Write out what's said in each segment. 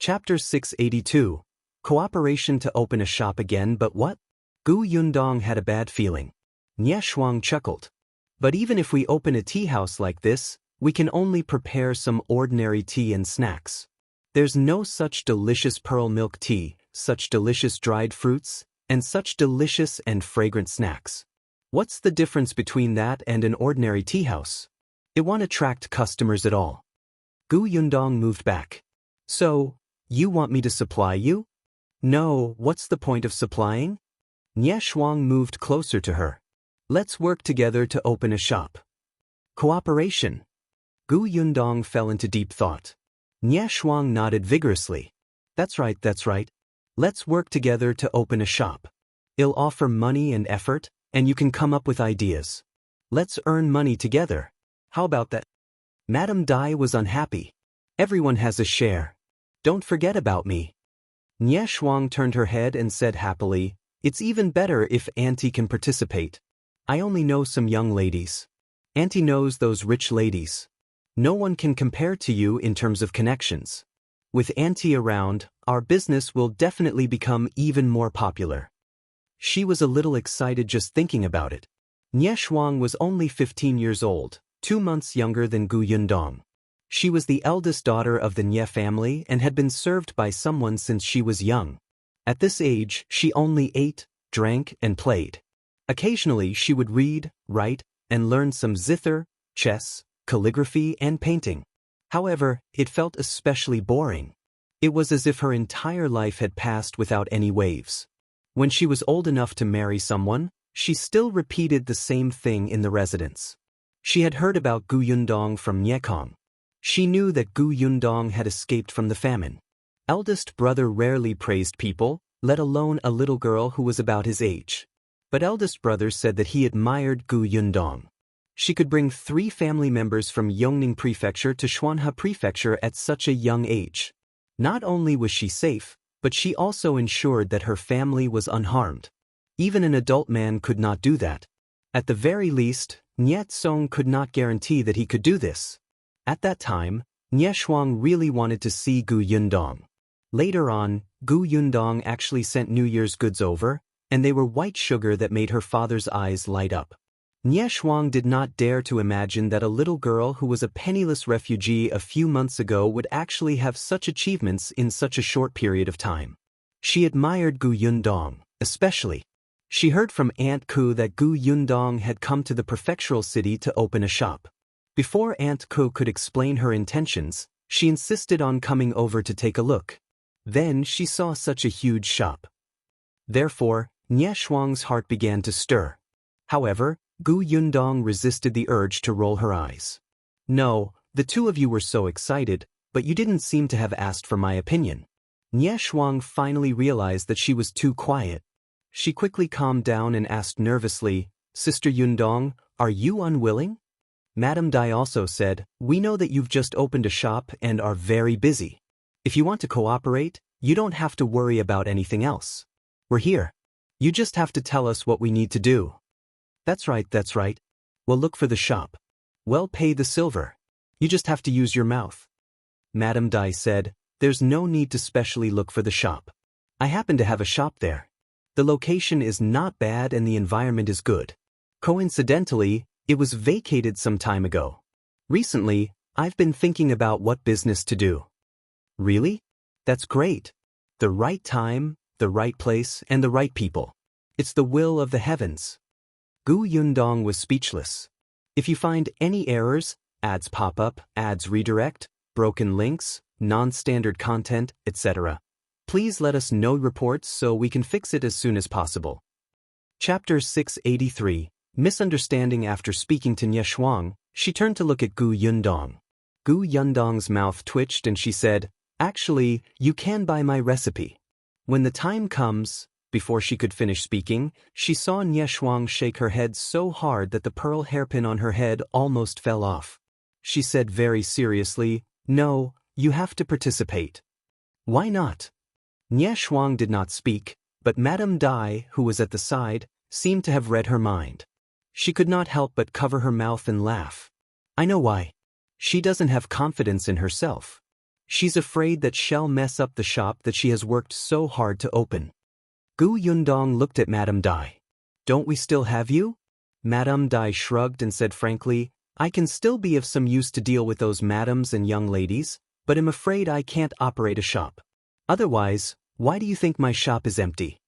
Chapter 682. Cooperation to open a shop again, but what? Yundong had a bad feeling. Shuang chuckled. But even if we open a tea house like this, we can only prepare some ordinary tea and snacks. There's no such delicious pearl milk tea, such delicious dried fruits, and such delicious and fragrant snacks. What's the difference between that and an ordinary tea house? It won't attract customers at all. Yundong moved back. So, you want me to supply you? No, what's the point of supplying? Shuang moved closer to her. Let's work together to open a shop. Cooperation. Yundong fell into deep thought. Shuang nodded vigorously. That's right. Let's work together to open a shop. It'll offer money and effort, and you can come up with ideas. Let's earn money together. How about that? Madame Dai was unhappy. Everyone has a share. Don't forget about me. Shuang turned her head and said happily, It's even better if Auntie can participate. I only know some young ladies. Auntie knows those rich ladies. No one can compare to you in terms of connections. With Auntie around, our business will definitely become even more popular. She was a little excited just thinking about it. Shuang was only 15 years old, 2 months younger than Yundong. She was the eldest daughter of the Nye family and had been served by someone since she was young. At this age, she only ate, drank, and played. Occasionally she would read, write, and learn some zither, chess, calligraphy, and painting. However, it felt especially boring. It was as if her entire life had passed without any waves. When she was old enough to marry someone, she still repeated the same thing in the residence. She had heard about Yundong from Nyekong. She knew that Yundong had escaped from the famine. Eldest brother rarely praised people, let alone a little girl who was about his age. But eldest brother said that he admired Yundong. She could bring 3 family members from Yongning Prefecture to Xuanhe Prefecture at such a young age. Not only was she safe, but she also ensured that her family was unharmed. Even an adult man could not do that. At the very least, Nye Tsong could not guarantee that he could do this. At that time, Shuang really wanted to see Yundong. Later on, Yundong actually sent New Year's goods over, and they were white sugar that made her father's eyes light up. Shuang did not dare to imagine that a little girl who was a penniless refugee a few months ago would actually have such achievements in such a short period of time. She admired Yundong, especially. She heard from Aunt Ku that Yundong had come to the prefectural city to open a shop. Before Aunt Ku could explain her intentions, she insisted on coming over to take a look. Then she saw such a huge shop. Therefore, Shuang's heart began to stir. However, Yundong resisted the urge to roll her eyes. No, the two of you were so excited, but you didn't seem to have asked for my opinion. Shuang finally realized that she was too quiet. She quickly calmed down and asked nervously, Sister Yundong, are you unwilling? Madame Dai also said, We know that you've just opened a shop and are very busy. If you want to cooperate, you don't have to worry about anything else. We're here. You just have to tell us what we need to do. That's right. We'll look for the shop. We'll pay the silver. You just have to use your mouth. Madame Dai said, There's no need to specially look for the shop. I happen to have a shop there. The location is not bad and the environment is good. Coincidentally, it was vacated some time ago. Recently, I've been thinking about what business to do. Really? That's great. The right time, the right place, and the right people. It's the will of the heavens. Yundong was speechless. If you find any errors, ads pop up, ads redirect, broken links, non-standard content, etc., please let us know reports so we can fix it as soon as possible. Chapter 683. Misunderstanding. After speaking to Shuang, she turned to look at Yundong. Yundong's mouth twitched and she said, Actually, you can buy my recipe. When the time comes, before she could finish speaking, she saw Shuang shake her head so hard that the pearl hairpin on her head almost fell off. She said very seriously, No, you have to participate. Why not? Shuang did not speak, but Madame Dai, who was at the side, seemed to have read her mind. She could not help but cover her mouth and laugh. I know why. She doesn't have confidence in herself. She's afraid that she'll mess up the shop that she has worked so hard to open. Gu Yundong looked at Madame Dai. Don't we still have you? Madame Dai shrugged and said frankly, I can still be of some use to deal with those madams and young ladies, but am afraid I can't operate a shop. Otherwise, why do you think my shop is empty?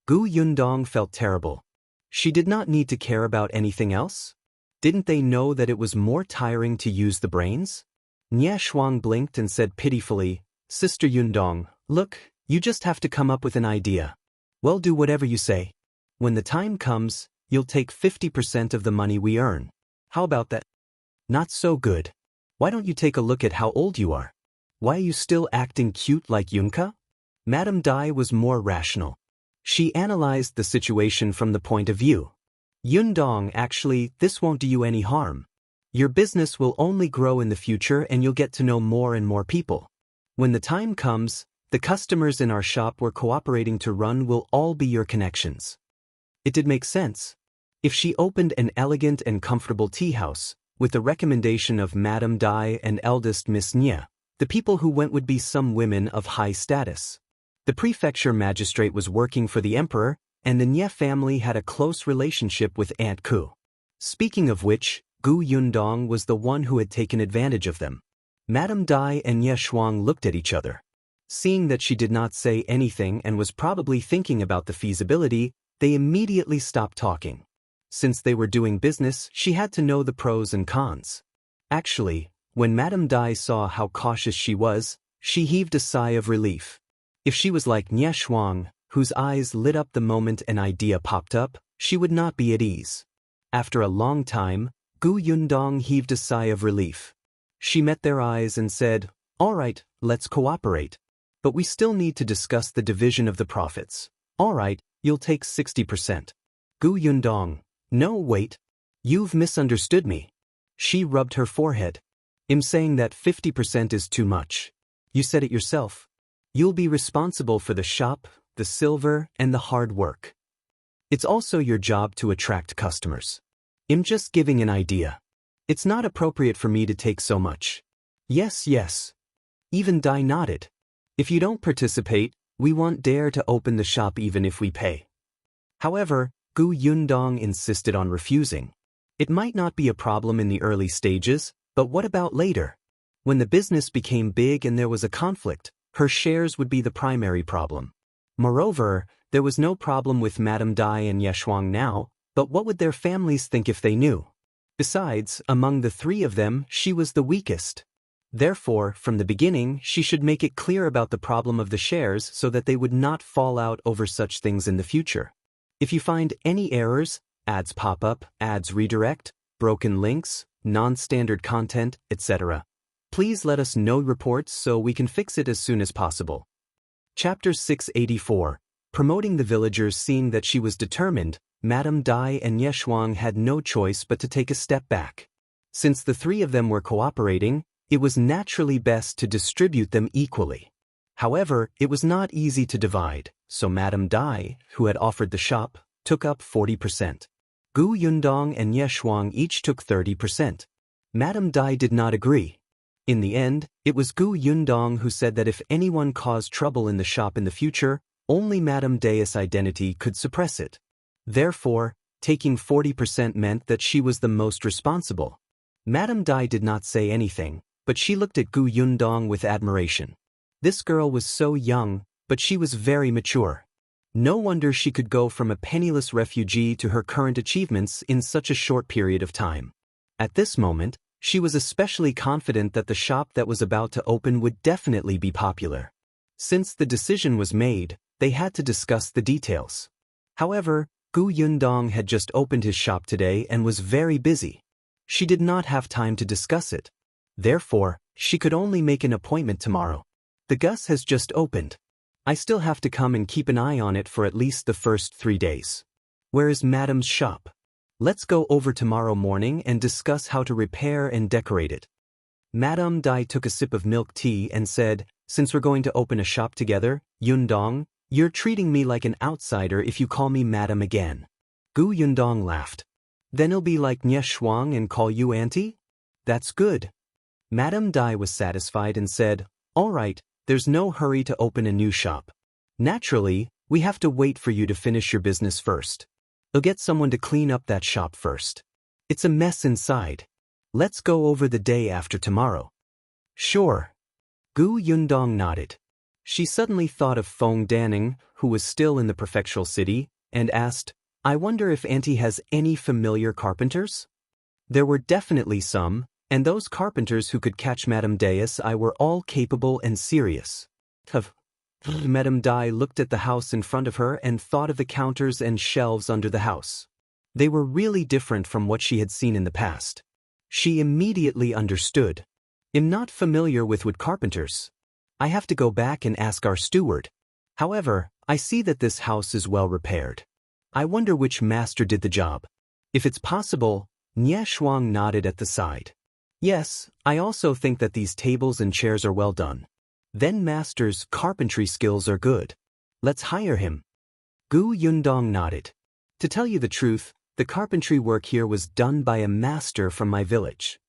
Gu Yundong felt terrible. She did not need to care about anything else. Didn't they know that it was more tiring to use the brains? Shuang blinked and said pitifully, Sister Yundong, look, you just have to come up with an idea. Well, do whatever you say. When the time comes, you'll take 50% of the money we earn. How about that? Not so good. Why don't you take a look at how old you are? Why are you still acting cute like Yunka? Madame Dai was more rational. She analyzed the situation from the point of view. Yundong, actually, this won't do you any harm. Your business will only grow in the future and you'll get to know more and more people. When the time comes, the customers in our shop we're cooperating to run will all be your connections. It did make sense. If she opened an elegant and comfortable tea house, with the recommendation of Madame Dai and eldest Miss Nye, the people who went would be some women of high status. The prefecture magistrate was working for the emperor, and the Nye family had a close relationship with Aunt Ku. Speaking of which, Gu Yundong was the one who had taken advantage of them. Madame Dai and Ye Shuang looked at each other. Seeing that she did not say anything and was probably thinking about the feasibility, they immediately stopped talking. Since they were doing business, she had to know the pros and cons. Actually, when Madame Dai saw how cautious she was, she heaved a sigh of relief. If she was like Nye Shuang, whose eyes lit up the moment an idea popped up, she would not be at ease. After a long time, Gu Yundong heaved a sigh of relief. She met their eyes and said, All right, let's cooperate. But we still need to discuss the division of the profits. All right, you'll take 60%. Gu Yundong, no, wait. You've misunderstood me. She rubbed her forehead. I'm saying that 50% is too much. You said it yourself. You'll be responsible for the shop, the silver, and the hard work. It's also your job to attract customers. I'm just giving an idea. It's not appropriate for me to take so much. Yes, yes. Even Dai nodded. If you don't participate, we won't dare to open the shop even if we pay. However, Gu Yundong insisted on refusing. It might not be a problem in the early stages, but what about later? When the business became big and there was a conflict, her shares would be the primary problem. Moreover, there was no problem with Madame Dai and Ye Shuang now, but what would their families think if they knew? Besides, among the three of them, she was the weakest. Therefore, from the beginning, she should make it clear about the problem of the shares so that they would not fall out over such things in the future. If you find any errors, ads pop up, ads redirect, broken links, non-standard content, etc., please let us know reports so we can fix it as soon as possible. Chapter 684. Promoting the villagers. Seeing that she was determined, Madame Dai and Ye Shuang had no choice but to take a step back. Since the three of them were cooperating, it was naturally best to distribute them equally. However, it was not easy to divide, so Madame Dai, who had offered the shop, took up 40%. Gu Yundong and Ye Shuang each took 30%. Madame Dai did not agree. In the end, it was Gu Yundong who said that if anyone caused trouble in the shop in the future, only Madame Dai's identity could suppress it. Therefore, taking 40% meant that she was the most responsible. Madame Dai did not say anything, but she looked at Gu Yundong with admiration. This girl was so young, but she was very mature. No wonder she could go from a penniless refugee to her current achievements in such a short period of time. At this moment, she was especially confident that the shop that was about to open would definitely be popular. Since the decision was made, they had to discuss the details. However, Gu Yundong had just opened his shop today and was very busy. She did not have time to discuss it. Therefore, she could only make an appointment tomorrow. The Gus has just opened. I still have to come and keep an eye on it for at least the first 3 days. Where is Madame's shop? Let's go over tomorrow morning and discuss how to repair and decorate it. Madame Dai took a sip of milk tea and said, Since we're going to open a shop together, Yundong, you're treating me like an outsider if you call me Madame again. Gu Yundong laughed. Then it'll be like Nye Shuang and call you Auntie? That's good. Madame Dai was satisfied and said, All right, there's no hurry to open a new shop. Naturally, we have to wait for you to finish your business first. You'll get someone to clean up that shop first. It's a mess inside. Let's go over the day after tomorrow. Sure. Gu Yundong nodded. She suddenly thought of Feng Danning, who was still in the prefectural city, and asked, I wonder if Auntie has any familiar carpenters? There were definitely some, and those carpenters who could catch Madame Daoist were all capable and serious. Madame Dai looked at the house in front of her and thought of the counters and shelves under the house. They were really different from what she had seen in the past. She immediately understood. I'm not familiar with wood carpenters. I have to go back and ask our steward. However, I see that this house is well repaired. I wonder which master did the job. If it's possible, Xianxia nodded at the side. Yes, I also think that these tables and chairs are well done. Then master's carpentry skills are good. Let's hire him. Gu Yundong nodded. To tell you the truth, the carpentry work here was done by a master from my village.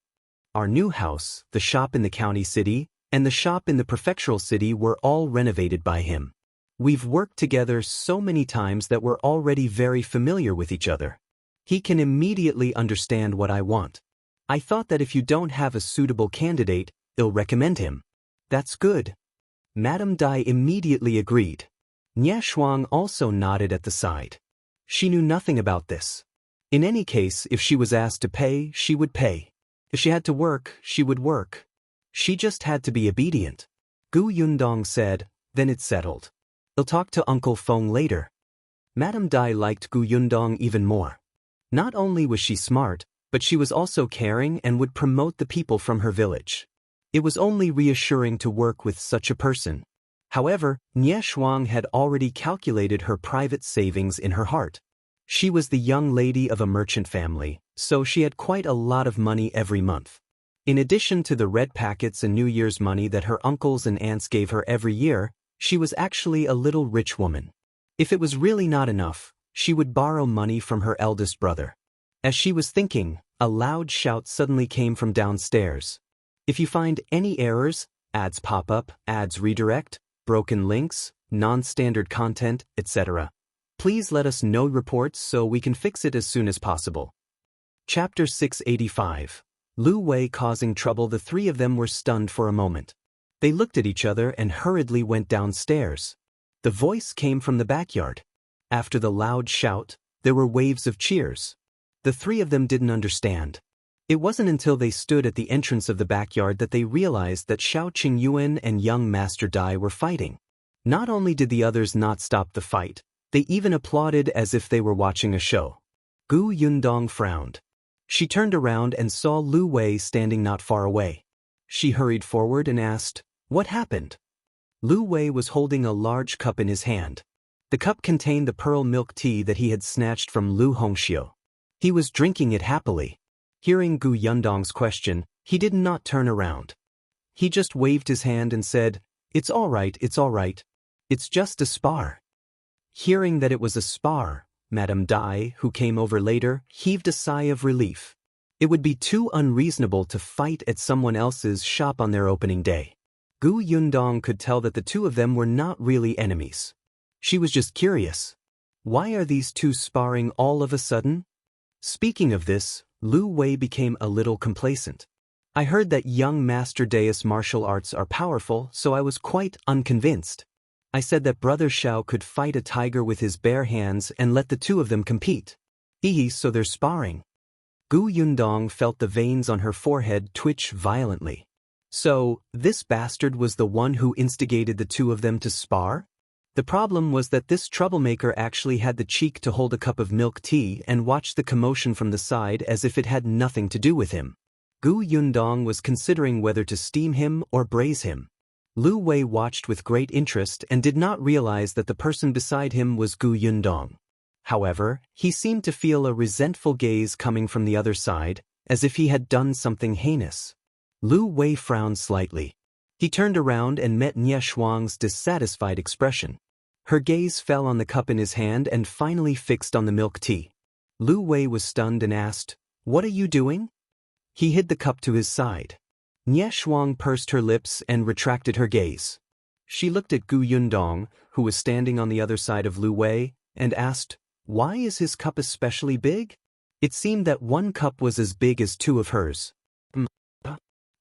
Our new house, the shop in the county city, and the shop in the prefectural city were all renovated by him. We've worked together so many times that we're already very familiar with each other. He can immediately understand what I want. I thought that if you don't have a suitable candidate, you'll recommend him. That's good. Madame Dai immediately agreed. Xianxia also nodded at the side. She knew nothing about this. In any case, if she was asked to pay, she would pay. If she had to work, she would work. She just had to be obedient. Gu Yundong said, then it's settled. I'll talk to Uncle Feng later. Madame Dai liked Gu Yundong even more. Not only was she smart, but she was also caring and would promote the people from her village. It was only reassuring to work with such a person. However, Xianxia had already calculated her private savings in her heart. She was the young lady of a merchant family, so she had quite a lot of money every month. In addition to the red packets and New Year's money that her uncles and aunts gave her every year, she was actually a little rich woman. If it was really not enough, she would borrow money from her eldest brother. As she was thinking, a loud shout suddenly came from downstairs. If you find any errors, ads pop up, ads redirect, broken links, non-standard content, etc., please let us know reports so we can fix it as soon as possible. Chapter 685. Lu Wei causing trouble. The three of them were stunned for a moment. They looked at each other and hurriedly went downstairs. The voice came from the backyard. After the loud shout, there were waves of cheers. The three of them didn't understand. It wasn't until they stood at the entrance of the backyard that they realized that Shao Qingyuan and young Master Dai were fighting. Not only did the others not stop the fight, they even applauded as if they were watching a show. Gu Yundong frowned. She turned around and saw Lu Wei standing not far away. She hurried forward and asked, "What happened?" Lu Wei was holding a large cup in his hand. The cup contained the pearl milk tea that he had snatched from Lu Hongxiu. He was drinking it happily. Hearing Gu Yundong's question, he did not turn around. He just waved his hand and said, "It's all right, it's all right. It's just a spar." Hearing that it was a spar, Madame Dai, who came over later, heaved a sigh of relief. It would be too unreasonable to fight at someone else's shop on their opening day. Gu Yundong could tell that the two of them were not really enemies. She was just curious. Why are these two sparring all of a sudden? Speaking of this, Lu Wei became a little complacent. I heard that young Master Daoist martial arts are powerful, so I was quite unconvinced. I said that Brother Shao could fight a tiger with his bare hands and let the two of them compete. So they're sparring. Gu Yundong felt the veins on her forehead twitch violently. So, this bastard was the one who instigated the two of them to spar? The problem was that this troublemaker actually had the cheek to hold a cup of milk tea and watch the commotion from the side as if it had nothing to do with him. Gu Yundong was considering whether to steam him or braise him. Lu Wei watched with great interest and did not realize that the person beside him was Gu Yundong. However, he seemed to feel a resentful gaze coming from the other side, as if he had done something heinous. Lu Wei frowned slightly. He turned around and met Xianxia's dissatisfied expression. Her gaze fell on the cup in his hand and finally fixed on the milk tea. Lu Wei was stunned and asked, "What are you doing?" He hid the cup to his side. Shuang pursed her lips and retracted her gaze. She looked at Gu Yundong, who was standing on the other side of Lu Wei, and asked, "Why is his cup especially big?" It seemed that one cup was as big as two of hers.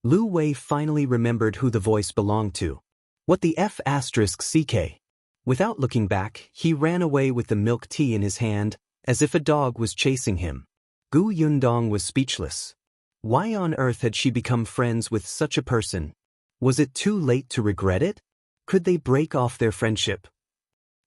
Lu Wei finally remembered who the voice belonged to. What the F***ck? Without looking back, he ran away with the milk tea in his hand, as if a dog was chasing him. Gu Yundong was speechless. Why on earth had she become friends with such a person? Was it too late to regret it? Could they break off their friendship?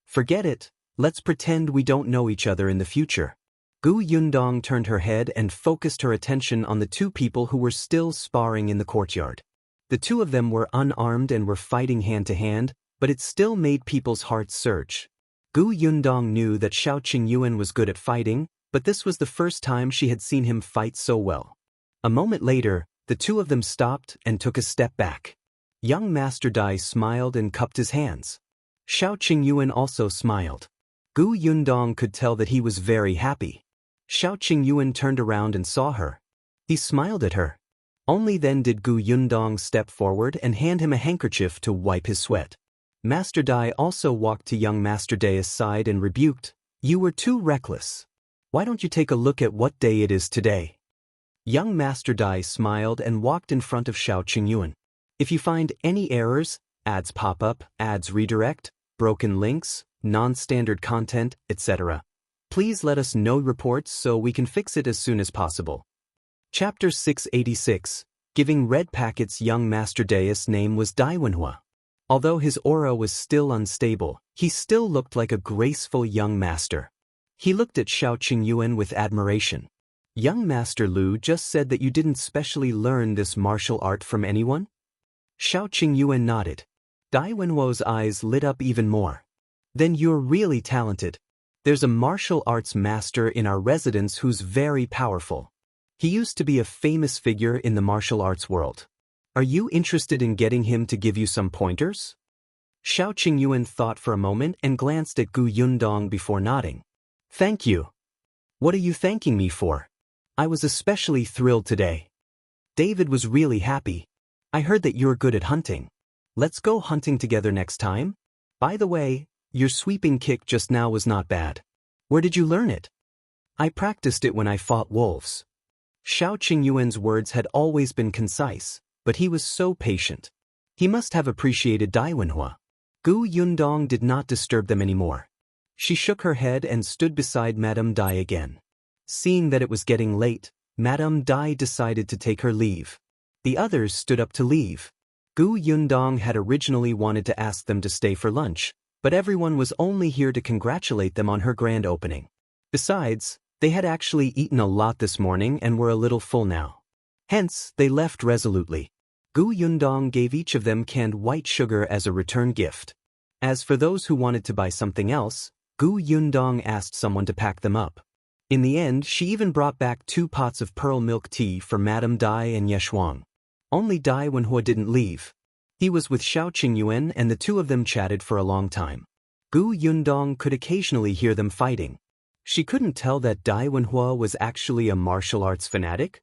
Forget it, let's pretend we don't know each other in the future. Gu Yundong turned her head and focused her attention on the two people who were still sparring in the courtyard. The two of them were unarmed and were fighting hand to hand, but it still made people's hearts surge. Gu Yundong knew that Shao Qingyuan was good at fighting, but this was the first time she had seen him fight so well. A moment later, the two of them stopped and took a step back. Young Master Dai smiled and cupped his hands. Shao Qingyuan also smiled. Gu Yundong could tell that he was very happy. Shao Qingyuan turned around and saw her. He smiled at her. Only then did Gu Yundong step forward and hand him a handkerchief to wipe his sweat. Master Dai also walked to young Master Daoist's side and rebuked, "You were too reckless. Why don't you take a look at what day it is today?" Young Master Dai smiled and walked in front of Shao Qingyuan. "If you find any errors, ads pop up, ads redirect, broken links, non-standard content, etc., please let us know reports so we can fix it as soon as possible." Chapter 686, Giving Red Packets. Young Master Daoist's name was Dai Wenhua. Although his aura was still unstable, he still looked like a graceful young master. He looked at Shao Qingyuan with admiration. "Young Master Lu just said that you didn't specially learn this martial art from anyone?" Shao Qingyuan nodded. Dai Wenhua's eyes lit up even more. "Then you're really talented. There's a martial arts master in our residence who's very powerful. He used to be a famous figure in the martial arts world. Are you interested in getting him to give you some pointers?" Shao Qingyuan thought for a moment and glanced at Gu Yundong before nodding. "Thank you. What are you thanking me for? I was especially thrilled today. David was really happy. I heard that you're good at hunting. Let's go hunting together next time. By the way, your sweeping kick just now was not bad. Where did you learn it?" "I practiced it when I fought wolves." Shao Qingyuan's words had always been concise, but he was so patient. He must have appreciated Dai Wenhua. Gu Yundong did not disturb them anymore. She shook her head and stood beside Madame Dai again. Seeing that it was getting late, Madame Dai decided to take her leave. The others stood up to leave. Gu Yundong had originally wanted to ask them to stay for lunch, but everyone was only here to congratulate them on her grand opening. Besides, they had actually eaten a lot this morning and were a little full now. Hence, they left resolutely. Gu Yundong gave each of them canned white sugar as a return gift. As for those who wanted to buy something else, Gu Yundong asked someone to pack them up. In the end, she even brought back 2 pots of pearl milk tea for Madame Dai and Shuang. Only Dai Wenhua didn't leave. He was with Shao Qingyuan and the two of them chatted for a long time. Gu Yundong could occasionally hear them fighting. She couldn't tell that Dai Wenhua was actually a martial arts fanatic.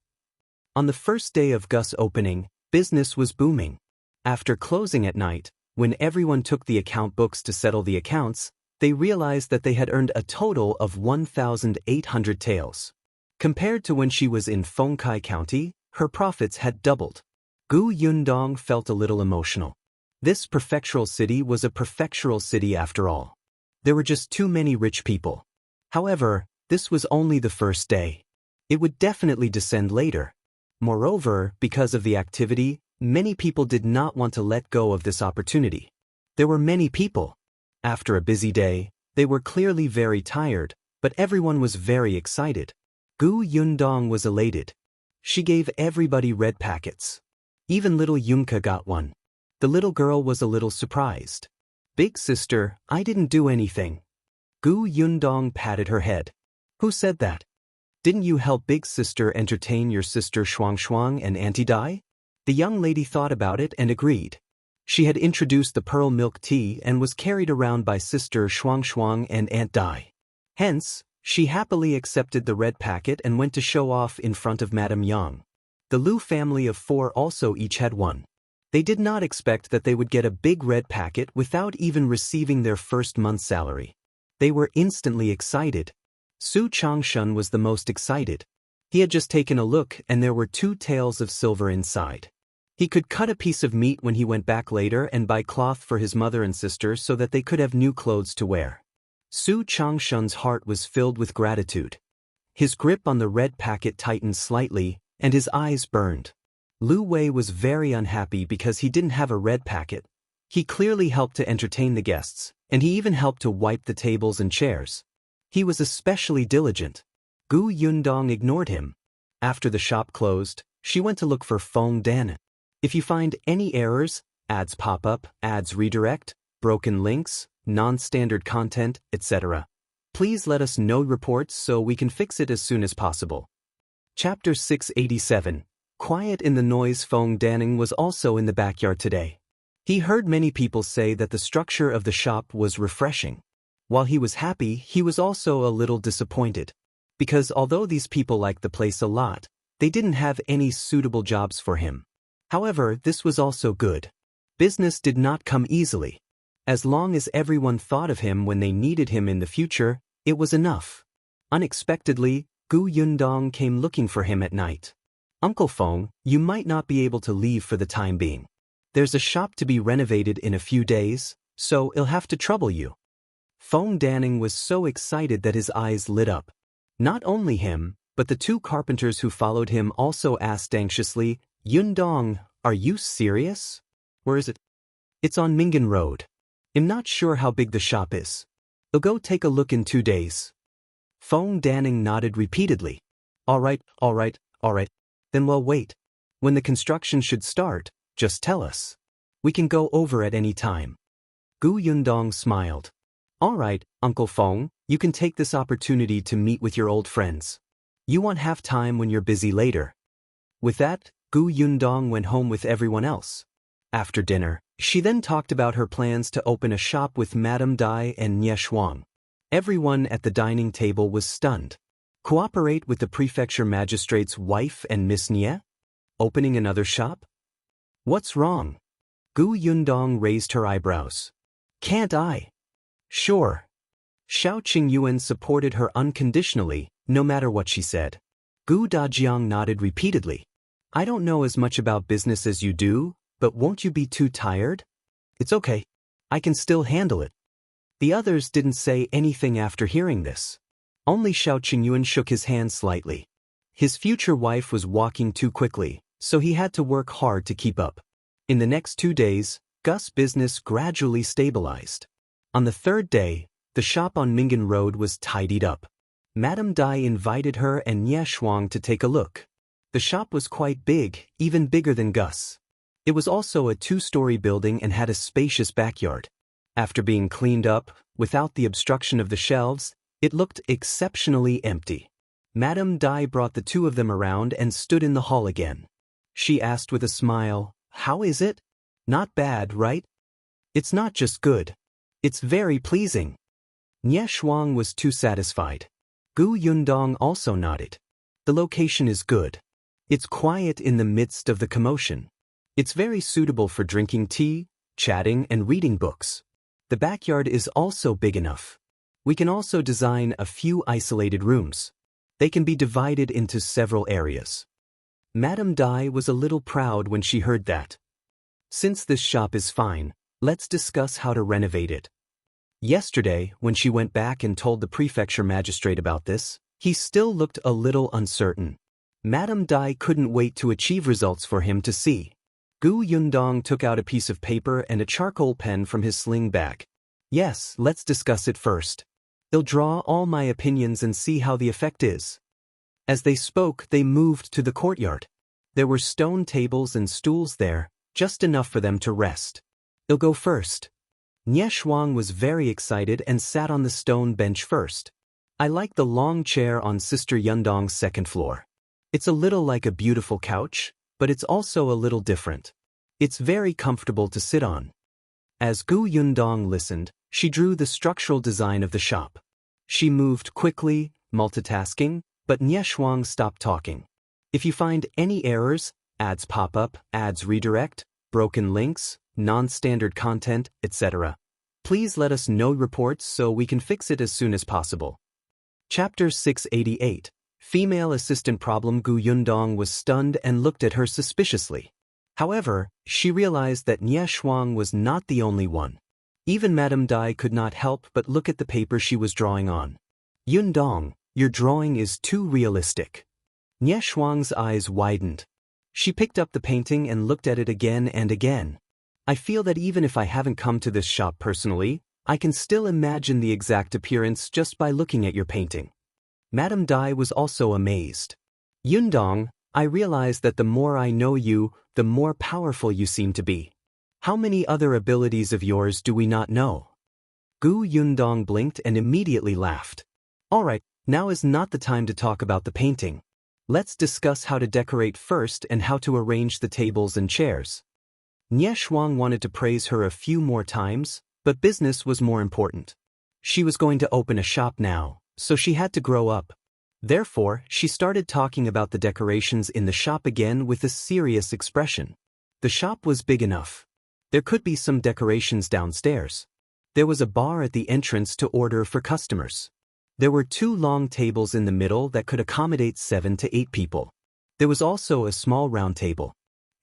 On the first day of Gus opening, business was booming. After closing at night, when everyone took the account books to settle the accounts, they realized that they had earned a total of 1,800 taels. Compared to when she was in Fengkai County, her profits had doubled. Gu Yundong felt a little emotional. This prefectural city was a prefectural city after all. There were just too many rich people. However, this was only the first day. It would definitely descend later. Moreover, because of the activity, many people did not want to let go of this opportunity. There were many people. After a busy day, they were clearly very tired, but everyone was very excited. Gu Yundong was elated. She gave everybody red packets. Even little Yunka got one. The little girl was a little surprised. "Big sister, I didn't do anything." Gu Yundong patted her head. "Who said that? Didn't you help big sister entertain your sister Shuang and Auntie Dai?" The young lady thought about it and agreed. She had introduced the pearl milk tea and was carried around by sister Shuang and Aunt Dai. Hence, she happily accepted the red packet and went to show off in front of Madame Yang. The Liu family of 4 also each had one. They did not expect that they would get a big red packet without even receiving their first month's salary. They were instantly excited. Su Changshan was the most excited. He had just taken a look and there were 2 tails of silver inside. He could cut a piece of meat when he went back later and buy cloth for his mother and sister so that they could have new clothes to wear. Su Changshan's heart was filled with gratitude. His grip on the red packet tightened slightly, and his eyes burned. Lu Wei was very unhappy because he didn't have a red packet. He clearly helped to entertain the guests, and he even helped to wipe the tables and chairs. He was especially diligent. Gu Yundong ignored him. After the shop closed, she went to look for Feng Dan. If you find any errors, ads pop up, ads redirect, broken links, non-standard content, etc., please let us know reports so we can fix it as soon as possible. Chapter 687. Quiet in the noise. Feng Danning was also in the backyard today. He heard many people say that the structure of the shop was refreshing. While he was happy, he was also a little disappointed. Because although these people liked the place a lot, they didn't have any suitable jobs for him. However, this was also good. Business did not come easily. As long as everyone thought of him when they needed him in the future, it was enough. Unexpectedly, Gu Yundong came looking for him at night. Uncle Feng, you might not be able to leave for the time being. There's a shop to be renovated in a few days, so it'll have to trouble you. Feng Danning was so excited that his eyes lit up. Not only him, but the 2 carpenters who followed him also asked anxiously, Yundong, are you serious? Where is it? It's on Mingan Road. I'm not sure how big the shop is. I'll go take a look in 2 days. Feng Danning nodded repeatedly. All right. Then we'll wait. When the construction should start, just tell us. We can go over at any time. Gu Yundong smiled. All right, Uncle Feng, you can take this opportunity to meet with your old friends. You won't have time when you're busy later. With that, Gu Yundong went home with everyone else. After dinner, she then talked about her plans to open a shop with Madame Dai and Nie Shuang. Everyone at the dining table was stunned. Cooperate with the prefecture magistrate's wife and Miss Nie? Opening another shop? What's wrong? Gu Yundong raised her eyebrows. Can't I? Sure. Shao Qingyuan supported her unconditionally, no matter what she said. Gu Dajiang nodded repeatedly. I don't know as much about business as you do, but won't you be too tired? It's okay. I can still handle it. The others didn't say anything after hearing this. Only Shao Qingyuan shook his hand slightly. His future wife was walking too quickly, so he had to work hard to keep up. In the next 2 days, Gus' business gradually stabilized. On the 3rd day, the shop on Mingan Road was tidied up. Madame Dai invited her and Nie Shuang to take a look. The shop was quite big, even bigger than Gus. It was also a 2-story building and had a spacious backyard. After being cleaned up, without the obstruction of the shelves, it looked exceptionally empty. Madame Dai brought the 2 of them around and stood in the hall again. She asked with a smile, How is it? Not bad, right? It's not just good. It's very pleasing. Nie Shuang was too satisfied. Gu Yundong also nodded. The location is good. It's quiet in the midst of the commotion. It's very suitable for drinking tea, chatting, and reading books. The backyard is also big enough. We can also design a few isolated rooms. They can be divided into several areas. Madame Dai was a little proud when she heard that. Since this shop is fine, let's discuss how to renovate it. Yesterday, when she went back and told the prefecture magistrate about this, he still looked a little uncertain. Madame Dai couldn't wait to achieve results for him to see. Gu Yundong took out a piece of paper and a charcoal pen from his sling bag. Yes, let's discuss it first. I'll draw all my opinions and see how the effect is. As they spoke, they moved to the courtyard. There were stone tables and stools there, just enough for them to rest. I'll go first. Nie Shuang was very excited and sat on the stone bench first. I like the long chair on Sister Yundong's 2nd floor. It's a little like a beautiful couch, but it's also a little different. It's very comfortable to sit on. As Gu Yundong listened, she drew the structural design of the shop. She moved quickly, multitasking, but Nie Shuang stopped talking. If you find any errors, ads pop up, ads redirect, broken links, non-standard content, etc., please let us know reports so we can fix it as soon as possible. Chapter 688. Female Assistant Problem. Gu Yundong was stunned and looked at her suspiciously. However, she realized that Nie Shuang was not the only one. Even Madame Dai could not help but look at the paper she was drawing on. Yundong, your drawing is too realistic. Nie Shuang's eyes widened. She picked up the painting and looked at it again and again. I feel that even if I haven't come to this shop personally, I can still imagine the exact appearance just by looking at your painting. Madame Dai was also amazed. Yundong, I realize that the more I know you, the more powerful you seem to be. How many other abilities of yours do we not know? Gu Yundong blinked and immediately laughed. Alright, now is not the time to talk about the painting. Let's discuss how to decorate first and how to arrange the tables and chairs. Nie Shuang wanted to praise her a few more times, but business was more important. She was going to open a shop now, so she had to grow up. Therefore, she started talking about the decorations in the shop again with a serious expression. The shop was big enough. There could be some decorations downstairs. There was a bar at the entrance to order for customers. There were 2 long tables in the middle that could accommodate 7 to 8 people. There was also a small round table.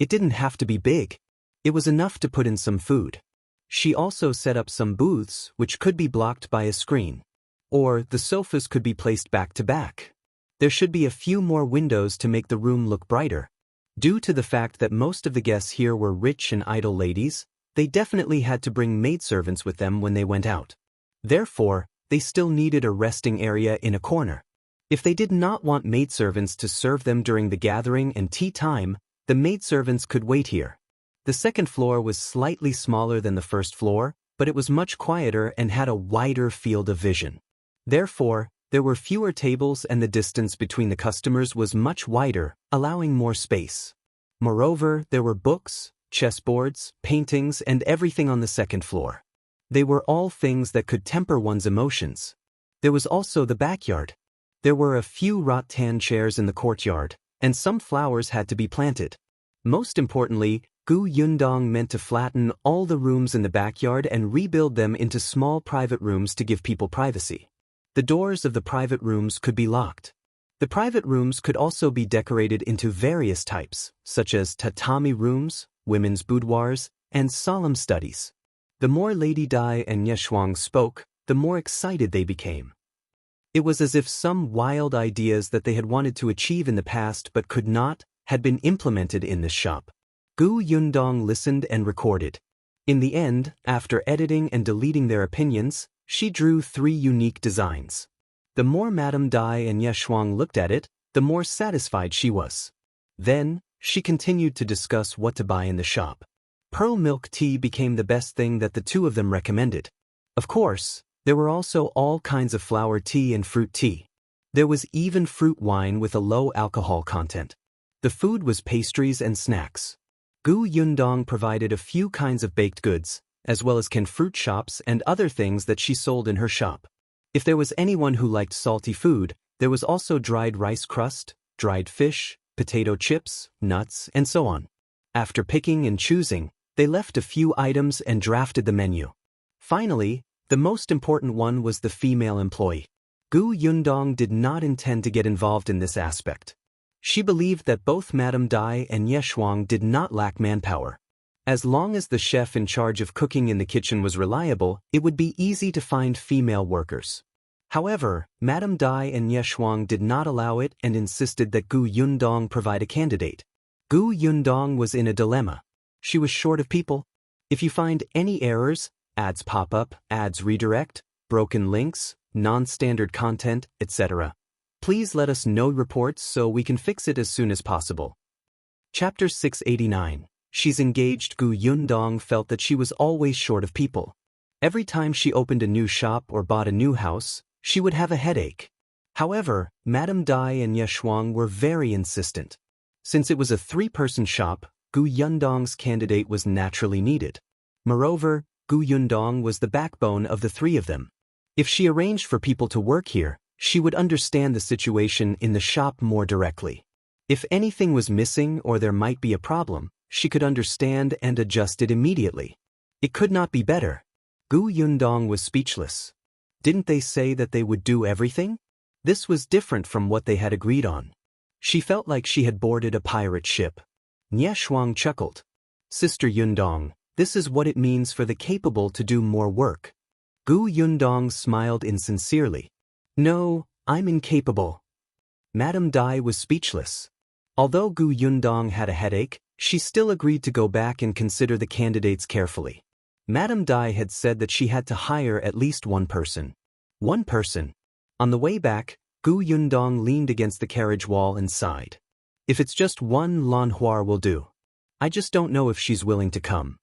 It didn't have to be big. It was enough to put in some food. She also set up some booths which could be blocked by a screen. Or the sofas could be placed back to back. There should be a few more windows to make the room look brighter. Due to the fact that most of the guests here were rich and idle ladies, they definitely had to bring maidservants with them when they went out. Therefore, they still needed a resting area in a corner. If they did not want maidservants to serve them during the gathering and tea time, the maidservants could wait here. The second floor was slightly smaller than the first floor, but it was much quieter and had a wider field of vision. Therefore, there were fewer tables and the distance between the customers was much wider, allowing more space. Moreover, there were books, chessboards, paintings, and everything on the second floor. They were all things that could temper one's emotions. There was also the backyard. There were a few rattan chairs in the courtyard, and some flowers had to be planted. Most importantly, Gu Yundong meant to flatten all the rooms in the backyard and rebuild them into small private rooms to give people privacy. The doors of the private rooms could be locked. The private rooms could also be decorated into various types, such as tatami rooms, women's boudoirs, and solemn studies. The more Lady Dai and Nie Shuang spoke, the more excited they became. It was as if some wild ideas that they had wanted to achieve in the past but could not, had been implemented in this shop. Gu Yundong listened and recorded. In the end, after editing and deleting their opinions, she drew 3 unique designs. The more Madame Dai and Nie Shuang looked at it, the more satisfied she was. Then, she continued to discuss what to buy in the shop. Pearl milk tea became the best thing that the 2 of them recommended. Of course, there were also all kinds of flower tea and fruit tea. There was even fruit wine with a low alcohol content. The food was pastries and snacks. Gu Yundong provided a few kinds of baked goods, as well as canned fruit shops and other things that she sold in her shop. If there was anyone who liked salty food, there was also dried rice crust, dried fish, potato chips, nuts, and so on. After picking and choosing, they left a few items and drafted the menu. Finally, the most important one was the female employee. Gu Yundong did not intend to get involved in this aspect. She believed that both Madame Dai and Nie Shuang did not lack manpower. As long as the chef in charge of cooking in the kitchen was reliable, it would be easy to find female workers. However, Madame Dai and Nie Shuang did not allow it and insisted that Gu Yundong provide a candidate. Gu Yundong was in a dilemma. She was short of people. If you find any errors, ads pop up, ads redirect, broken links, non-standard content, etc., please let us know reports so we can fix it as soon as possible. Chapter 689. She's engaged. Gu Yundong felt that she was always short of people. Every time she opened a new shop or bought a new house, she would have a headache. However, Madame Dai and Nie Shuang were very insistent. Since it was a 3-person shop, Gu Yundong's candidate was naturally needed. Moreover, Gu Yundong was the backbone of the 3 of them. If she arranged for people to work here, she would understand the situation in the shop more directly. If anything was missing or there might be a problem, she could understand and adjust it immediately. It could not be better. Gu Yundong was speechless. Didn't they say that they would do everything? This was different from what they had agreed on. She felt like she had boarded a pirate ship. Shuang chuckled. Sister Yundong, this is what it means for the capable to do more work. Gu Yundong smiled insincerely. No, I'm incapable. Madame Dai was speechless. Although Gu Yundong had a headache, she still agreed to go back and consider the candidates carefully. Madame Dai had said that she had to hire at least one person. One person. On the way back, Gu Yundong leaned against the carriage wall and sighed. If it's just one, Lan Huar will do. I just don't know if she's willing to come.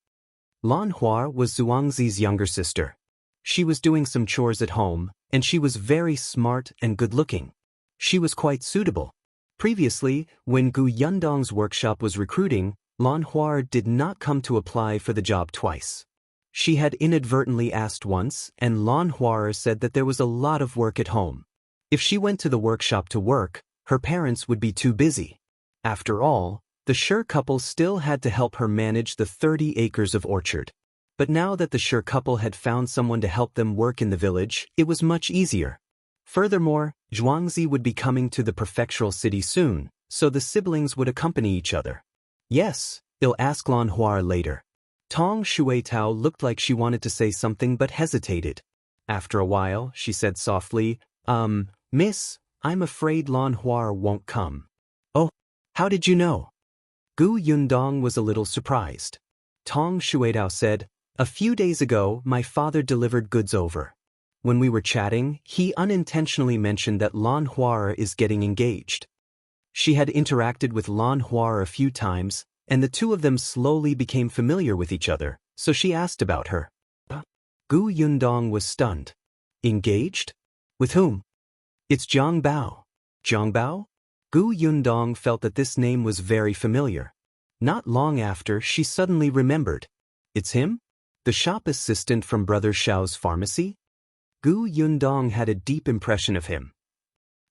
Lan Huar was Zhuangzi's younger sister. She was doing some chores at home, and she was very smart and good-looking. She was quite suitable. Previously, when Gu Yundong's workshop was recruiting, Lan Huar did not come to apply for the job twice. She had inadvertently asked once, and Lan Huar said that there was a lot of work at home. If she went to the workshop to work, her parents would be too busy. After all, the Shi couple still had to help her manage the 30 acres of orchard. But now that the Shi couple had found someone to help them work in the village, it was much easier. Furthermore, Zhuangzi would be coming to the prefectural city soon, so the siblings would accompany each other. Yes, I'll ask Lan Huar later. Tong Shuetao looked like she wanted to say something but hesitated. After a while, she said softly, Miss, I'm afraid Lan Huar won't come. Oh, how did you know? Gu Yundong was a little surprised. Tong Shuetao said, a few days ago, my father delivered goods over. When we were chatting, he unintentionally mentioned that Lan Huar is getting engaged. She had interacted with Lan Huar a few times, and the two of them slowly became familiar with each other, so she asked about her. Gu Yundong was stunned. Engaged? With whom? It's Zhang Bao. Zhang Bao? Gu Yundong felt that this name was very familiar. Not long after, she suddenly remembered. It's him? The shop assistant from Brother Shao's pharmacy? Gu Yundong had a deep impression of him.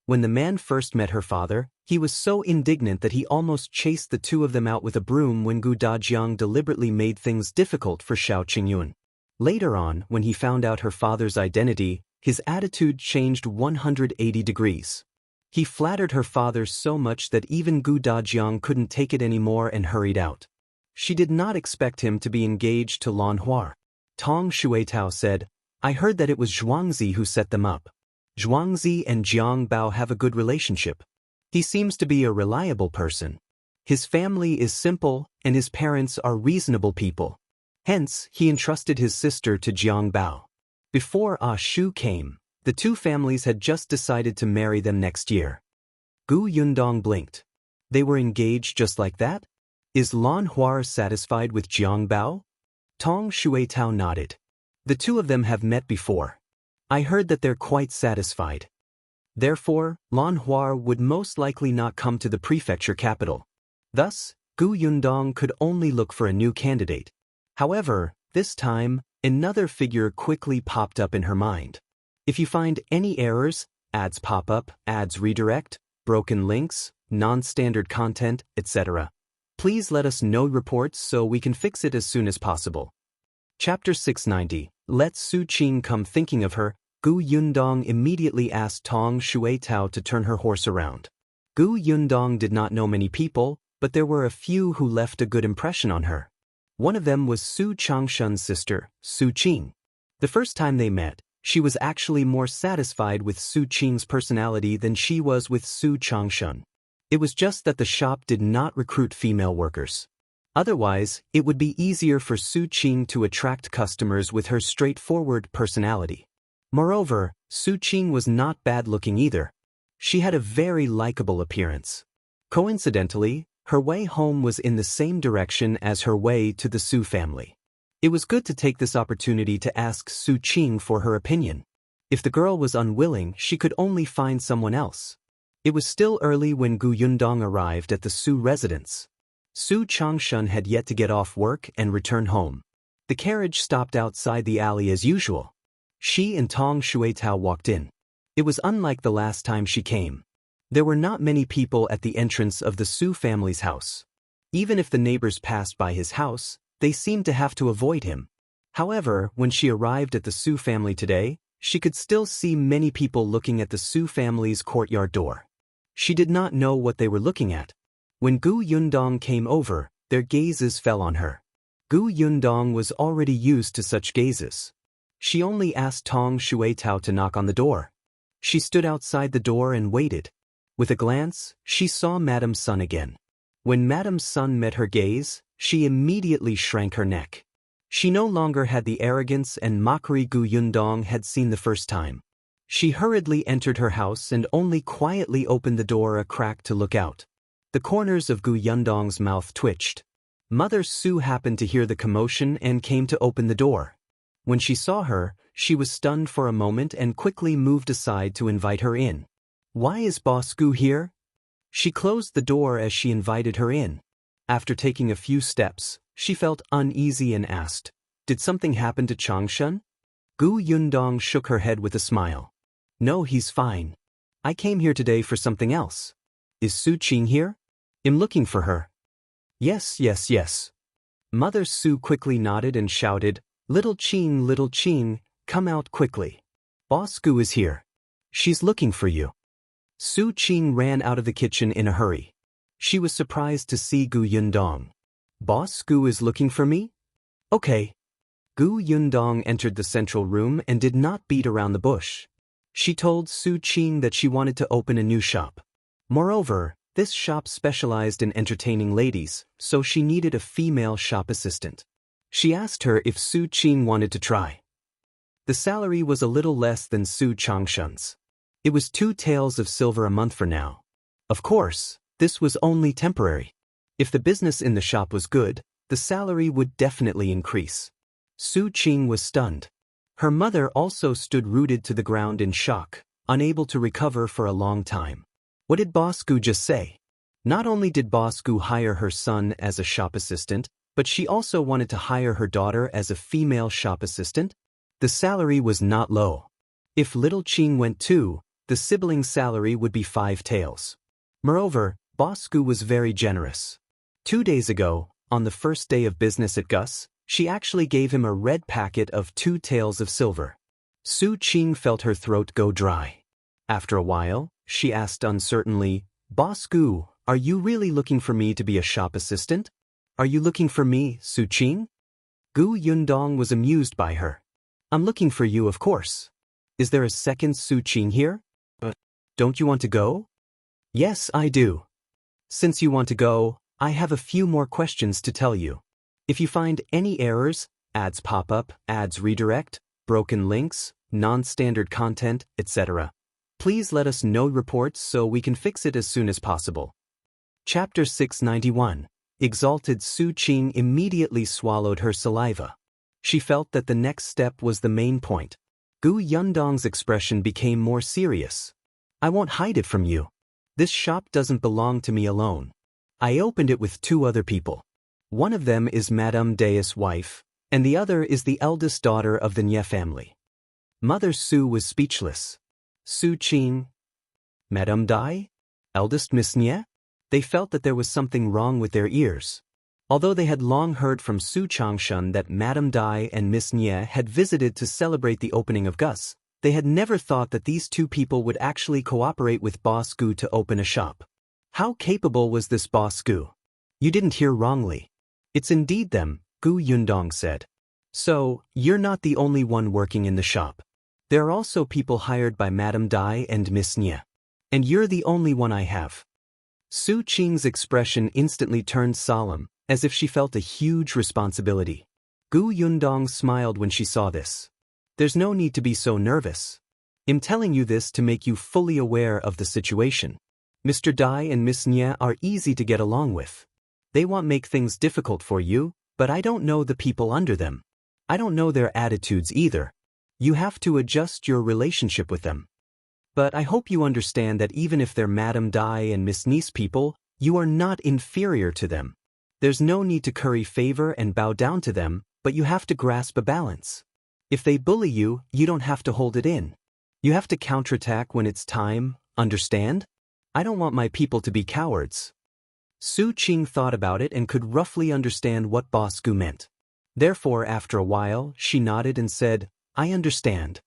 When the man first met her father, he was so indignant that he almost chased the two of them out with a broom when Gu Dajiang deliberately made things difficult for Shao Qingyuan. Later on, when he found out her father's identity, his attitude changed 180 degrees. He flattered her father so much that even Gu Dajiang couldn't take it anymore and hurried out. She did not expect him to be engaged to Lan Huar. Tong Shuetao said, I heard that it was Zhuangzi who set them up. Zhuangzi and Zhang Bao have a good relationship. He seems to be a reliable person. His family is simple, and his parents are reasonable people. Hence, he entrusted his sister to Zhang Bao. Before Shu came, the two families had just decided to marry them next year. Gu Yundong blinked. They were engaged just like that? Is Lan Huar satisfied with Zhang Bao? Tong Shuetao nodded. The two of them have met before. I heard that they're quite satisfied. Therefore, Lan Huar would most likely not come to the prefecture capital. Thus, Gu Yundong could only look for a new candidate. However, this time, another figure quickly popped up in her mind. If you find any errors, ads pop up, ads redirect, broken links, non-standard content, etc., please let us know reports so we can fix it as soon as possible. Chapter 690. Let Su Qing come. Thinking of her, Gu Yundong immediately asked Tong Shuetao to turn her horse around. Gu Yundong did not know many people, but there were a few who left a good impression on her. One of them was Su Changshan's sister, Su Qing. The first time they met, she was actually more satisfied with Su Qing's personality than she was with Su Changshan. It was just that the shop did not recruit female workers. Otherwise, it would be easier for Su Qing to attract customers with her straightforward personality. Moreover, Su Qing was not bad-looking either. She had a very likable appearance. Coincidentally, her way home was in the same direction as her way to the Su family. It was good to take this opportunity to ask Su Qing for her opinion. If the girl was unwilling, she could only find someone else. It was still early when Gu Yundong arrived at the Su residence. Su Changshan had yet to get off work and return home. The carriage stopped outside the alley as usual. She and Tong Shuetao walked in. It was unlike the last time she came. There were not many people at the entrance of the Su family's house. Even if the neighbors passed by his house, they seemed to have to avoid him. However, when she arrived at the Su family today, she could still see many people looking at the Su family's courtyard door. She did not know what they were looking at. When Gu Yundong came over, their gazes fell on her. Gu Yundong was already used to such gazes. She only asked Tong Shuetao to knock on the door. She stood outside the door and waited. With a glance, she saw Madame Sun again. When Madame Sun met her gaze, she immediately shrank her neck. She no longer had the arrogance and mockery Gu Yundong had seen the first time. She hurriedly entered her house and only quietly opened the door a crack to look out. The corners of Gu Yundong's mouth twitched. Mother Su happened to hear the commotion and came to open the door. When she saw her, she was stunned for a moment and quickly moved aside to invite her in. "Why is Boss Gu here?" She closed the door as she invited her in. After taking a few steps, she felt uneasy and asked, "Did something happen to Changshan?" Gu Yundong shook her head with a smile. "No, he's fine. I came here today for something else. Is Su Qing here? I'm looking for her." "Yes, yes, yes." Mother Su quickly nodded and shouted, little Qing, come out quickly. Boss Gu is here. She's looking for you." Su Qing ran out of the kitchen in a hurry. She was surprised to see Gu Yundong. "Boss Gu is looking for me? Okay." Gu Yundong entered the central room and did not beat around the bush. She told Su Qing that she wanted to open a new shop. Moreover, this shop specialized in entertaining ladies, so she needed a female shop assistant. She asked her if Su Qing wanted to try. The salary was a little less than Su Changshan's. It was 2 taels of silver a month for now. Of course, this was only temporary. If the business in the shop was good, the salary would definitely increase. Su Qing was stunned. Her mother also stood rooted to the ground in shock, unable to recover for a long time. What did Boss Gu just say? Not only did Boss Gu hire her son as a shop assistant, but she also wanted to hire her daughter as a female shop assistant? The salary was not low. If little Qing went too, the sibling's salary would be 5 taels. Moreover, Boss Gu was very generous. 2 days ago, on the first day of business at Gus, she actually gave him a red packet of 2 taels of silver. Su Qing felt her throat go dry. After a while, she asked uncertainly, "Boss Gu, are you really looking for me to be a shop assistant? Are you looking for me, Su Qing?" Gu Yundong was amused by her. "I'm looking for you, of course. Is there a second Su Qing here? Don't you want to go?" "Yes, I do. Since you want to go, I have a few more questions to tell you. If you find any errors, ads pop up, ads redirect, broken links, non-standard content, etc., please let us know reports so we can fix it as soon as possible." Chapter 691. Exalted. Su Qing immediately swallowed her saliva. She felt that the next step was the main point. Gu Yundong's expression became more serious. "I won't hide it from you. This shop doesn't belong to me alone. I opened it with 2 other people. One of them is Madame Daoist's wife, and the other is the eldest daughter of the Nye family." Mother Su was speechless. Su Qing? Madame Dai? Eldest Miss Nye? They felt that there was something wrong with their ears. Although they had long heard from Su Changshan that Madame Dai and Miss Nye had visited to celebrate the opening of Gus, they had never thought that these 2 people would actually cooperate with Boss Gu to open a shop. How capable was this Boss Gu? "You didn't hear wrongly. It's indeed them," Gu Yundong said. "So, you're not the only one working in the shop. There are also people hired by Madame Dai and Miss Nye. And you're the only one I have." Su Qing's expression instantly turned solemn, as if she felt a huge responsibility. Gu Yundong smiled when she saw this. "There's no need to be so nervous. I'm telling you this to make you fully aware of the situation. Mr. Dai and Miss Nye are easy to get along with. They won't make things difficult for you, but I don't know the people under them. I don't know their attitudes either. You have to adjust your relationship with them. But I hope you understand that even if they're Madame Dai and Miss Nye's people, you are not inferior to them. There's no need to curry favor and bow down to them, but you have to grasp a balance. If they bully you, you don't have to hold it in. You have to counterattack when it's time, understand?" I don't want my people to be cowards. Su Qing thought about it and could roughly understand what Boss Gu meant. Therefore, after a while, she nodded and said, I understand.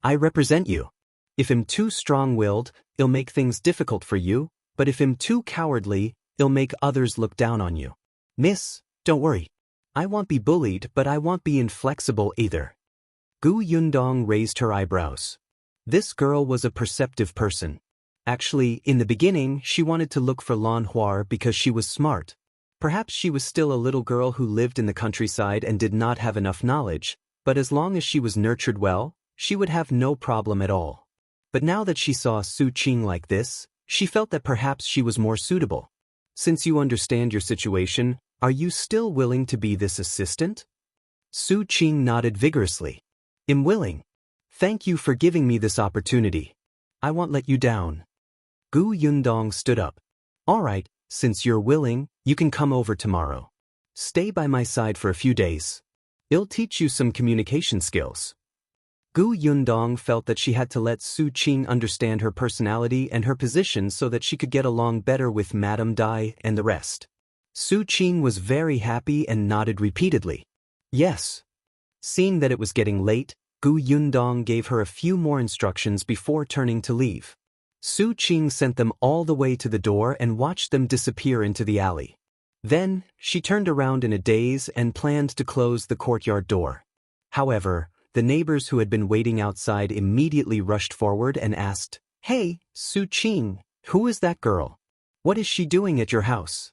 I represent you. If I'm too strong-willed, it'll make things difficult for you, but if I'm too cowardly, it'll make others look down on you. Miss, don't worry. I won't be bullied, but I won't be inflexible either. Gu Yundong raised her eyebrows. This girl was a perceptive person. Actually, in the beginning, she wanted to look for Lan Huar because she was smart. Perhaps she was still a little girl who lived in the countryside and did not have enough knowledge, but as long as she was nurtured well, she would have no problem at all. But now that she saw Su Qing like this, she felt that perhaps she was more suitable. Since you understand your situation, are you still willing to be this assistant? Su Qing nodded vigorously. I'm willing. Thank you for giving me this opportunity. I won't let you down. Gu Yundong stood up. All right, since you're willing, you can come over tomorrow. Stay by my side for a few days. It'll teach you some communication skills. Gu Yundong felt that she had to let Su Qing understand her personality and her position so that she could get along better with Madame Dai and the rest. Su Qing was very happy and nodded repeatedly. Yes. Seeing that it was getting late, Gu Yundong gave her a few more instructions before turning to leave. Su Qing sent them all the way to the door and watched them disappear into the alley. Then, she turned around in a daze and planned to close the courtyard door. However, the neighbors who had been waiting outside immediately rushed forward and asked, Hey, Su Qing, who is that girl? What is she doing at your house?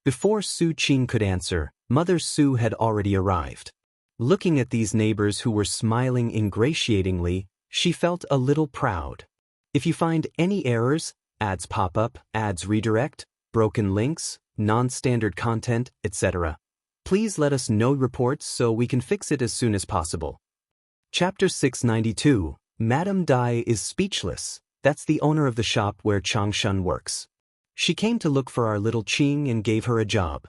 Before Su Qing could answer, Mother Su had already arrived. Looking at these neighbors who were smiling ingratiatingly, she felt a little proud. If you find any errors, ads pop up, ads redirect, broken links, non-standard content, etc., please let us know reports so we can fix it as soon as possible. Chapter 692, Madame Dai is speechless. That's the owner of the shop where Changshan works. She came to look for our little Qing and gave her a job.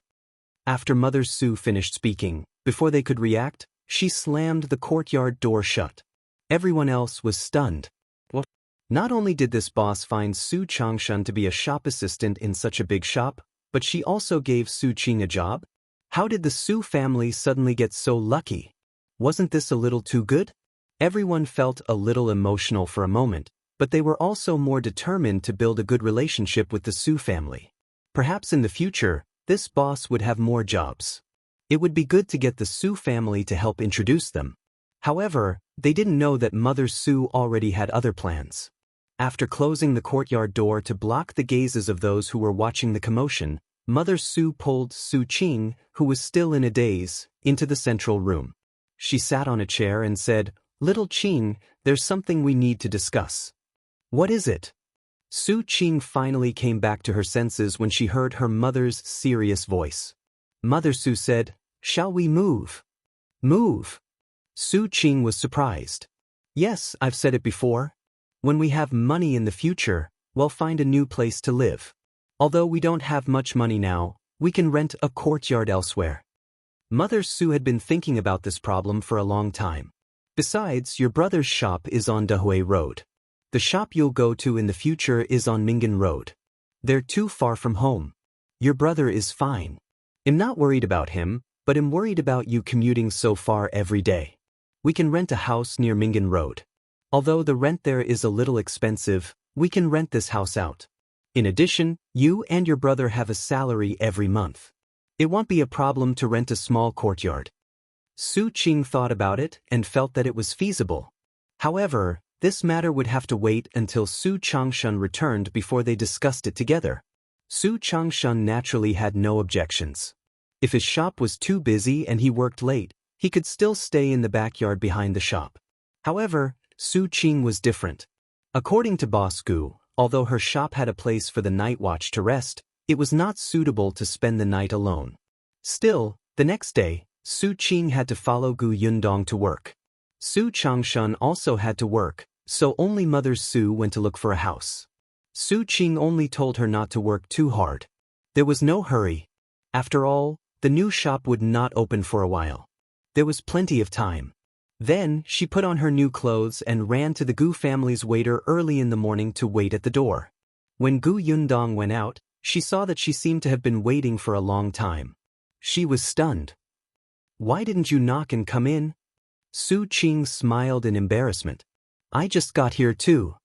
After Mother Su finished speaking, before they could react, she slammed the courtyard door shut. Everyone else was stunned. What? Not only did this boss find Su Changshan to be a shop assistant in such a big shop, but she also gave Su Qing a job? How did the Su family suddenly get so lucky? Wasn't this a little too good? Everyone felt a little emotional for a moment, but they were also more determined to build a good relationship with the Su family. Perhaps in the future, this boss would have more jobs. It would be good to get the Su family to help introduce them. However, they didn't know that Mother Su already had other plans. After closing the courtyard door to block the gazes of those who were watching the commotion, Mother Su pulled Su Qing, who was still in a daze, into the central room. She sat on a chair and said, Little Qing, there's something we need to discuss. What is it? Su Qing finally came back to her senses when she heard her mother's serious voice. Mother Su said, Shall we move? Move? Su Qing was surprised. Yes, I've said it before. When we have money in the future, we'll find a new place to live. Although we don't have much money now, we can rent a courtyard elsewhere. Mother Su had been thinking about this problem for a long time. Besides, your brother's shop is on Dahui Road. The shop you'll go to in the future is on Mingan Road. They're too far from home. Your brother is fine. I'm not worried about him, but I'm worried about you commuting so far every day. We can rent a house near Mingan Road. Although the rent there is a little expensive, we can rent this house out. In addition, you and your brother have a salary every month. It won't be a problem to rent a small courtyard. Su Qing thought about it and felt that it was feasible. However, this matter would have to wait until Su Changshan returned before they discussed it together. Su Changshan naturally had no objections. If his shop was too busy and he worked late, he could still stay in the backyard behind the shop. However, Su Qing was different. According to Boss Gu, although her shop had a place for the night watch to rest, it was not suitable to spend the night alone. Still, the next day, Su Qing had to follow Gu Yundong to work. Su Changshan also had to work, so only Mother Su went to look for a house. Su Qing only told her not to work too hard. There was no hurry. After all, the new shop would not open for a while. There was plenty of time. Then, she put on her new clothes and ran to the Gu family's waiter early in the morning to wait at the door. When Gu Yundong went out, she saw that she seemed to have been waiting for a long time. She was stunned. "Why didn't you knock and come in?" Su Qing smiled in embarrassment. "I just got here too."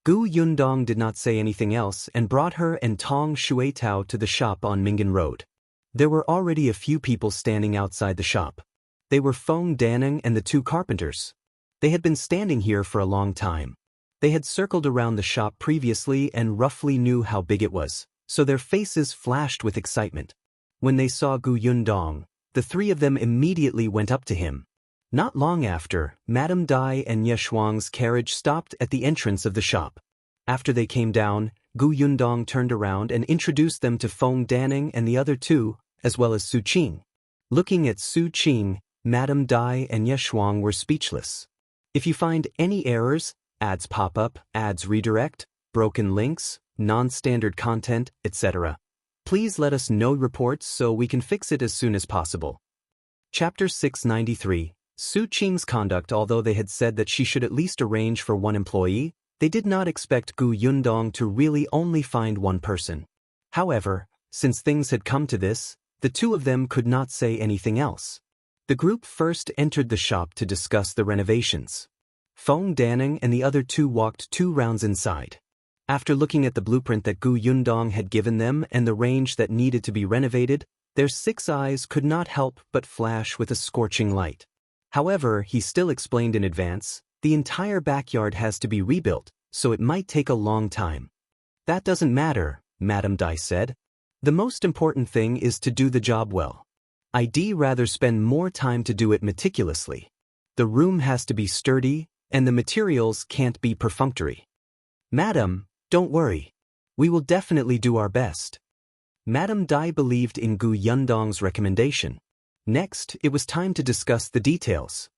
Gu Yundong did not say anything else and brought her and Tong Shuitao to the shop on Mingan Road. There were already a few people standing outside the shop. They were Feng Danning and the two carpenters. They had been standing here for a long time. They had circled around the shop previously and roughly knew how big it was, so their faces flashed with excitement. When they saw Gu Yundong, the three of them immediately went up to him. Not long after, Madame Dai and Ye Shuang's carriage stopped at the entrance of the shop. After they came down, Gu Yundong turned around and introduced them to Feng Danning and the other two, as well as Su Qing. Looking at Su Qing, Madame Dai and Ye Shuang were speechless. If you find any errors, ads pop up, ads redirect, broken links, non-standard content, etc., please let us know reports so we can fix it as soon as possible. Chapter 693. Su Qing's conduct. Although they had said that she should at least arrange for one employee, they did not expect Gu Yundong to really only find one person. However, since things had come to this, the two of them could not say anything else. The group first entered the shop to discuss the renovations. Feng Danning and the other two walked 2 rounds inside. After looking at the blueprint that Gu Yundong had given them and the range that needed to be renovated, their 6 eyes could not help but flash with a scorching light. However, he still explained in advance, the entire backyard has to be rebuilt, so it might take a long time. "That doesn't matter," Madame Dai said. "The most important thing is to do the job well. I'd rather spend more time to do it meticulously. The room has to be sturdy, and the materials can't be perfunctory." "Madam, don't worry. We will definitely do our best." Madame Dai believed in Gu Yundong's recommendation. Next, it was time to discuss the details.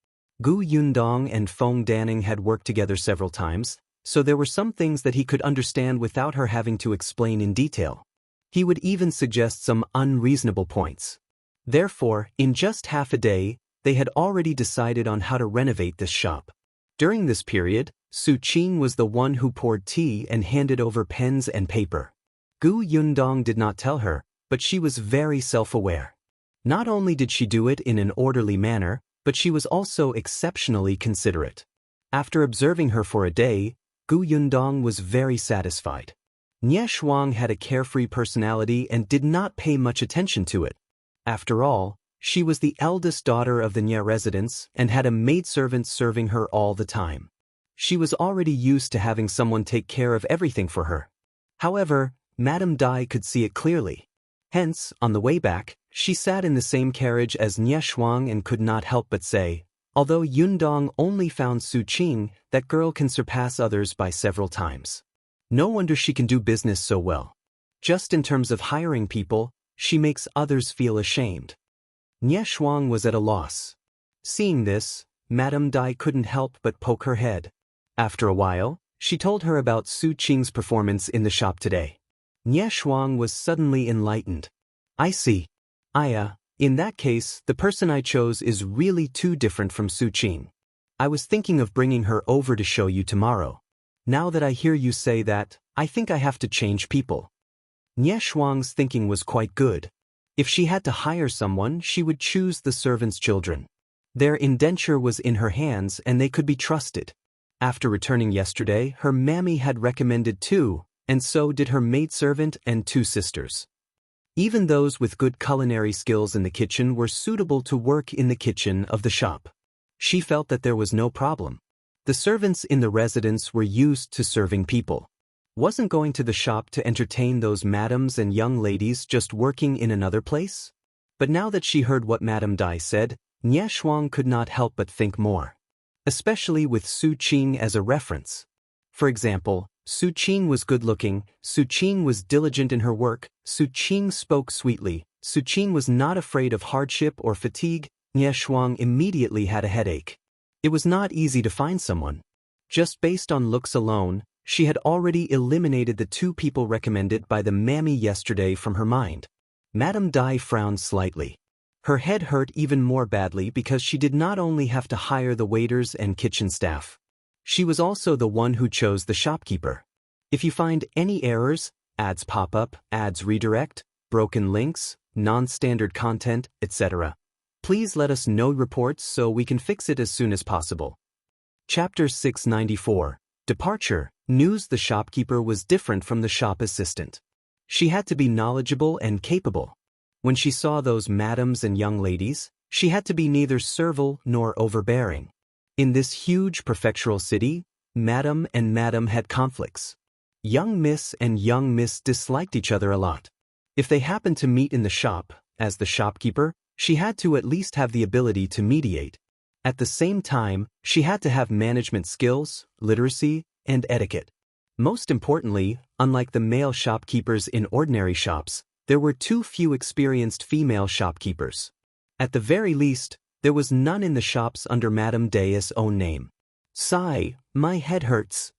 Gu Yundong and Feng Danning had worked together several times, so there were some things that he could understand without her having to explain in detail. He would even suggest some unreasonable points. Therefore, in just half a day, they had already decided on how to renovate this shop. During this period, Su Qing was the one who poured tea and handed over pens and paper. Gu Yundong did not tell her, but she was very self-aware. Not only did she do it in an orderly manner, but she was also exceptionally considerate. After observing her for a day, Gu Yundong was very satisfied. Ye Shuang had a carefree personality and did not pay much attention to it. After all, she was the eldest daughter of the Nye residence and had a maidservant serving her all the time. She was already used to having someone take care of everything for her. However, Madame Dai could see it clearly. Hence, on the way back, she sat in the same carriage as Nye Shuang and could not help but say, although Yundong only found Su Qing, that girl can surpass others by several times. No wonder she can do business so well. Just in terms of hiring people, she makes others feel ashamed. Nye Shuang was at a loss. Seeing this, Madame Dai couldn't help but poke her head. After a while, she told her about Su Qing's performance in the shop today. Nye Shuang was suddenly enlightened. "I see. In that case, the person I chose is really too different from Su Qing. I was thinking of bringing her over to show you tomorrow. Now that I hear you say that, I think I have to change people." Nye Shuang's thinking was quite good. If she had to hire someone, she would choose the servants' children. Their indenture was in her hands and they could be trusted. After returning yesterday, her mammy had recommended 2, and so did her maidservant and 2 sisters. Even those with good culinary skills in the kitchen were suitable to work in the kitchen of the shop. She felt that there was no problem. The servants in the residence were used to serving people. Wasn't going to the shop to entertain those madams and young ladies just working in another place? But now that she heard what Madame Dai said, Nye Shuang could not help but think more. Especially with Su Qing as a reference. For example, Su Qing was good-looking, Su Qing was diligent in her work, Su Qing spoke sweetly, Su Qing was not afraid of hardship or fatigue. Nye Shuang immediately had a headache. It was not easy to find someone. Just based on looks alone, she had already eliminated the 2 people recommended by the mammy yesterday from her mind. Madame Dai frowned slightly. Her head hurt even more badly because she did not only have to hire the waiters and kitchen staff. She was also the one who chose the shopkeeper. If you find any errors, ads pop up, ads redirect, broken links, non-standard content, etc., please let us know reports so we can fix it as soon as possible. Chapter 694. Departure. News. The shopkeeper was different from the shop assistant. She had to be knowledgeable and capable. When she saw those madams and young ladies, she had to be neither servile nor overbearing. In this huge prefectural city, madam and madam had conflicts. Young miss and young miss disliked each other a lot. If they happened to meet in the shop, as the shopkeeper, she had to at least have the ability to mediate. At the same time, she had to have management skills, literacy, and etiquette. Most importantly, unlike the male shopkeepers in ordinary shops, there were too few experienced female shopkeepers. At the very least, there was none in the shops under Madame Daoist's own name. Sigh, my head hurts.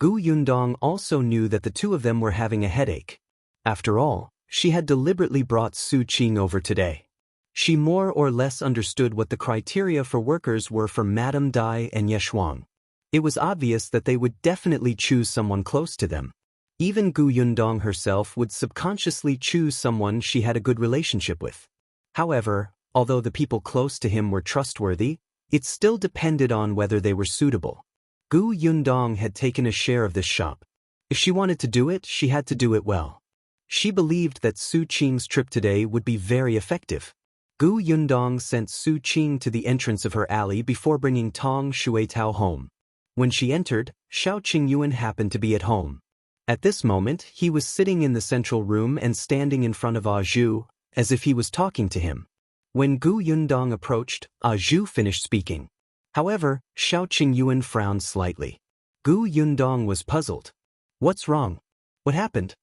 Gu Yundong also knew that the two of them were having a headache. After all, she had deliberately brought Su Qing over today. She more or less understood what the criteria for workers were for Madame Dai and Yeshuang. It was obvious that they would definitely choose someone close to them. Even Gu Yundong herself would subconsciously choose someone she had a good relationship with. However, although the people close to him were trustworthy, it still depended on whether they were suitable. Gu Yundong had taken a share of this shop. If she wanted to do it, she had to do it well. She believed that Su Qing's trip today would be very effective. Gu Yundong sent Su Qing to the entrance of her alley before bringing Tong Shuitao home. When she entered, Shao Qingyuan happened to be at home. At this moment, he was sitting in the central room and standing in front of Zhu, as if he was talking to him. When Gu Yundong approached, Zhu finished speaking. However, Shao Qingyuan frowned slightly. Gu Yundong was puzzled. What's wrong? What happened?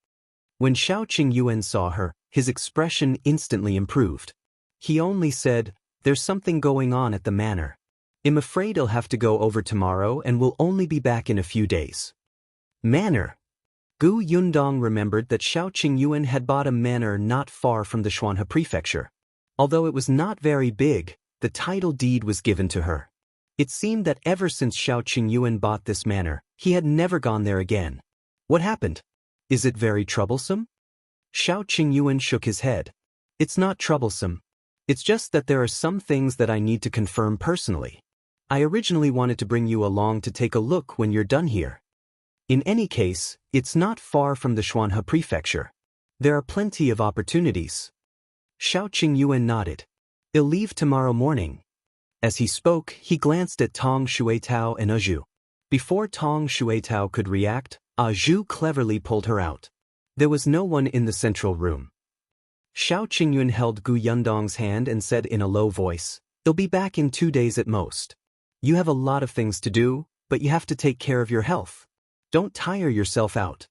When Shao Qingyuan saw her, his expression instantly improved. He only said, "There's something going on at the manor. I'm afraid I'll have to go over tomorrow and will only be back in a few days." Manor. Gu Yundong remembered that Shao Qingyuan had bought a manor not far from the Xuanhe prefecture. Although it was not very big, the title deed was given to her. It seemed that ever since Shao Qingyuan bought this manor, he had never gone there again. What happened? Is it very troublesome? Shao Qingyuan shook his head. It's not troublesome. It's just that there are some things that I need to confirm personally. I originally wanted to bring you along to take a look when you're done here. In any case, it's not far from the Xuanhe prefecture. There are plenty of opportunities. Shao Qingyuan nodded. I'll leave tomorrow morning. As he spoke, he glanced at Tong Shuitao and Zhu. Before Tong Shuitao could react, Zhu cleverly pulled her out. There was no one in the central room. Shao Qingyuan held Gu Yundong's hand and said in a low voice, "They'll be back in 2 days at most. You have a lot of things to do, but you have to take care of your health. Don't tire yourself out."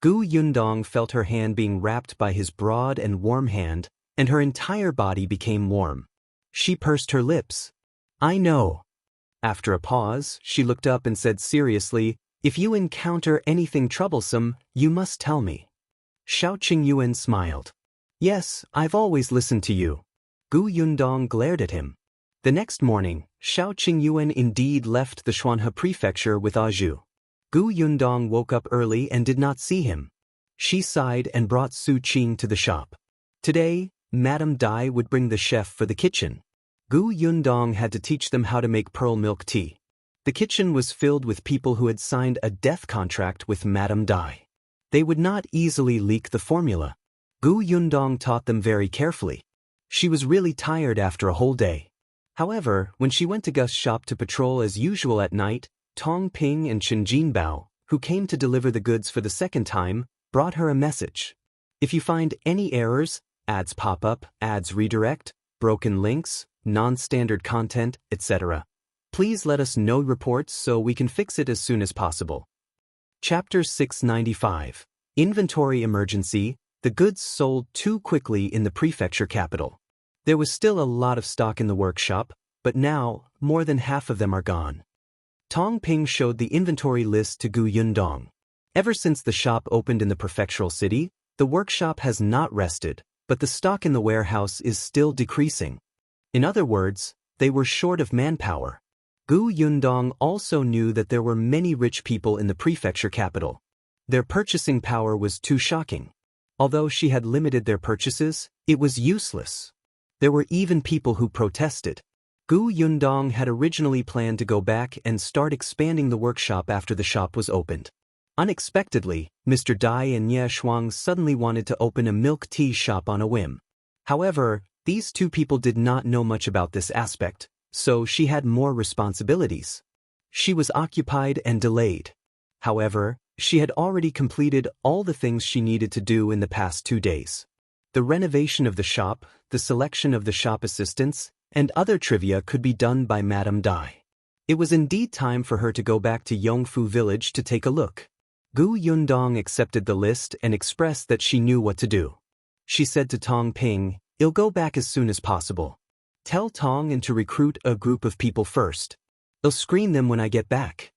Gu Yundong felt her hand being wrapped by his broad and warm hand, and her entire body became warm. She pursed her lips. "I know." After a pause, she looked up and said seriously, "If you encounter anything troublesome, you must tell me." Shao Qingyuan smiled. "Yes, I've always listened to you." Gu Yundong glared at him. The next morning, Shao Qingyuan indeed left the Xuanhe prefecture with Zhu. Gu Yundong woke up early and did not see him. She sighed and brought Su Qing to the shop. Today, Madame Dai would bring the chef for the kitchen. Gu Yundong had to teach them how to make pearl milk tea. The kitchen was filled with people who had signed a death contract with Madame Dai. They would not easily leak the formula. Gu Yundong taught them very carefully. She was really tired after a whole day. However, when she went to Gus's shop to patrol as usual at night, Tong Ping and Chen Jinbao, who came to deliver the goods for the second time, brought her a message. If you find any errors, ads pop up, ads redirect, broken links, non-standard content, etc., please let us know reports so we can fix it as soon as possible. Chapter 695. Inventory Emergency. The goods sold too quickly in the prefecture capital. There was still a lot of stock in the workshop, but now, more than half of them are gone. Tong Ping showed the inventory list to Gu Yundong. Ever since the shop opened in the prefectural city, the workshop has not rested, but the stock in the warehouse is still decreasing. In other words, they were short of manpower. Gu Yundong also knew that there were many rich people in the prefecture capital. Their purchasing power was too shocking. Although she had limited their purchases, it was useless. There were even people who protested. Gu Yundong had originally planned to go back and start expanding the workshop after the shop was opened. Unexpectedly, Mr. Dai and Ye Shuang suddenly wanted to open a milk tea shop on a whim. However, these two people did not know much about this aspect, so she had more responsibilities. She was occupied and delayed. However, she had already completed all the things she needed to do in the past 2 days. The renovation of the shop, the selection of the shop assistants, and other trivia could be done by Madame Dai. It was indeed time for her to go back to Yongfu village to take a look. Gu Yundong accepted the list and expressed that she knew what to do. She said to Tong Ping, "I'll go back as soon as possible. Tell Tong and to recruit a group of people first. I'll screen them when I get back."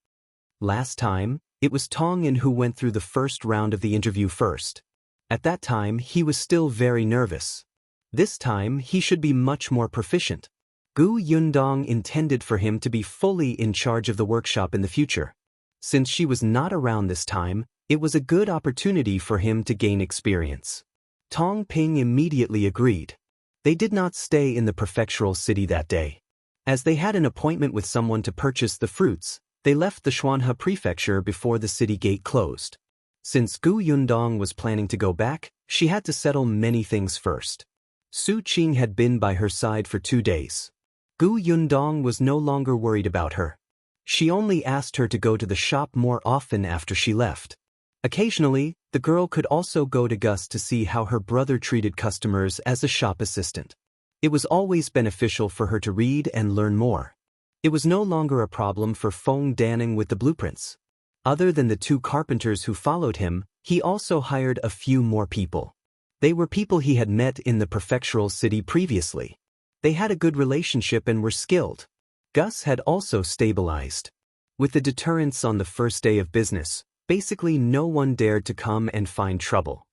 Last time, it was Tong In who went through the first round of the interview first. At that time, he was still very nervous. This time, he should be much more proficient. Gu Yundong intended for him to be fully in charge of the workshop in the future. Since she was not around this time, it was a good opportunity for him to gain experience. Tong Ping immediately agreed. They did not stay in the prefectural city that day. As they had an appointment with someone to purchase the fruits, they left the Xuanhe prefecture before the city gate closed. Since Gu Yundong was planning to go back, she had to settle many things first. Su Qing had been by her side for 2 days. Gu Yundong was no longer worried about her. She only asked her to go to the shop more often after she left. Occasionally, the girl could also go to Gus to see how her brother treated customers as a shop assistant. It was always beneficial for her to read and learn more. It was no longer a problem for Feng Danning with the blueprints. Other than the 2 carpenters who followed him, he also hired a few more people. They were people he had met in the prefectural city previously. They had a good relationship and were skilled. Gus had also stabilized. With the deterrence on the first day of business, basically no one dared to come and find trouble.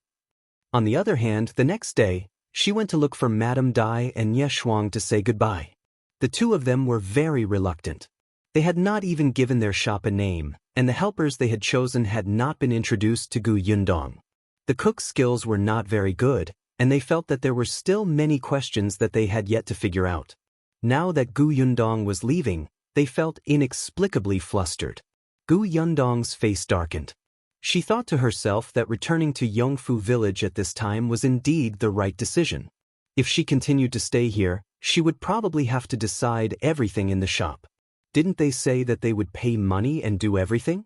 On the other hand, the next day, she went to look for Madame Dai and Ye Shuang to say goodbye. The 2 of them were very reluctant. They had not even given their shop a name, and the helpers they had chosen had not been introduced to Gu Yundong. The cook's skills were not very good, and they felt that there were still many questions that they had yet to figure out. Now that Gu Yundong was leaving, they felt inexplicably flustered. Gu Yundong's face darkened. She thought to herself that returning to Yongfu village at this time was indeed the right decision. If she continued to stay here, she would probably have to decide everything in the shop. Didn't they say that they would pay money and do everything?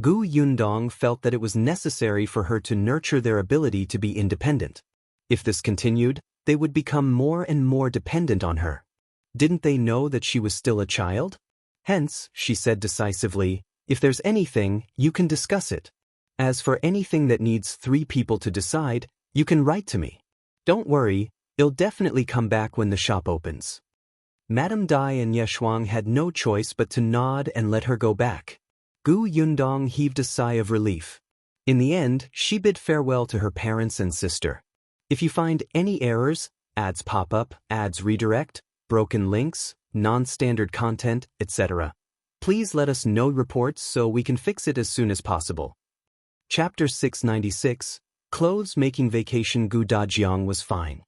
Gu Yundong felt that it was necessary for her to nurture their ability to be independent. If this continued, they would become more and more dependent on her. Didn't they know that she was still a child? Hence, she said decisively, if there's anything, you can discuss it. As for anything that needs 3 people to decide, you can write to me. Don't worry, I'll definitely come back when the shop opens. Madame Dai and Ye Shuang had no choice but to nod and let her go back. Gu Yundong heaved a sigh of relief. In the end, she bid farewell to her parents and sister. If you find any errors, ads pop up, ads redirect, broken links, non-standard content, etc., please let us know reports so we can fix it as soon as possible. Chapter 696, Clothes Making Vacation. Gu Dajiang was fine.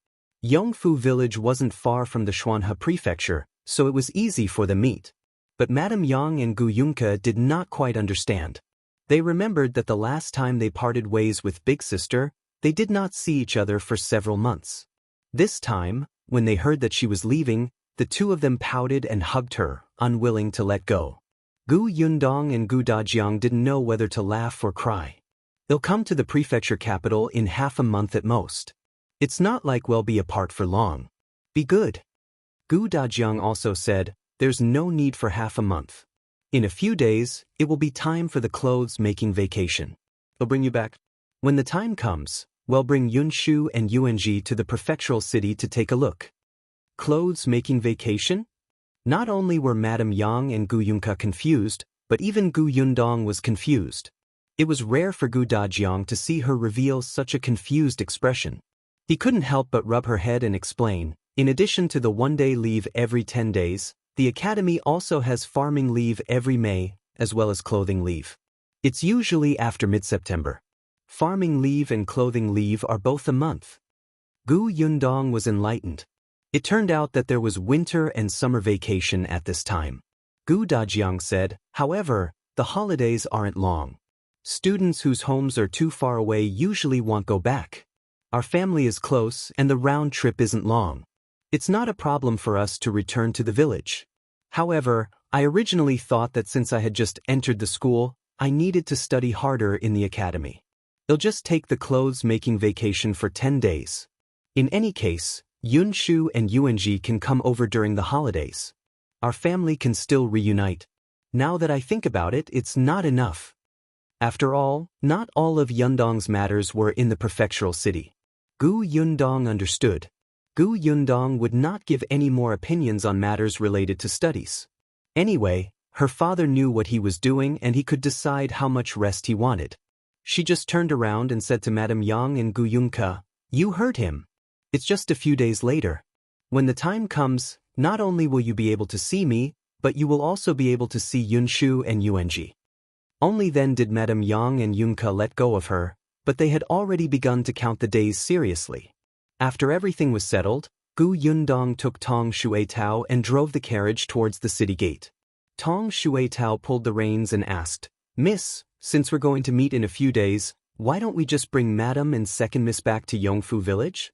Yongfu village wasn't far from the Xuanhe prefecture, so it was easy for them to meet. But Madame Yang and Gu Yunke did not quite understand. They remembered that the last time they parted ways with Big Sister, they did not see each other for several months. This time, when they heard that she was leaving, the 2 of them pouted and hugged her, unwilling to let go. Gu Yundong and Gu Dajiang didn't know whether to laugh or cry. They'll come to the prefecture capital in half a month at most. It's not like we'll be apart for long. Be good. Gu Dajiang also said, there's no need for half a month. In a few days, it will be time for the clothes-making vacation. I'll bring you back. When the time comes, we'll bring Yunshu and Yuanji to the prefectural city to take a look. Clothes-making vacation? Not only were Madame Yang and Gu Yunke confused, but even Gu Yundong was confused. It was rare for Gu Dajiang to see her reveal such a confused expression. He couldn't help but rub her head and explain, in addition to the 1-day leave every 10 days, the academy also has farming leave every May, as well as clothing leave. It's usually after mid-September. Farming leave and clothing leave are both a month. Gu Yundong was enlightened. It turned out that there was winter and summer vacation at this time. Gu Dajiang said, however, the holidays aren't long. Students whose homes are too far away usually won't go back. Our family is close and the round trip isn't long. It's not a problem for us to return to the village. However, I originally thought that since I had just entered the school, I needed to study harder in the academy. I'll just take the clothes-making vacation for 10 days. In any case, Yunshu and Yuanji can come over during the holidays. Our family can still reunite. Now that I think about it, it's not enough. After all, not all of Yundong's matters were in the prefectural city. Gu Yundong understood. Gu Yundong would not give any more opinions on matters related to studies. Anyway, her father knew what he was doing and he could decide how much rest he wanted. She just turned around and said to Madame Yang and Gu Yunke, "You heard him. It's just a few days later. When the time comes, not only will you be able to see me, but you will also be able to see Yunshu and Yuanji." Only then did Madame Yang and Yunke let go of her, but they had already begun to count the days seriously. After everything was settled, Gu Yundong took Tong Shuetao and drove the carriage towards the city gate. Tong Shuetao pulled the reins and asked, "Miss, since we're going to meet in a few days, why don't we just bring Madam and second Miss back to Yongfu village?"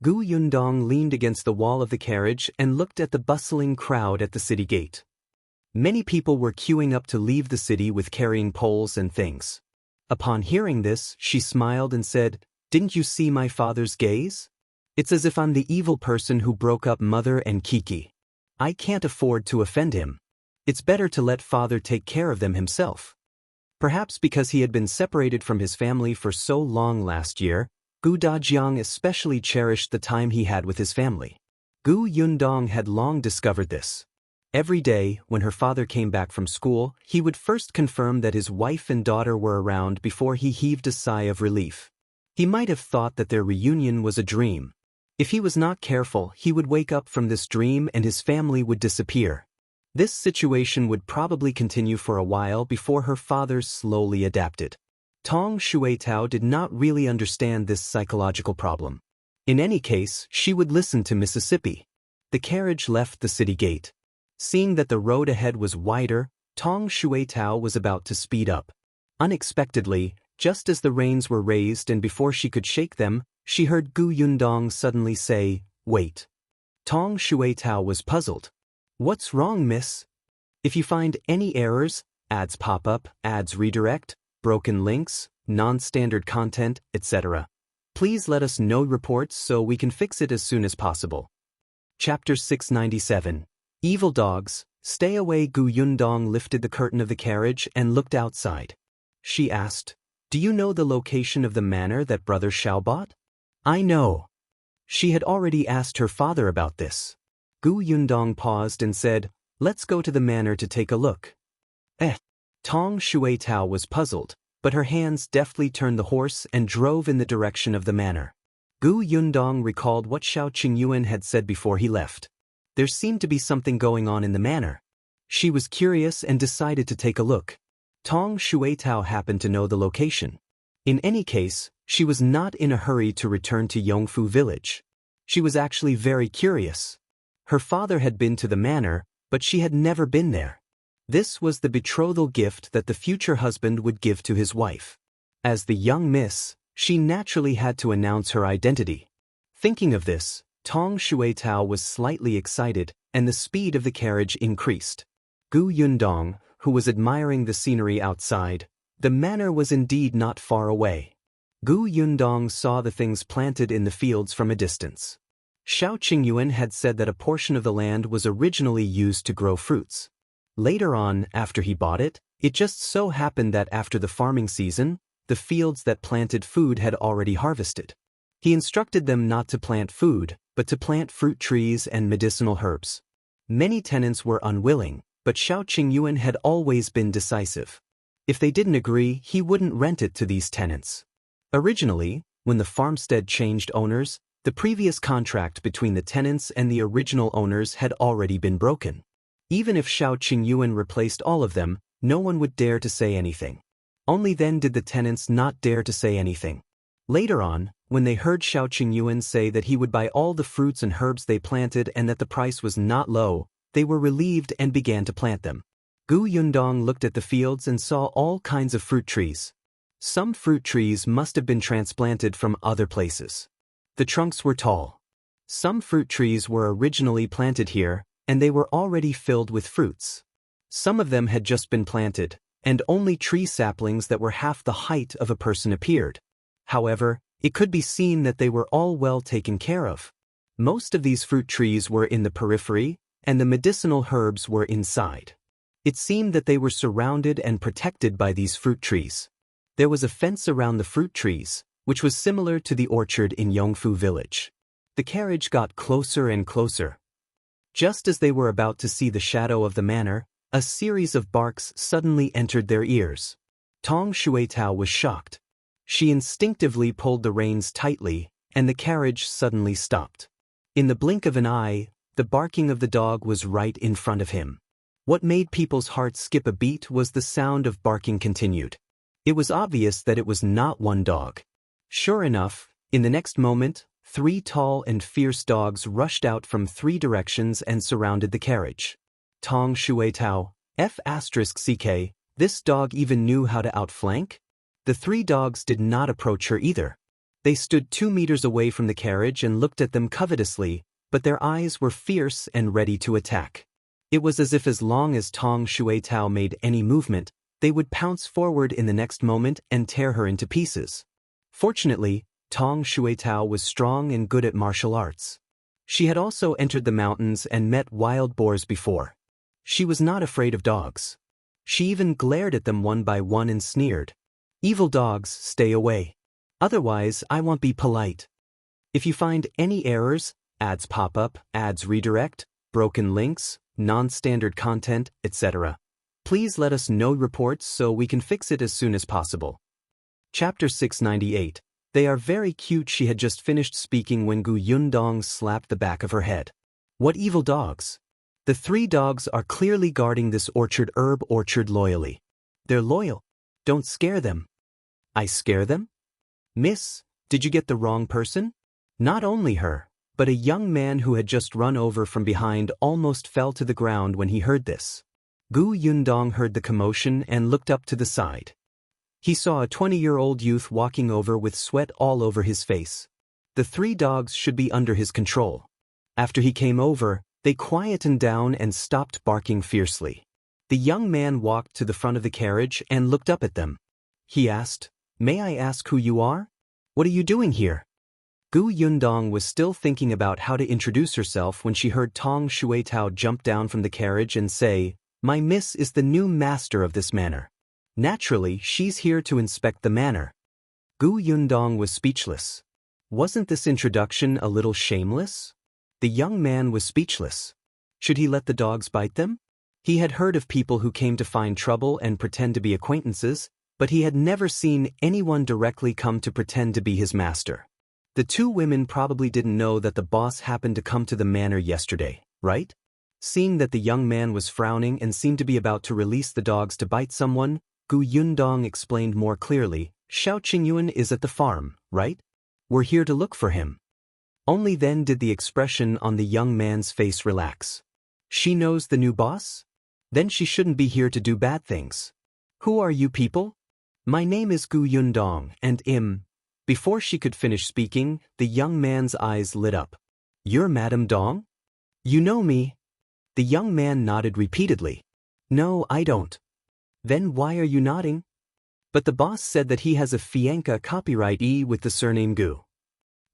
Gu Yundong leaned against the wall of the carriage and looked at the bustling crowd at the city gate. Many people were queuing up to leave the city with carrying poles and things. Upon hearing this, she smiled and said, "Didn't you see my father's gaze? It's as if I'm the evil person who broke up Mother and Kiki. I can't afford to offend him. It's better to let father take care of them himself." Perhaps because he had been separated from his family for so long last year, Gu Dajiang especially cherished the time he had with his family. Gu Yundong had long discovered this. Every day, when her father came back from school, he would first confirm that his wife and daughter were around before he heaved a sigh of relief. He might have thought that their reunion was a dream. If he was not careful, he would wake up from this dream and his family would disappear. This situation would probably continue for a while before her father slowly adapted. Tong Shuetao did not really understand this psychological problem. In any case, she would listen to Mississippi. The carriage left the city gate. Seeing that the road ahead was wider, Tong Shuetao was about to speed up. Unexpectedly, just as the reins were raised and before she could shake them, she heard Gu Yundong suddenly say, "Wait." Tong Shuetao was puzzled. "What's wrong, miss? If you find any errors, ads pop up, ads redirect, broken links, non-standard content, etc., please let us know reports so we can fix it as soon as possible." Chapter 697. Evil Dogs, Stay Away. Gu Yundong lifted the curtain of the carriage and looked outside. She asked, "Do you know the location of the manor that Brother Shao bought?" "I know." She had already asked her father about this. Gu Yundong paused and said, "Let's go to the manor to take a look." Tong Shuetao was puzzled, but her hands deftly turned the horse and drove in the direction of the manor. Gu Yundong recalled what Shao Qingyuan had said before he left. There seemed to be something going on in the manor. She was curious and decided to take a look. Tong Shuetao happened to know the location. In any case, she was not in a hurry to return to Yongfu village. She was actually very curious. Her father had been to the manor, but she had never been there. This was the betrothal gift that the future husband would give to his wife. As the young miss, she naturally had to announce her identity. Thinking of this, Tong Shuetao was slightly excited, and the speed of the carriage increased. Gu Yundong, who was admiring the scenery outside, the manor was indeed not far away. Gu Yundong saw the things planted in the fields from a distance. Shao Qingyuan had said that a portion of the land was originally used to grow fruits. Later on, after he bought it, it just so happened that after the farming season, the fields that planted food had already harvested. He instructed them not to plant food, but to plant fruit trees and medicinal herbs. Many tenants were unwilling, but Shao Qingyuan had always been decisive. If they didn't agree, he wouldn't rent it to these tenants. Originally, when the farmstead changed owners, the previous contract between the tenants and the original owners had already been broken. Even if Shao Qingyuan replaced all of them, no one would dare to say anything. Only then did the tenants not dare to say anything. Later on, when they heard Shao Qingyuan say that he would buy all the fruits and herbs they planted and that the price was not low, they were relieved and began to plant them. Gu Yundong looked at the fields and saw all kinds of fruit trees. Some fruit trees must have been transplanted from other places. The trunks were tall. Some fruit trees were originally planted here, and they were already filled with fruits. Some of them had just been planted, and only tree saplings that were half the height of a person appeared. However, it could be seen that they were all well taken care of. Most of these fruit trees were in the periphery, and the medicinal herbs were inside. It seemed that they were surrounded and protected by these fruit trees. There was a fence around the fruit trees, which was similar to the orchard in Yongfu village. The carriage got closer and closer. Just as they were about to see the shadow of the manor, a series of barks suddenly entered their ears. Tong Shuitao was shocked. She instinctively pulled the reins tightly, and the carriage suddenly stopped. In the blink of an eye, the barking of the dog was right in front of him. What made people's hearts skip a beat was the sound of barking continued. It was obvious that it was not one dog. Sure enough, in the next moment, 3 tall and fierce dogs rushed out from 3 directions and surrounded the carriage. Tong Shuitao, F*ck, this dog even knew how to outflank? The 3 dogs did not approach her either. They stood 2 meters away from the carriage and looked at them covetously, but their eyes were fierce and ready to attack. It was as if as long as Tong Shuitao made any movement, they would pounce forward in the next moment and tear her into pieces. Fortunately, Tong Shuitao was strong and good at martial arts. She had also entered the mountains and met wild boars before. She was not afraid of dogs. She even glared at them one by one and sneered. "Evil dogs, stay away. Otherwise, I won't be polite. If you find any errors, ads pop up, ads redirect, broken links, non-standard content, etc. Please let us know reports so we can fix it as soon as possible." Chapter 698. They are very cute. She had just finished speaking when Gu Yundong slapped the back of her head. What evil dogs? The 3 dogs are clearly guarding this herb orchard loyally. They're loyal. Don't scare them. I scare them? Miss, did you get the wrong person? Not only her, but a young man who had just run over from behind almost fell to the ground when he heard this. Gu Yundong heard the commotion and looked up to the side. He saw a 20-year-old youth walking over with sweat all over his face. The 3 dogs should be under his control. After he came over, they quietened down and stopped barking fiercely. The young man walked to the front of the carriage and looked up at them. He asked, "May I ask who you are? What are you doing here?" Gu Yundong was still thinking about how to introduce herself when she heard Tong Shuitao jump down from the carriage and say, "My miss is the new master of this manor. Naturally, she's here to inspect the manor." Gu Yundong was speechless. Wasn't this introduction a little shameless? The young man was speechless. Should he let the dogs bite them? He had heard of people who came to find trouble and pretend to be acquaintances, but he had never seen anyone directly come to pretend to be his master. The 2 women probably didn't know that the boss happened to come to the manor yesterday, right? Seeing that the young man was frowning and seemed to be about to release the dogs to bite someone, Gu Yundong explained more clearly, "Shao Qingyuan is at the farm, right? We're here to look for him." Only then did the expression on the young man's face relax. She knows the new boss? Then she shouldn't be here to do bad things. "Who are you people?" "My name is Gu Yundong, and Before she could finish speaking, the young man's eyes lit up. "You're Madame Dong? You know me?" The young man nodded repeatedly. "No, I don't." "Then why are you nodding?" "But the boss said that he has a Xianxia copyright with the surname Gu."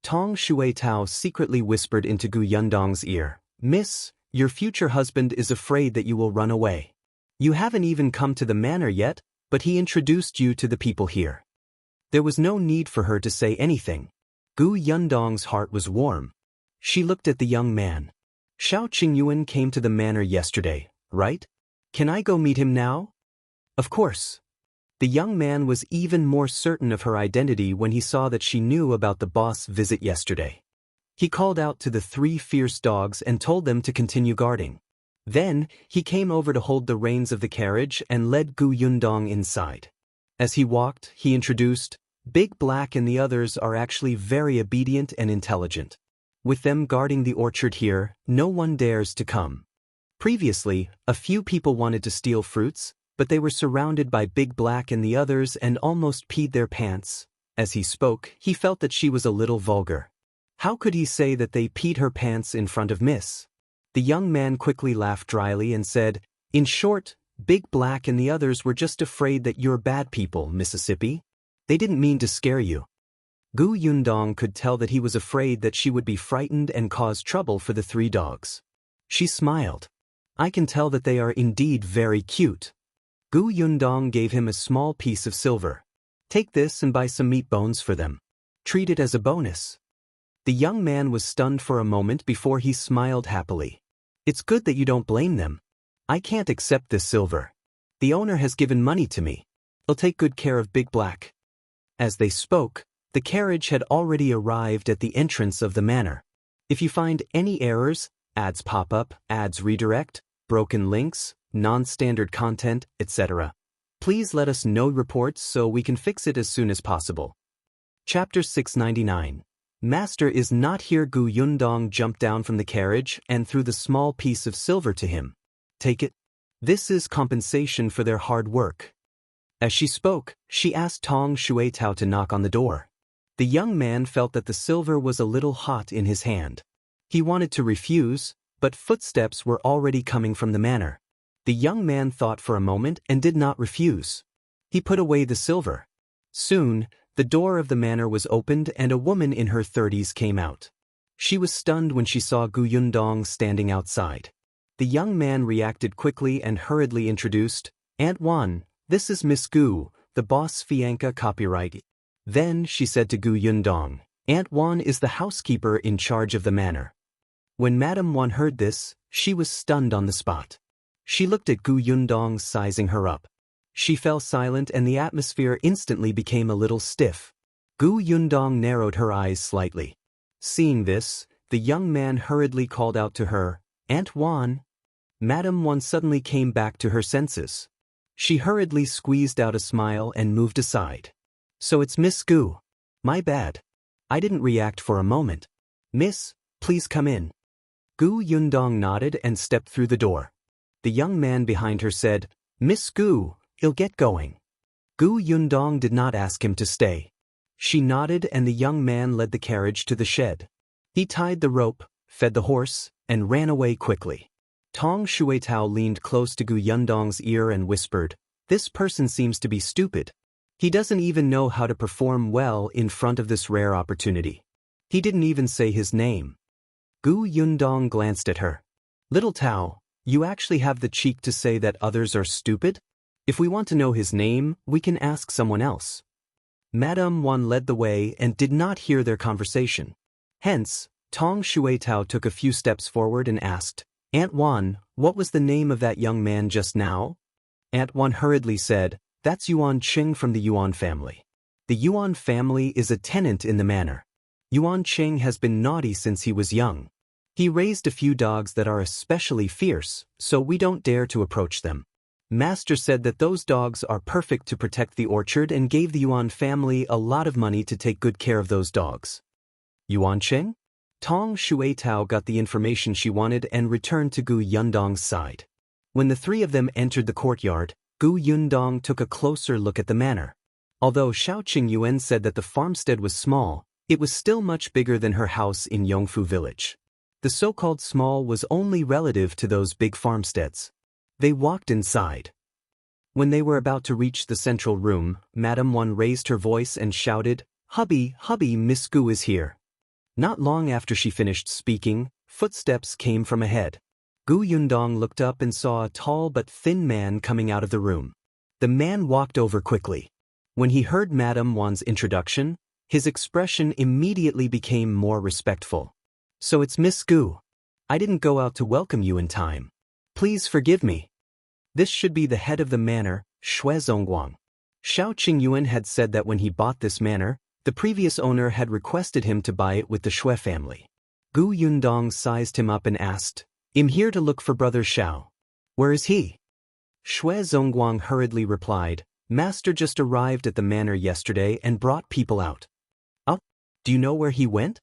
Tong Shuitao secretly whispered into Gu Yundong's ear, "Miss, your future husband is afraid that you will run away. You haven't even come to the manor yet, but he introduced you to the people here." There was no need for her to say anything. Gu Yundong's heart was warm. She looked at the young man. "Shao Qingyuan came to the manor yesterday, right? Can I go meet him now?" "Of course." The young man was even more certain of her identity when he saw that she knew about the boss' visit yesterday. He called out to the 3 fierce dogs and told them to continue guarding. Then, he came over to hold the reins of the carriage and led Gu Yundong inside. As he walked, he introduced, Big Black and the others are actually very obedient and intelligent. With them guarding the orchard here, no one dares to come. Previously, a few people wanted to steal fruits, but they were surrounded by Big Black and the others and almost peed their pants. As he spoke, he felt that she was a little vulgar. How could he say that they peed her pants in front of Miss? The young man quickly laughed dryly and said, In short, Big Black and the others were just afraid that you're bad people, Mississippi. They didn't mean to scare you. Gu Yundong could tell that he was afraid that she would be frightened and cause trouble for the three dogs. She smiled. I can tell that they are indeed very cute. Gu Yundong gave him a small piece of silver. Take this and buy some meat bones for them. Treat it as a bonus. The young man was stunned for a moment before he smiled happily. It's good that you don't blame them. I can't accept this silver. The owner has given money to me. I'll take good care of Big Black. As they spoke, the carriage had already arrived at the entrance of the manor. If you find any errors, ads pop up, ads redirect, broken links, non-standard content, etc., please let us know reports so we can fix it as soon as possible. Chapter 699. Master is not here. Gu Yundong jumped down from the carriage and threw the small piece of silver to him. Take it. This is compensation for their hard work. As she spoke, she asked Tong Shuetao to knock on the door. The young man felt that the silver was a little hot in his hand. He wanted to refuse, but footsteps were already coming from the manor. The young man thought for a moment and did not refuse. He put away the silver. Soon, the door of the manor was opened and a woman in her 30s came out. She was stunned when she saw Gu Yundong standing outside. The young man reacted quickly and hurriedly introduced, Aunt Wan, this is Miss Gu, the boss Xianxia copyright. Then she said to Gu Yundong, Aunt Wan is the housekeeper in charge of the manor. When Madame Wan heard this, she was stunned on the spot. She looked at Gu Yundong sizing her up. She fell silent and the atmosphere instantly became a little stiff. Gu Yundong narrowed her eyes slightly. Seeing this, the young man hurriedly called out to her, Aunt Wan. Madame Wan suddenly came back to her senses. She hurriedly squeezed out a smile and moved aside. So it's Miss Gu. My bad. I didn't react for a moment. Miss, please come in. Gu Yundong nodded and stepped through the door. The young man behind her said, Miss Gu, I'll get going. Gu Yundong did not ask him to stay. She nodded and the young man led the carriage to the shed. He tied the rope, fed the horse, and ran away quickly. Tong Shuetao leaned close to Gu Yundong's ear and whispered, This person seems to be stupid. He doesn't even know how to perform well in front of this rare opportunity. He didn't even say his name. Gu Yundong glanced at her. Little Tao, you actually have the cheek to say that others are stupid? If we want to know his name, we can ask someone else. Madame Wan led the way and did not hear their conversation. Hence, Tong Shuetao took a few steps forward and asked, Aunt Wan, what was the name of that young man just now? Aunt Wan hurriedly said, That's Yuan Qing from the Yuan family. The Yuan family is a tenant in the manor. Yuan Qing has been naughty since he was young. He raised a few dogs that are especially fierce, so we don't dare to approach them. Master said that those dogs are perfect to protect the orchard and gave the Yuan family a lot of money to take good care of those dogs. Yuan Qing? Tong Shuetao got the information she wanted and returned to Gu Yundong's side. When the three of them entered the courtyard, Gu Yundong took a closer look at the manor. Although Shao Qingyuan said that the farmstead was small, it was still much bigger than her house in Yongfu village. The so-called small was only relative to those big farmsteads. They walked inside. When they were about to reach the central room, Madame Wan raised her voice and shouted, Hubby, hubby, Miss Gu is here. Not long after she finished speaking, footsteps came from ahead. Gu Yundong looked up and saw a tall but thin man coming out of the room. The man walked over quickly. When he heard Madame Wan's introduction, his expression immediately became more respectful. So it's Miss Gu. I didn't go out to welcome you in time. Please forgive me. This should be the head of the manor, Zongguang. Shao Qingyuan had said that when he bought this manor, the previous owner had requested him to buy it with the Shui family. Gu Yundong sized him up and asked, I'm here to look for brother Shao. Where is he? Zongguang hurriedly replied, Master just arrived at the manor yesterday and brought people out. Oh, do you know where he went?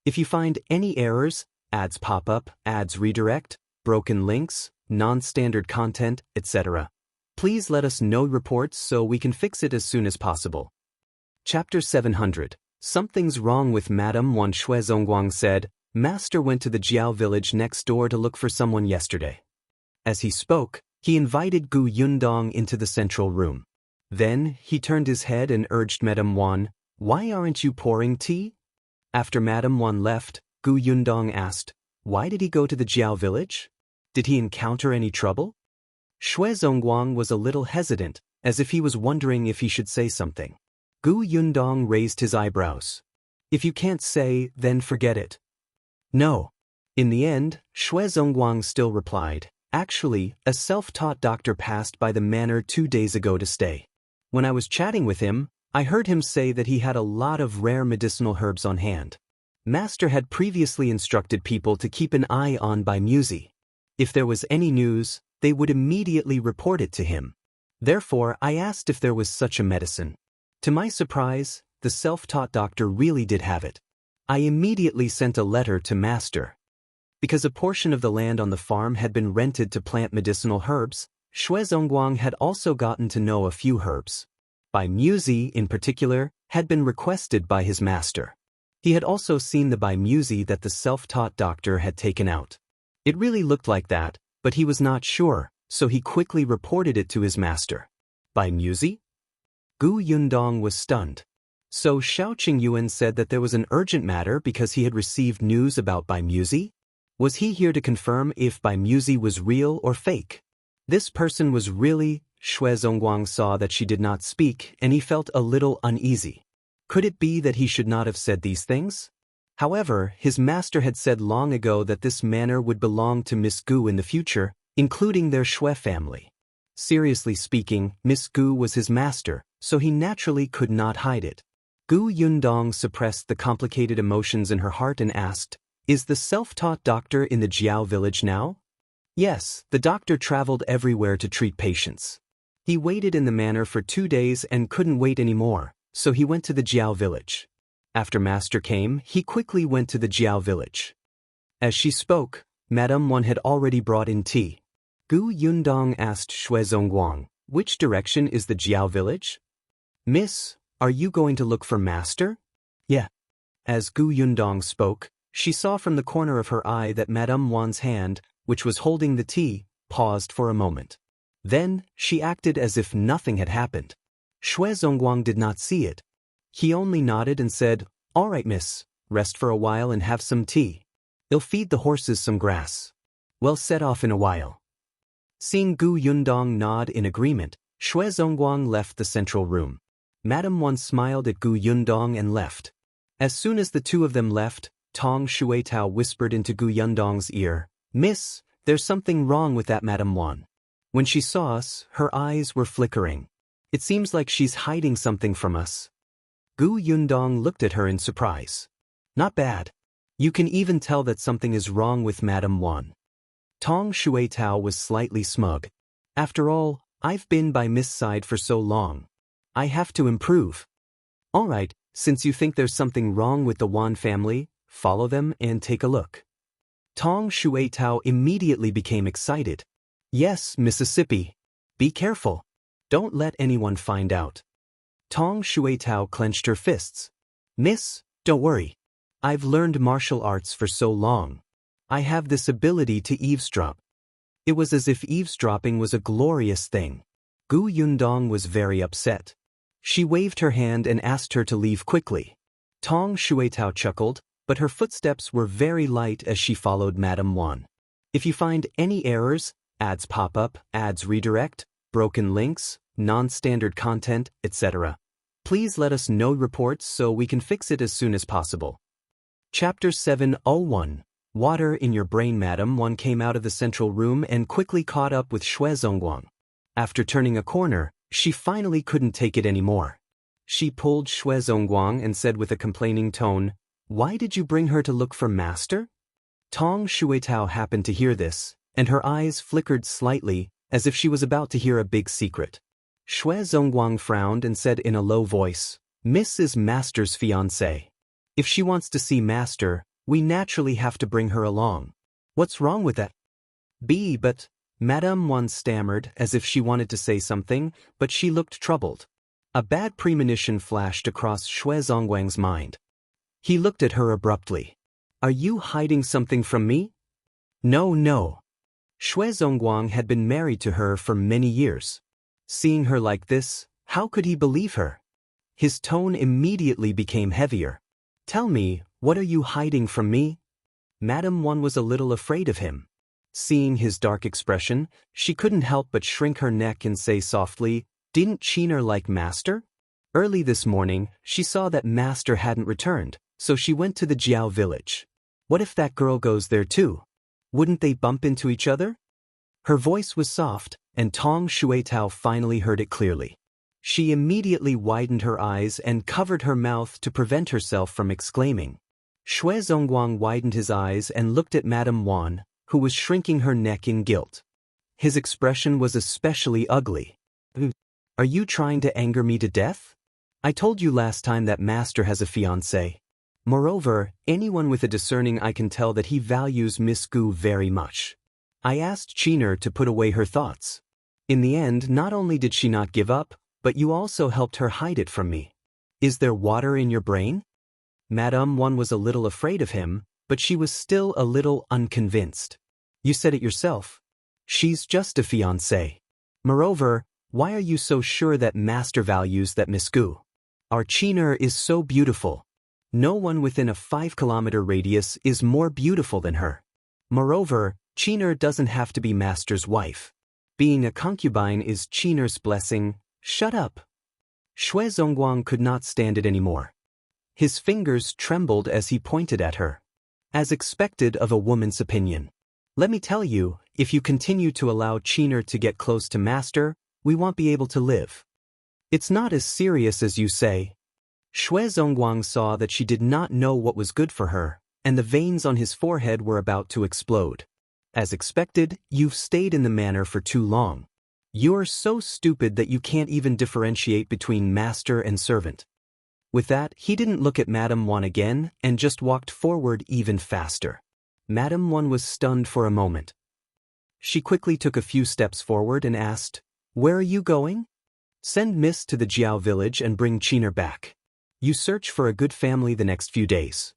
If you find any errors, ads pop up, ads redirect, broken links, non-standard content, etc., please let us know reports so we can fix it as soon as possible. Chapter 700. Something's wrong with Madame Wan. Zongguang said, Master went to the Jiao village next door to look for someone yesterday. As he spoke, he invited Gu Yundong into the central room. Then, he turned his head and urged Madame Wan, why aren't you pouring tea? After Madame Wan left, Gu Yundong asked, why did he go to the Jiao village? Did he encounter any trouble? Zongguang was a little hesitant, as if he was wondering if he should say something. Gu Yundong raised his eyebrows. If you can't say, then forget it. No. In the end, Zongguang still replied, actually, a self-taught doctor passed by the manor 2 days ago to stay. When I was chatting with him, I heard him say that he had a lot of rare medicinal herbs on hand. Master had previously instructed people to keep an eye on Bai Musi. If there was any news, they would immediately report it to him. Therefore, I asked if there was such a medicine. To my surprise, the self-taught doctor really did have it. I immediately sent a letter to Master. Because a portion of the land on the farm had been rented to plant medicinal herbs, Zongguang had also gotten to know a few herbs. Bai Musi, in particular, had been requested by his master. He had also seen the Bai Musi that the self-taught doctor had taken out. It really looked like that, but he was not sure, so he quickly reported it to his master. Bai Musi? Gu Yundong was stunned. So Shao Qingyuan said that there was an urgent matter because he had received news about Bai Musi? Was he here to confirm if Bai Musi was real or fake? This person was really... Zongguang saw that she did not speak, and he felt a little uneasy. Could it be that he should not have said these things? However, his master had said long ago that this manor would belong to Miss Gu in the future, including their Shui family. Seriously speaking, Miss Gu was his master, so he naturally could not hide it. Gu Yundong suppressed the complicated emotions in her heart and asked, is the self-taught doctor in the Jiao village now? Yes, the doctor traveled everywhere to treat patients. He waited in the manor for 2 days and couldn't wait anymore, so he went to the Jiao village. After Master came, he quickly went to the Jiao village. As she spoke, Madame Wan had already brought in tea. Gu Yundong asked Zongguang, which direction is the Jiao village? Miss, are you going to look for Master? Yeah. As Gu Yundong spoke, she saw from the corner of her eye that Madame Wan's hand, which was holding the tea, paused for a moment. Then, she acted as if nothing had happened. Zongguang did not see it. He only nodded and said, all right, miss, rest for a while and have some tea. I'll feed the horses some grass. We'll set off in a while. Seeing Gu Yundong nod in agreement, Zongguang left the central room. Madame Wan smiled at Gu Yundong and left. As soon as the two of them left, Tong Shuitao whispered into Gu Yundong's ear, Miss, there's something wrong with that Madame Wan. When she saw us, her eyes were flickering. It seems like she's hiding something from us. Gu Yundong looked at her in surprise. Not bad. You can even tell that something is wrong with Madame Wan. Tong Shuitao was slightly smug. After all, I've been by Miss' side for so long. I have to improve. All right, since you think there's something wrong with the Wan family, follow them and take a look. Tong Shuitao immediately became excited. Yes, Mississippi. Be careful. Don't let anyone find out. Tong Shuitao clenched her fists. Miss, don't worry. I've learned martial arts for so long. I have this ability to eavesdrop. It was as if eavesdropping was a glorious thing. Gu Yundong was very upset. She waved her hand and asked her to leave quickly. Tong Shuitao chuckled, but her footsteps were very light as she followed Madame Wan. If you find any errors, ads pop up, ads redirect, broken links, non-standard content, etc., please let us know reports so we can fix it as soon as possible. Chapter 701. Water in your brain. Madame Wan came out of the central room and quickly caught up with Zongguang. After turning a corner, she finally couldn't take it anymore. She pulled Zongguang and said with a complaining tone, Why did you bring her to look for Master? Tong Shuitao happened to hear this, and her eyes flickered slightly, as if she was about to hear a big secret. Shui Zongguang frowned and said in a low voice, Miss is Master's fiancée. If she wants to see Master, we naturally have to bring her along. What's wrong with that? But, Madame Wan stammered as if she wanted to say something, but she looked troubled. A bad premonition flashed across Shui Zongguang's mind. He looked at her abruptly. Are you hiding something from me? No. Shui Zongguang had been married to her for many years. Seeing her like this, how could he believe her? His tone immediately became heavier. Tell me, what are you hiding from me? Madame Wan was a little afraid of him. Seeing his dark expression, she couldn't help but shrink her neck and say softly, Didn't Qiner like Master? Early this morning, she saw that Master hadn't returned, so she went to the Jiao village. What if that girl goes there too? Wouldn't they bump into each other? Her voice was soft, and Tong Shuitao finally heard it clearly. She immediately widened her eyes and covered her mouth to prevent herself from exclaiming. Shui Zongguang widened his eyes and looked at Madame Wan, who was shrinking her neck in guilt. His expression was especially ugly. Are you trying to anger me to death? I told you last time that Master has a fiancée. Moreover, anyone with a discerning eye can tell that he values Miss Gu very much. I asked Qiner to put away her thoughts. In the end, not only did she not give up, but you also helped her hide it from me. Is there water in your brain? Madame Wan was a little afraid of him, but she was still a little unconvinced. You said it yourself. She's just a fiancée. Moreover, why are you so sure that Master values that Miss Gu? Our Qiner is so beautiful. No one within a 5-kilometer radius is more beautiful than her. Moreover, Qiner doesn't have to be Master's wife. Being a concubine is Qiner's blessing. Shut up. Shui Zongguang could not stand it anymore. His fingers trembled as he pointed at her. As expected of a woman's opinion. Let me tell you, if you continue to allow Qiner to get close to Master, we won't be able to live. It's not as serious as you say. Shui Zongguang saw that she did not know what was good for her, and the veins on his forehead were about to explode. As expected, you've stayed in the manor for too long. You're so stupid that you can't even differentiate between master and servant. With that, he didn't look at Madame Wan again and just walked forward even faster. Madame Wan was stunned for a moment. She quickly took a few steps forward and asked, Where are you going? Send Miss to the Jiao village and bring Qiner back. You search for a good family the next few days.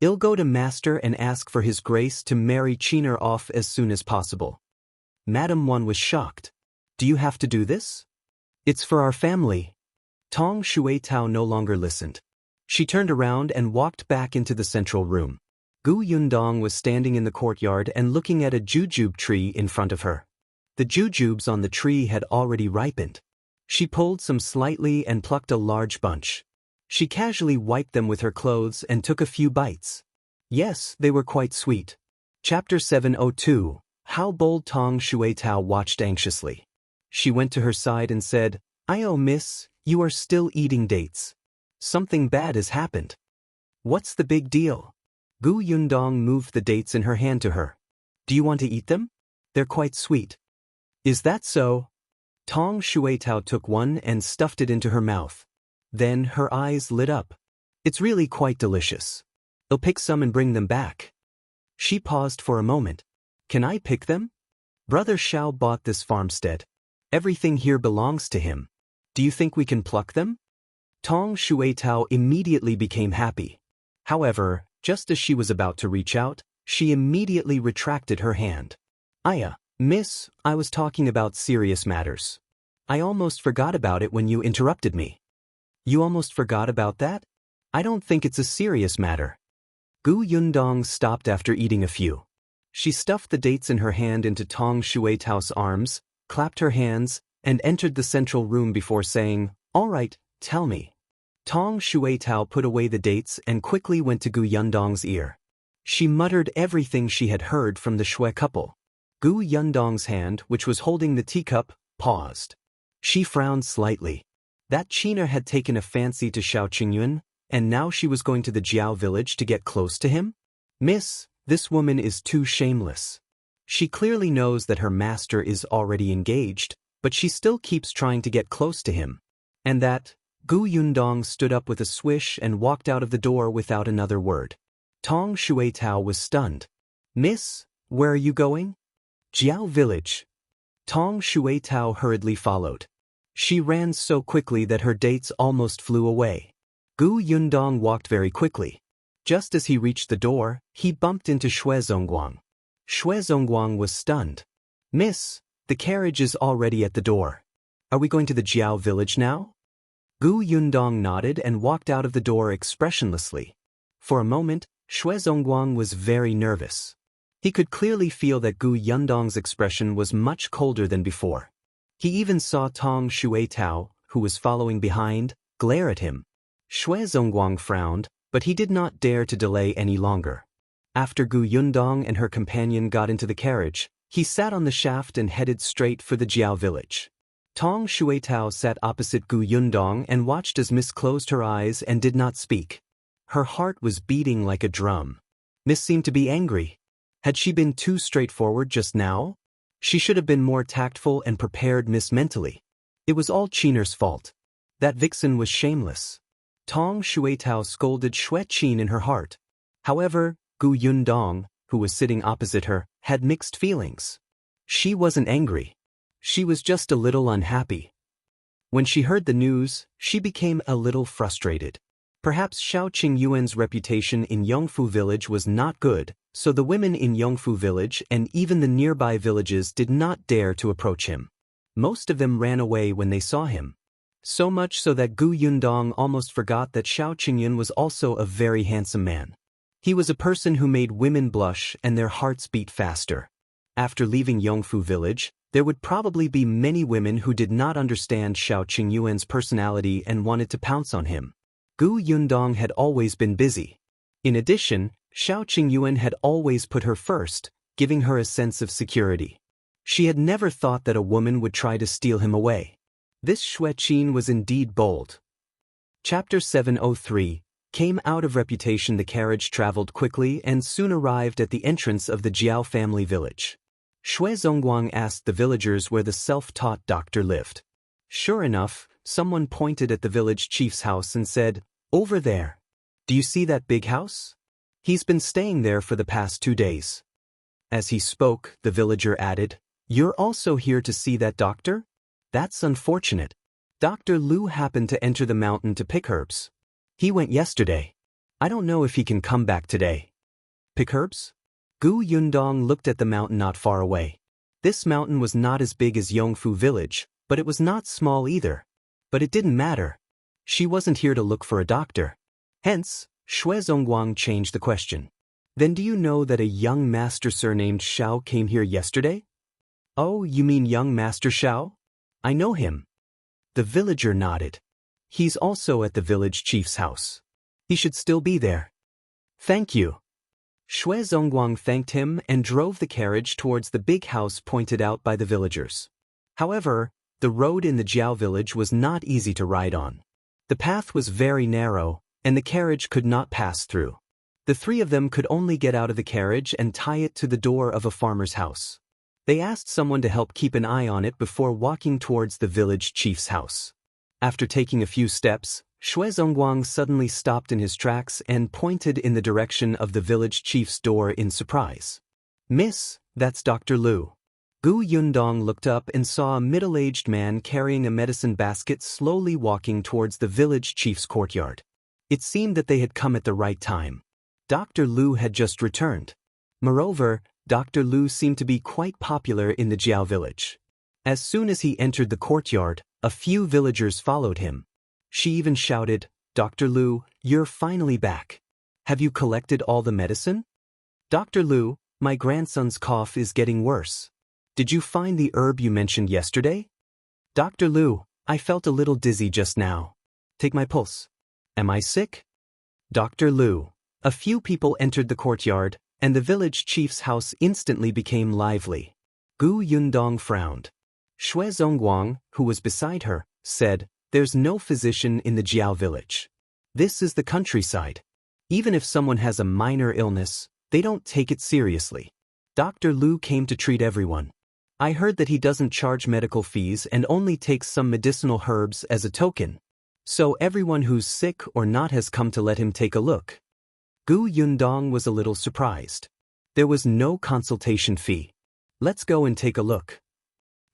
I'll go to Master and ask for his grace to marry Qiner off as soon as possible. Madame Wan was shocked. Do you have to do this? It's for our family. Tong Shuitao no longer listened. She turned around and walked back into the central room. Gu Yundong was standing in the courtyard and looking at a jujube tree in front of her. The jujubes on the tree had already ripened. She pulled some slightly and plucked a large bunch. She casually wiped them with her clothes and took a few bites. Yes, they were quite sweet. Chapter 702. How bold Tong Shuitao watched anxiously. She went to her side and said, Miss, you are still eating dates. Something bad has happened. What's the big deal? Gu Yundong moved the dates in her hand to her. Do you want to eat them? They're quite sweet. Is that so? Tong Shuitao took one and stuffed it into her mouth. Then her eyes lit up. It's really quite delicious. I'll pick some and bring them back. She paused for a moment. Can I pick them? Brother Shao bought this farmstead. Everything here belongs to him. Do you think we can pluck them? Tong Shuitao immediately became happy. However, just as she was about to reach out, she immediately retracted her hand. Miss, I was talking about serious matters. I almost forgot about it when you interrupted me. You almost forgot about that? I don't think it's a serious matter. Gu Yundong stopped after eating a few. She stuffed the dates in her hand into Tong Shuitao's arms, clapped her hands, and entered the central room before saying, All right, tell me. Tong Shuitao put away the dates and quickly went to Gu Yundong's ear. She muttered everything she had heard from the Shui couple. Gu Yundong's hand, which was holding the teacup, paused. She frowned slightly. That Qiner had taken a fancy to Shao Qingyuan, and now she was going to the Jiao village to get close to him? Miss, this woman is too shameless. She clearly knows that her master is already engaged, but she still keeps trying to get close to him. And that, Gu Yundong stood up with a swish and walked out of the door without another word. Tong Shuitao was stunned. Miss, where are you going? Jiao Village. Tong Shuitao hurriedly followed. She ran so quickly that her dates almost flew away. Gu Yundong walked very quickly. Just as he reached the door, he bumped into Zongguang. Zongguang was stunned. Miss, the carriage is already at the door. Are we going to the Jiao village now? Gu Yundong nodded and walked out of the door expressionlessly. For a moment, Zongguang was very nervous. He could clearly feel that Gu Yundong's expression was much colder than before. He even saw Tong Shuitao, who was following behind, glare at him. Zongguang frowned, but he did not dare to delay any longer. After Gu Yundong and her companion got into the carriage, he sat on the shaft and headed straight for the Jiao village. Tong Shuitao sat opposite Gu Yundong and watched as Miss closed her eyes and did not speak. Her heart was beating like a drum. Miss seemed to be angry. Had she been too straightforward just now? She should have been more tactful and prepared Miss mentally. It was all Qinger's fault. That vixen was shameless. Tong Shuitao scolded Qin in her heart. However, Gu Yundong, who was sitting opposite her, had mixed feelings. She wasn't angry. She was just a little unhappy. When she heard the news, she became a little frustrated. Perhaps Shao Qingyuan's reputation in Yongfu village was not good, so the women in Yongfu village and even the nearby villages did not dare to approach him. Most of them ran away when they saw him. So much so that Gu Yundong almost forgot that Shao Qingyuan was also a very handsome man. He was a person who made women blush and their hearts beat faster. After leaving Yongfu village, there would probably be many women who did not understand Shao Qingyuan's personality and wanted to pounce on him. Gu Yundong had always been busy. In addition, Shao Qingyuan had always put her first, giving her a sense of security. She had never thought that a woman would try to steal him away. This Qin was indeed bold. Chapter 703 Came out of reputation. The carriage traveled quickly and soon arrived at the entrance of the Jiao family village. Zongguang asked the villagers where the self-taught doctor lived. Sure enough, someone pointed at the village chief's house and said, "Over there. Do you see that big house? He's been staying there for the past 2 days." As he spoke, the villager added, "You're also here to see that doctor? That's unfortunate. Dr. Lu happened to enter the mountain to pick herbs. He went yesterday. I don't know if he can come back today." Pick herbs? Gu Yundong looked at the mountain not far away. This mountain was not as big as Yongfu village, but it was not small either. But it didn't matter. She wasn't here to look for a doctor. Hence, Zongguang changed the question. "Then do you know that a young master surnamed Shao came here yesterday?" "Oh, you mean young Master Shao? I know him." The villager nodded. "He's also at the village chief's house. He should still be there." "Thank you." Zongguang thanked him and drove the carriage towards the big house pointed out by the villagers. However, the road in the Jiao village was not easy to ride on. The path was very narrow, and the carriage could not pass through. The three of them could only get out of the carriage and tie it to the door of a farmer's house. They asked someone to help keep an eye on it before walking towards the village chief's house. After taking a few steps, Zongguang suddenly stopped in his tracks and pointed in the direction of the village chief's door in surprise. "Miss, that's Dr. Lu." Gu Yundong looked up and saw a middle-aged man carrying a medicine basket slowly walking towards the village chief's courtyard. It seemed that they had come at the right time. Dr. Lu had just returned. Moreover, Dr. Lu seemed to be quite popular in the Jiao village. As soon as he entered the courtyard, a few villagers followed him. She even shouted, "Dr. Lu, you're finally back. Have you collected all the medicine?" "Dr. Lu, my grandson's cough is getting worse. Did you find the herb you mentioned yesterday?" "Dr. Lu, I felt a little dizzy just now. Take my pulse. Am I sick?" "Dr. Lu." A few people entered the courtyard, and the village chief's house instantly became lively. Gu Yundong frowned. Zongguang, who was beside her, said, "There's no physician in the Jiao village. This is the countryside. Even if someone has a minor illness, they don't take it seriously. Dr. Lu came to treat everyone. I heard that he doesn't charge medical fees and only takes some medicinal herbs as a token. So everyone who's sick or not has come to let him take a look. Gu Yundong was a little surprised. There was no consultation fee. Let's go and take a look.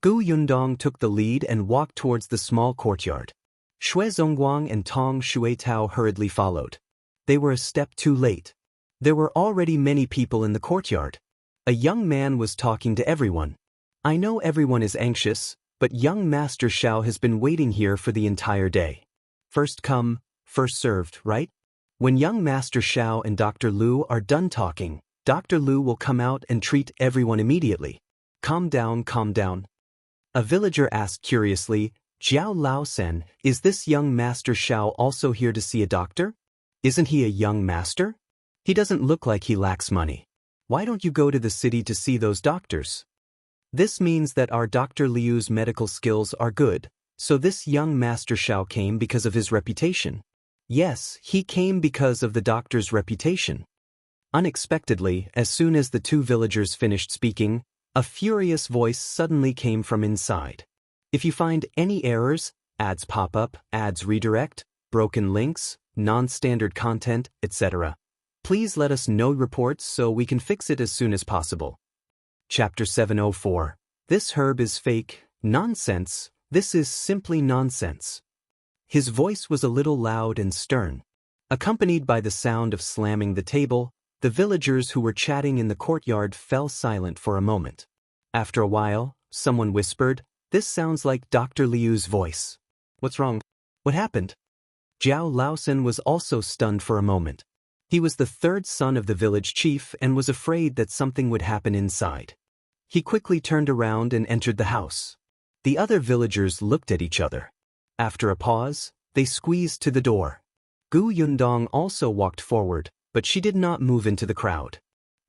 Gu Yundong took the lead and walked towards the small courtyard. Shui Zongguang and Tong Shuitao hurriedly followed. They were a step too late. There were already many people in the courtyard. A young man was talking to everyone. I know everyone is anxious, but young Master Shao has been waiting here for the entire day. First come, first served, right? When young Master Shao and Dr. Lu are done talking, Dr. Lu will come out and treat everyone immediately. Calm down, calm down. A villager asked curiously, Jiao Laosen, is this young Master Shao also here to see a doctor? Isn't he a young master? He doesn't look like he lacks money. Why don't you go to the city to see those doctors? This means that our Dr. Liu's medical skills are good, so this young Master Shao came because of his reputation. Yes, he came because of the doctor's reputation. Unexpectedly, as soon as the two villagers finished speaking, a furious voice suddenly came from inside. If you find any errors, ads pop up, ads redirect, broken links, non-standard content, etc., please let us know reports so we can fix it as soon as possible. Chapter 704. This herb is fake, nonsense, this is simply nonsense. His voice was a little loud and stern. Accompanied by the sound of slamming the table, the villagers who were chatting in the courtyard fell silent for a moment. After a while, someone whispered, "This sounds like Dr. Liu's voice." What's wrong? What happened? Jiao Laosen was also stunned for a moment. He was the third son of the village chief and was afraid that something would happen inside. He quickly turned around and entered the house. The other villagers looked at each other. After a pause, they squeezed to the door. Gu Yundong also walked forward, but she did not move into the crowd.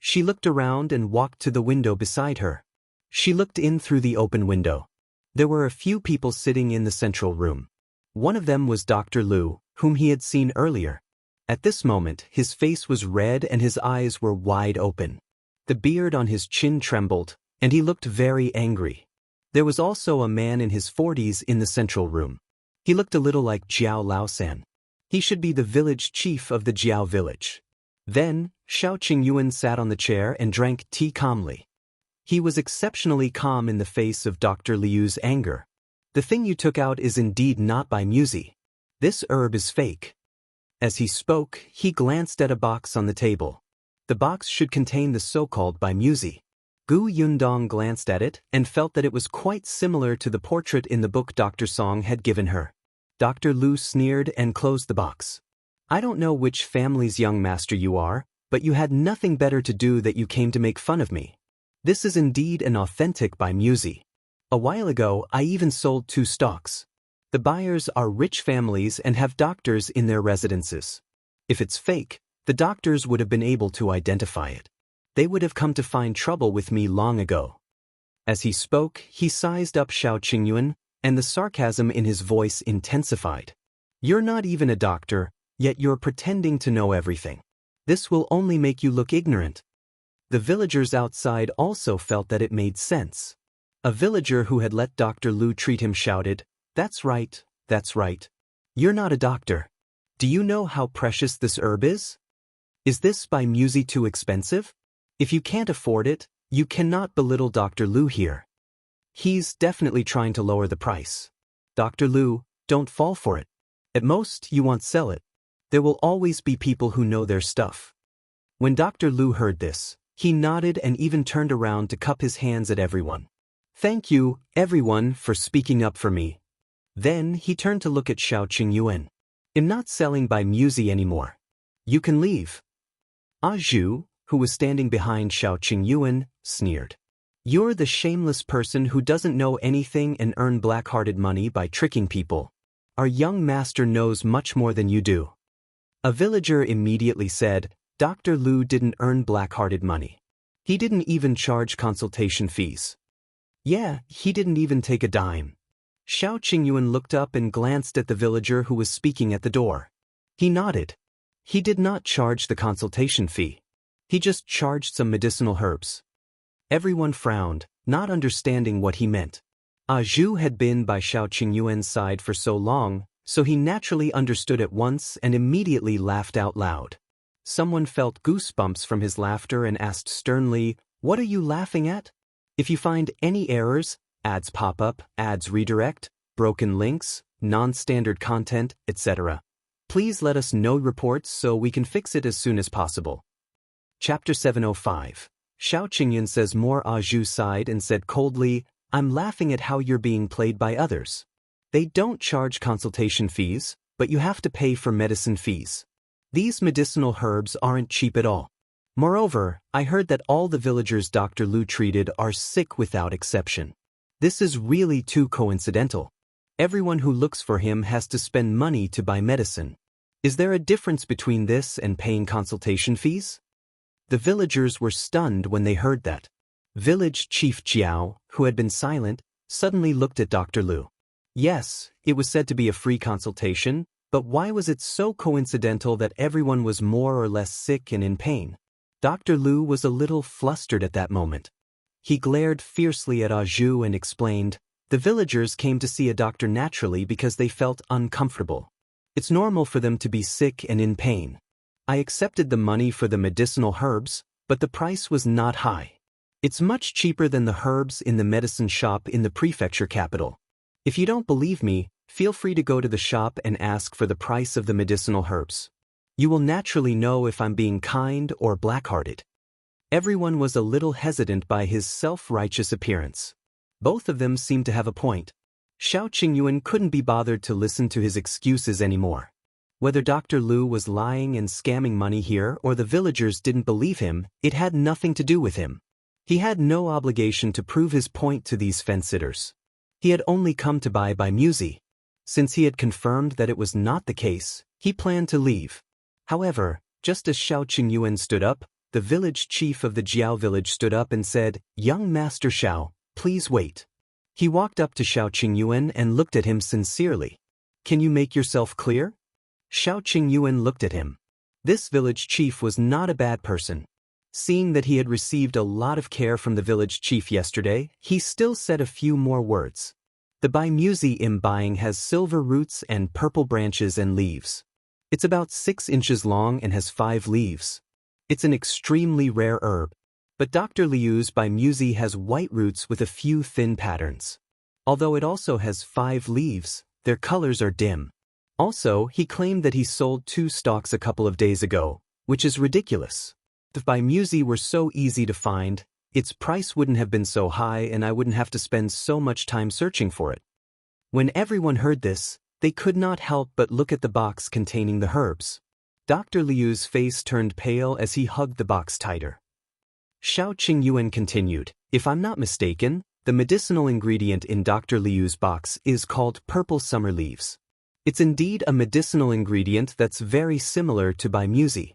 She looked around and walked to the window beside her. She looked in through the open window. There were a few people sitting in the central room. One of them was Dr. Lu, whom he had seen earlier. At this moment, his face was red and his eyes were wide open. The beard on his chin trembled, and he looked very angry. There was also a man in his 40s in the central room. He looked a little like Jiao Laosan. He should be the village chief of the Jiao village. Then, Shao Qingyuan sat on the chair and drank tea calmly. He was exceptionally calm in the face of Dr. Liu's anger. The thing you took out is indeed not by Musi. This herb is fake. As he spoke, he glanced at a box on the table. The box should contain the so-called by Musi. Gu Yundong glanced at it and felt that it was quite similar to the portrait in the book Dr. Song had given her. Dr. Lu sneered and closed the box. I don't know which family's young master you are, but you had nothing better to do that you came to make fun of me. This is indeed an authentic by Musi. A while ago, I even sold 2 stocks. The buyers are rich families and have doctors in their residences. If it's fake, the doctors would have been able to identify it. They would have come to find trouble with me long ago. As he spoke, he sized up Shao Qingyuan, and the sarcasm in his voice intensified. You're not even a doctor, yet you're pretending to know everything. This will only make you look ignorant. The villagers outside also felt that it made sense. A villager who had let Dr. Lu treat him shouted, that's right, that's right. You're not a doctor. Do you know how precious this herb is? Is this by Musi too expensive? If you can't afford it, you cannot belittle Dr. Lu here. He's definitely trying to lower the price. Dr. Lu, don't fall for it. At most, you won't sell it. There will always be people who know their stuff. When Dr. Lu heard this, he nodded and even turned around to cup his hands at everyone. Thank you, everyone, for speaking up for me. Then he turned to look at Shao Qingyuan. I'm not selling by Musi anymore. You can leave. Ah Zhu, who was standing behind Shao Qingyuan, sneered. You're the shameless person who doesn't know anything and earn black-hearted money by tricking people. Our young master knows much more than you do. A villager immediately said, Dr. Lu didn't earn black-hearted money. He didn't even charge consultation fees. Yeah, he didn't even take a dime. Shao Qingyuan looked up and glanced at the villager who was speaking at the door. He nodded. He did not charge the consultation fee. He just charged some medicinal herbs. Everyone frowned, not understanding what he meant. Zhu had been by Shao Qingyuan's side for so long, so he naturally understood at once and immediately laughed out loud. Someone felt goosebumps from his laughter and asked sternly, "What are you laughing at? If you find any errors, ads pop up, ads redirect, broken links, non-standard content, etc., please let us know reports so we can fix it as soon as possible." Chapter 705. Shao Qingyuan says more. Zhu sighed and said coldly, "I'm laughing at how you're being played by others. They don't charge consultation fees, but you have to pay for medicine fees. These medicinal herbs aren't cheap at all. Moreover, I heard that all the villagers Dr. Lu treated are sick without exception. This is really too coincidental. Everyone who looks for him has to spend money to buy medicine. Is there a difference between this and paying consultation fees?" The villagers were stunned when they heard that. Village Chief Jiao, who had been silent, suddenly looked at Dr. Lu. Yes, it was said to be a free consultation, but why was it so coincidental that everyone was more or less sick and in pain? Dr. Lu was a little flustered at that moment. He glared fiercely at Zhu and explained, "The villagers came to see a doctor naturally because they felt uncomfortable. It's normal for them to be sick and in pain. I accepted the money for the medicinal herbs, but the price was not high. It's much cheaper than the herbs in the medicine shop in the prefecture capital. If you don't believe me, feel free to go to the shop and ask for the price of the medicinal herbs. You will naturally know if I'm being kind or black-hearted." Everyone was a little hesitant by his self-righteous appearance. Both of them seemed to have a point. Shao Qingyuan couldn't be bothered to listen to his excuses anymore. Whether Dr. Lu was lying and scamming money here or the villagers didn't believe him, it had nothing to do with him. He had no obligation to prove his point to these fence-sitters. He had only come to buy by Musi. Since he had confirmed that it was not the case, he planned to leave. However, just as Shao Qingyuan stood up, the village chief of the Jiao village stood up and said, "Young Master Shao, please wait." He walked up to Shao Qingyuan and looked at him sincerely. "Can you make yourself clear?" Shao Qingyuan looked at him. This village chief was not a bad person. Seeing that he had received a lot of care from the village chief yesterday, he still said a few more words. "The Bai Musi im buying has silver roots and purple branches and leaves. It's about 6 inches long and has 5 leaves. It's an extremely rare herb. But Dr. Liu's Bai Musi has white roots with a few thin patterns. Although it also has 5 leaves, their colors are dim. Also, he claimed that he sold 2 stalks a couple of days ago, which is ridiculous. If Bai Musi were so easy to find, its price wouldn't have been so high and I wouldn't have to spend so much time searching for it." When everyone heard this, they could not help but look at the box containing the herbs. Dr. Liu's face turned pale as he hugged the box tighter. Shao Qingyuan continued, "If I'm not mistaken, the medicinal ingredient in Dr. Liu's box is called purple summer leaves. It's indeed a medicinal ingredient that's very similar to Bai Musi.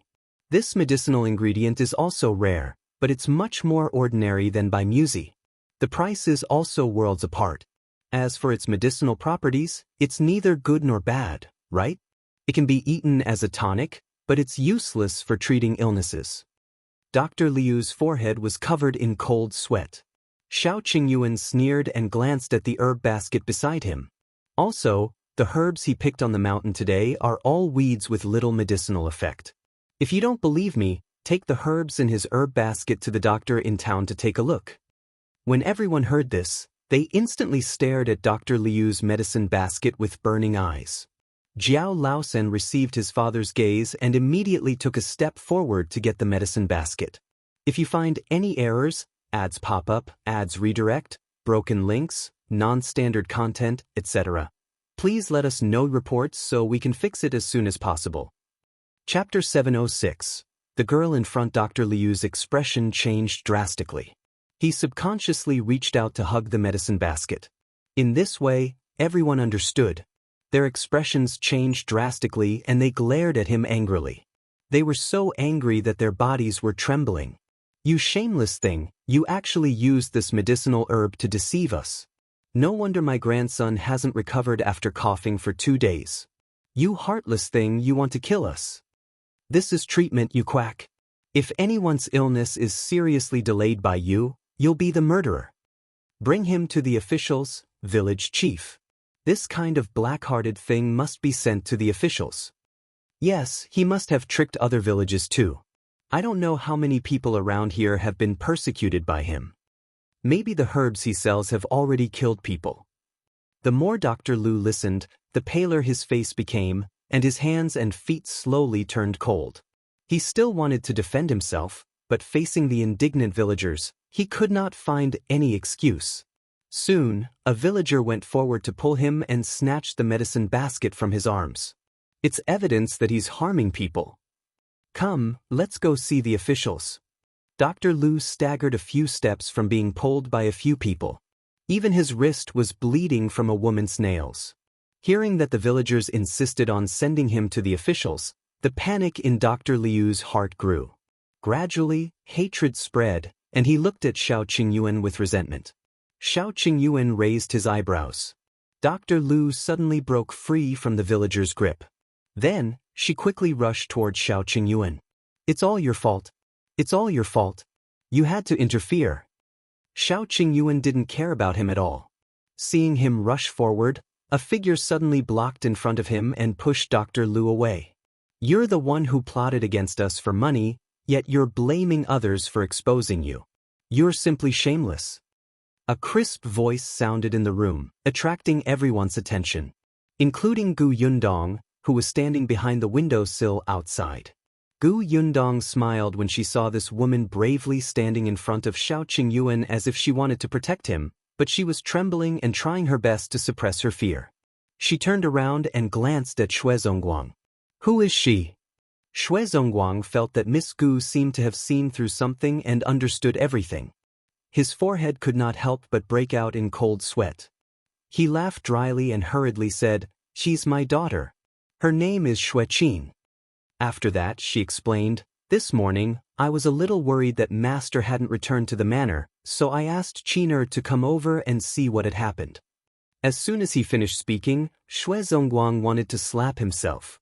This medicinal ingredient is also rare, but it's much more ordinary than Bai Musi. The price is also worlds apart. As for its medicinal properties, it's neither good nor bad, right? It can be eaten as a tonic, but it's useless for treating illnesses." Dr. Liu's forehead was covered in cold sweat. Shao Qingyuan sneered and glanced at the herb basket beside him. Also, the herbs he picked on the mountain today are all weeds with little medicinal effect. If you don't believe me, take the herbs in his herb basket to the doctor in town to take a look. When everyone heard this, they instantly stared at Dr. Liu's medicine basket with burning eyes. Jiao Laosen received his father's gaze and immediately took a step forward to get the medicine basket. "If you find any errors, ads pop up, ads redirect, broken links, non-standard content, etc., please let us know reports so we can fix it as soon as possible." Chapter 706. The girl in front. Dr. Liu's expression changed drastically. He subconsciously reached out to hug the medicine basket. In this way, everyone understood. Their expressions changed drastically and they glared at him angrily. They were so angry that their bodies were trembling. "You shameless thing, you actually used this medicinal herb to deceive us. No wonder my grandson hasn't recovered after coughing for 2 days. You heartless thing, you want to kill us. This is treatment, you quack. If anyone's illness is seriously delayed by you, you'll be the murderer. Bring him to the officials, village chief. This kind of black-hearted thing must be sent to the officials. Yes, he must have tricked other villages too. I don't know how many people around here have been persecuted by him. Maybe the herbs he sells have already killed people. The more Dr. Lu listened, the paler his face became, and his hands and feet slowly turned cold. He still wanted to defend himself, but facing the indignant villagers, he could not find any excuse. Soon, a villager went forward to pull him and snatch the medicine basket from his arms. It's evidence that he's harming people. Come, let's go see the officials. Dr. Lu staggered a few steps from being pulled by a few people. Even his wrist was bleeding from a woman's nails. Hearing that the villagers insisted on sending him to the officials, the panic in Dr. Liu's heart grew. Gradually, hatred spread, and he looked at Shao Qingyuan with resentment. Shao Qingyuan raised his eyebrows. Dr. Lu suddenly broke free from the villager's grip. Then, she quickly rushed toward Shao Qingyuan. It's all your fault. It's all your fault. You had to interfere. Shao Qingyuan didn't care about him at all. Seeing him rush forward, a figure suddenly blocked in front of him and pushed Dr. Lu away. You're the one who plotted against us for money, yet you're blaming others for exposing you. You're simply shameless. A crisp voice sounded in the room, attracting everyone's attention, including Gu Yundong, who was standing behind the windowsill outside. Gu Yundong smiled when she saw this woman bravely standing in front of Shao Qingyuan as if she wanted to protect him, but she was trembling and trying her best to suppress her fear. She turned around and glanced at Zongguang. Who is she? Zongguang felt that Miss Gu seemed to have seen through something and understood everything. His forehead could not help but break out in cold sweat. He laughed dryly and hurriedly said, She's my daughter. Her name is Qin. After that, she explained, This morning, I was a little worried that Master hadn't returned to the manor, so I asked Qiner to come over and see what had happened. As soon as he finished speaking, Zongguang wanted to slap himself.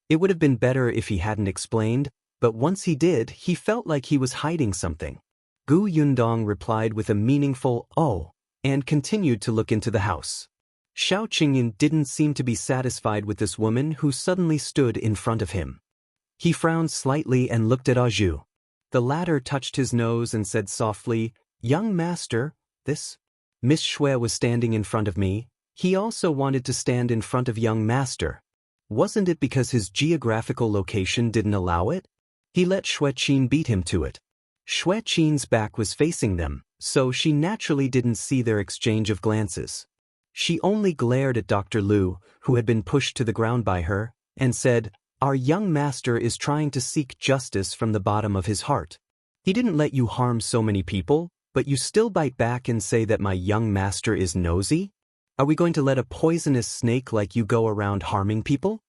It would have been better if he hadn't explained, but once he did, he felt like he was hiding something. Gu Yundong replied with a meaningful, oh, and continued to look into the house. Shao Qingyuan didn't seem to be satisfied with this woman who suddenly stood in front of him. He frowned slightly and looked at Zhu. The latter touched his nose and said softly, Young master, this? Miss Xue was standing in front of me. He also wanted to stand in front of young master. Wasn't it because his geographical location didn't allow it? He let Qin beat him to it. Qin's back was facing them, so she naturally didn't see their exchange of glances. She only glared at Dr. Lu, who had been pushed to the ground by her, and said, Our young master is trying to seek justice from the bottom of his heart. He didn't let you harm so many people, but you still bite back and say that my young master is nosy? Are we going to let a poisonous snake like you go around harming people?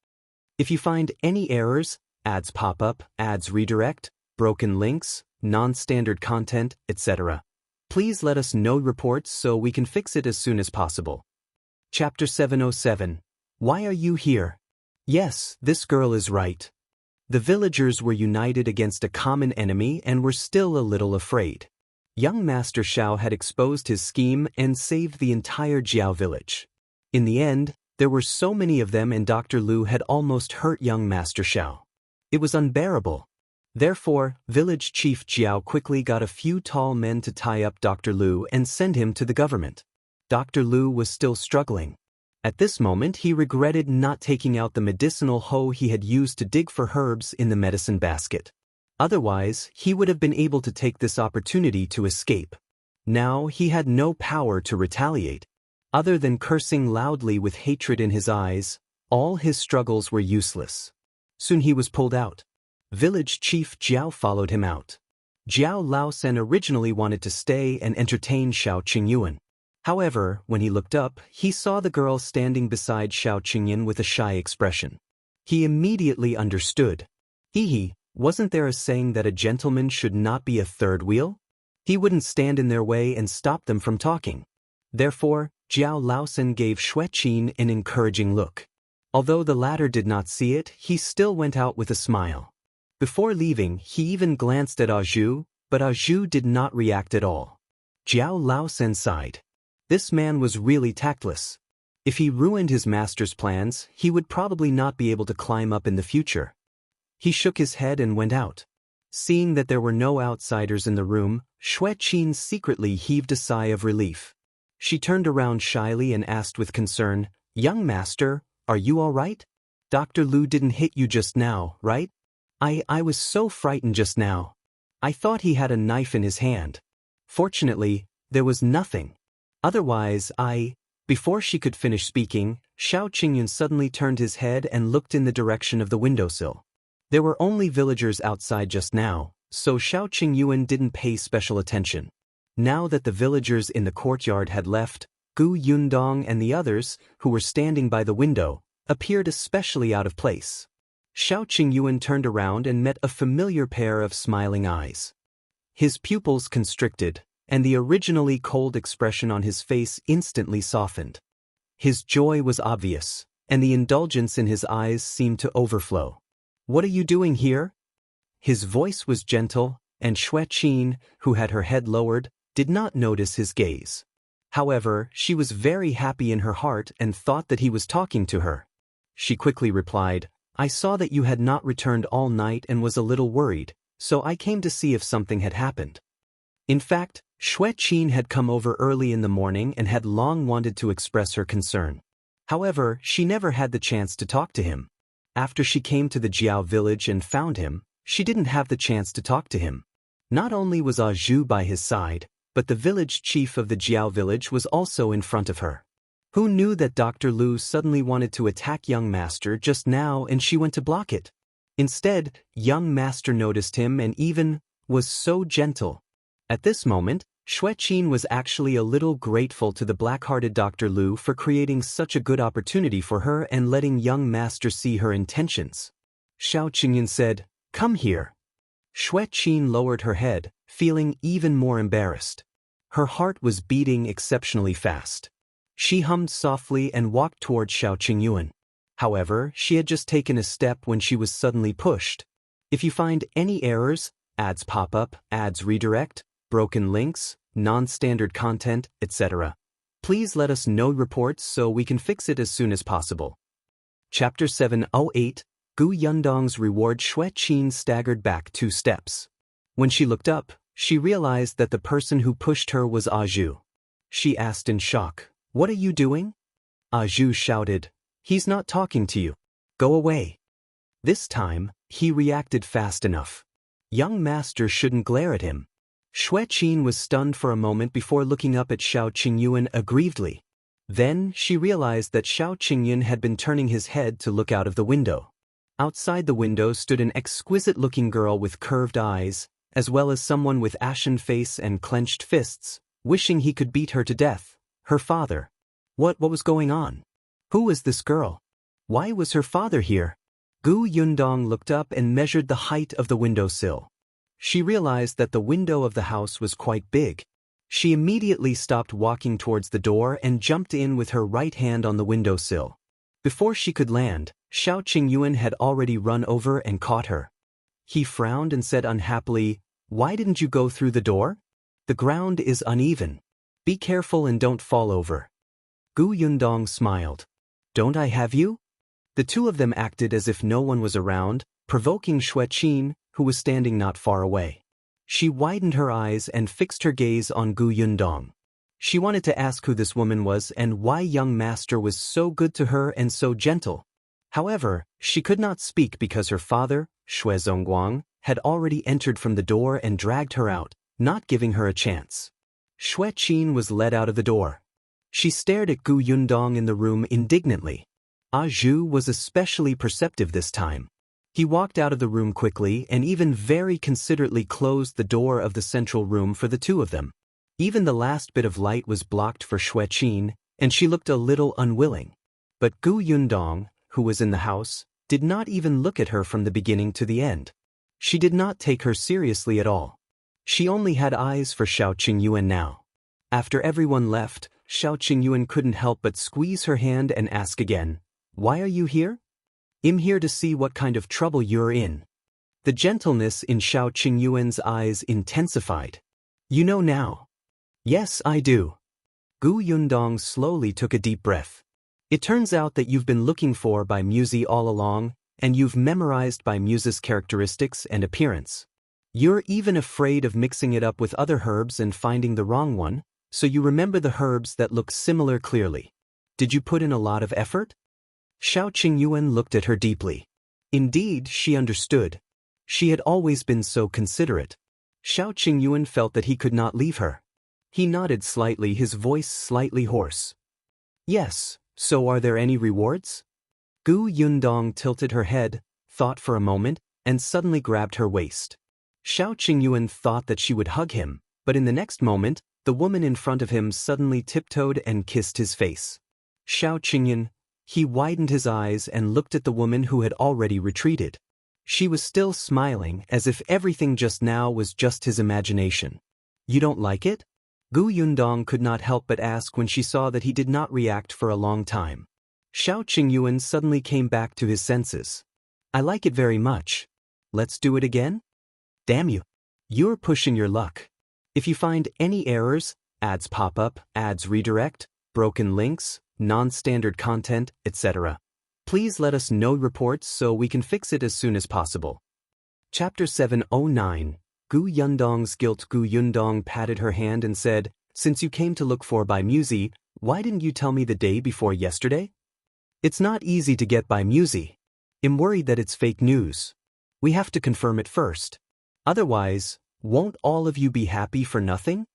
If you find any errors, ads pop up, ads redirect, broken links, non-standard content, etc., please let us know reports so we can fix it as soon as possible. Chapter 707. Why are you here? Yes, this girl is right. The villagers were united against a common enemy and were still a little afraid. Young Master Shao had exposed his scheme and saved the entire Jiao village. In the end, there were so many of them and Dr. Lu had almost hurt young Master Shao. It was unbearable. Therefore, village chief Jiao quickly got a few tall men to tie up Dr. Lu and send him to the government. Dr. Lu was still struggling. At this moment, he regretted not taking out the medicinal hoe he had used to dig for herbs in the medicine basket. Otherwise, he would have been able to take this opportunity to escape. Now he had no power to retaliate. Other than cursing loudly with hatred in his eyes, all his struggles were useless. Soon he was pulled out. Village chief Jiao followed him out. Jiao Laosen originally wanted to stay and entertain Shao Qingyuan. However, when he looked up, he saw the girl standing beside Shao Qingyuan with a shy expression. He immediately understood. Wasn't there a saying that a gentleman should not be a third wheel? He wouldn't stand in their way and stop them from talking. Therefore, Jiao Laosen gave Qin an encouraging look. Although the latter did not see it, he still went out with a smile. Before leaving, he even glanced at Zhu, but Zhu did not react at all. Jiao Laosen sighed. This man was really tactless. If he ruined his master's plans, he would probably not be able to climb up in the future. He shook his head and went out. Seeing that there were no outsiders in the room, Qin secretly heaved a sigh of relief. She turned around shyly and asked with concern, "Young master, are you all right? Dr. Lu didn't hit you just now, right? I was so frightened just now. I thought he had a knife in his hand. Fortunately, there was nothing. Otherwise, Before she could finish speaking, Shao Qingyuan suddenly turned his head and looked in the direction of the windowsill. There were only villagers outside just now, so Shao Qingyuan didn't pay special attention. Now that the villagers in the courtyard had left, Yundong and the others, who were standing by the window, appeared especially out of place. Shao Qingyuan turned around and met a familiar pair of smiling eyes. His pupils constricted, and the originally cold expression on his face instantly softened. His joy was obvious, and the indulgence in his eyes seemed to overflow. "What are you doing here?" His voice was gentle, and Qin, who had her head lowered, did not notice his gaze. However, she was very happy in her heart and thought that he was talking to her. She quickly replied, "I saw that you had not returned all night and was a little worried, so I came to see if something had happened." In fact, Qin had come over early in the morning and had long wanted to express her concern. However, she never had the chance to talk to him. After she came to the Jiao village and found him, she didn't have the chance to talk to him. Not only was Zhu by his side, but the village chief of the Jiao village was also in front of her. Who knew that Dr. Lu suddenly wanted to attack young master just now and she went to block it? Instead, young master noticed him and even was so gentle. At this moment, Qin was actually a little grateful to the black-hearted Dr. Lu for creating such a good opportunity for her and letting young master see her intentions. Shao Qingyuan said, "Come here." Qin lowered her head, feeling even more embarrassed. Her heart was beating exceptionally fast. She hummed softly and walked toward Shao Qingyuan. However, she had just taken a step when she was suddenly pushed. If you find any errors, ads pop up, ads redirect, broken links, non-standard content, etc., please let us know reports so we can fix it as soon as possible. Chapter 708, Yundong's Reward. Qin staggered back 2 steps. When she looked up, she realized that the person who pushed her was Zhu. She asked in shock, "What are you doing?" Zhu shouted, "He's not talking to you. Go away." This time, he reacted fast enough. Young master shouldn't glare at him. Qin was stunned for a moment before looking up at Shao Qingyuan aggrievedly. Then, she realized that Shao Qingyuan had been turning his head to look out of the window. Outside the window stood an exquisite-looking girl with curved eyes, as well as someone with ashen face and clenched fists, wishing he could beat her to death, her father. What was going on? Who was this girl? Why was her father here? Yundong looked up and measured the height of the windowsill. She realized that the window of the house was quite big. She immediately stopped walking towards the door and jumped in with her right hand on the windowsill. Before she could land, Shao Qingyuan had already run over and caught her. He frowned and said unhappily, "Why didn't you go through the door? The ground is uneven. Be careful and don't fall over." Yundong smiled. "Don't I have you?" The two of them acted as if no one was around, provoking Qin, who was standing not far away. She widened her eyes and fixed her gaze on Yundong. She wanted to ask who this woman was and why young master was so good to her and so gentle. However, she could not speak because her father, Zongguang, had already entered from the door and dragged her out, not giving her a chance. Qin was led out of the door. She stared at Yundong in the room indignantly. Zhu was especially perceptive this time. He walked out of the room quickly and even very considerately closed the door of the central room for the two of them. Even the last bit of light was blocked for Qin, and she looked a little unwilling. But Yundong, who was in the house, did not even look at her from the beginning to the end. She did not take her seriously at all. She only had eyes for Shao Qingyuan now. After everyone left, Shao Qingyuan couldn't help but squeeze her hand and ask again, "Why are you here?" "I'm here to see what kind of trouble you're in." The gentleness in Shao Qingyuan's eyes intensified. "You know now." Yes, I do. Gu Yundong slowly took a deep breath. It turns out that you've been looking for Bai Muzi all along, and you've memorized Bai Muzi's characteristics and appearance. You're even afraid of mixing it up with other herbs and finding the wrong one, so you remember the herbs that look similar clearly. Did you put in a lot of effort? Shao Qingyuan looked at her deeply. Indeed, she understood. She had always been so considerate. Shao Qingyuan felt that he could not leave her. He nodded slightly, his voice slightly hoarse. Yes, so are there any rewards? Gu Yundong tilted her head, thought for a moment, and suddenly grabbed her waist. Shao Qingyuan thought that she would hug him, but in the next moment, the woman in front of him suddenly tiptoed and kissed his face. Shao Qingyuan, he widened his eyes and looked at the woman who had already retreated. She was still smiling, as if everything just now was just his imagination. You don't like it? Gu Yundong could not help but ask when she saw that he did not react for a long time. Shao Qingyuan suddenly came back to his senses. I like it very much. Let's do it again? Damn you. You're pushing your luck. If you find any errors, ads pop up, ads redirect, broken links, non-standard content, etc., please let us know reports so we can fix it as soon as possible. Chapter 709. Gu Yundong's guilt. Gu Yundong patted her hand and said, Since you came to look for Bai Muzi, why didn't you tell me the day before yesterday? It's not easy to get Bai Muzi. I'm worried that it's fake news. We have to confirm it first. Otherwise, won't all of you be happy for nothing?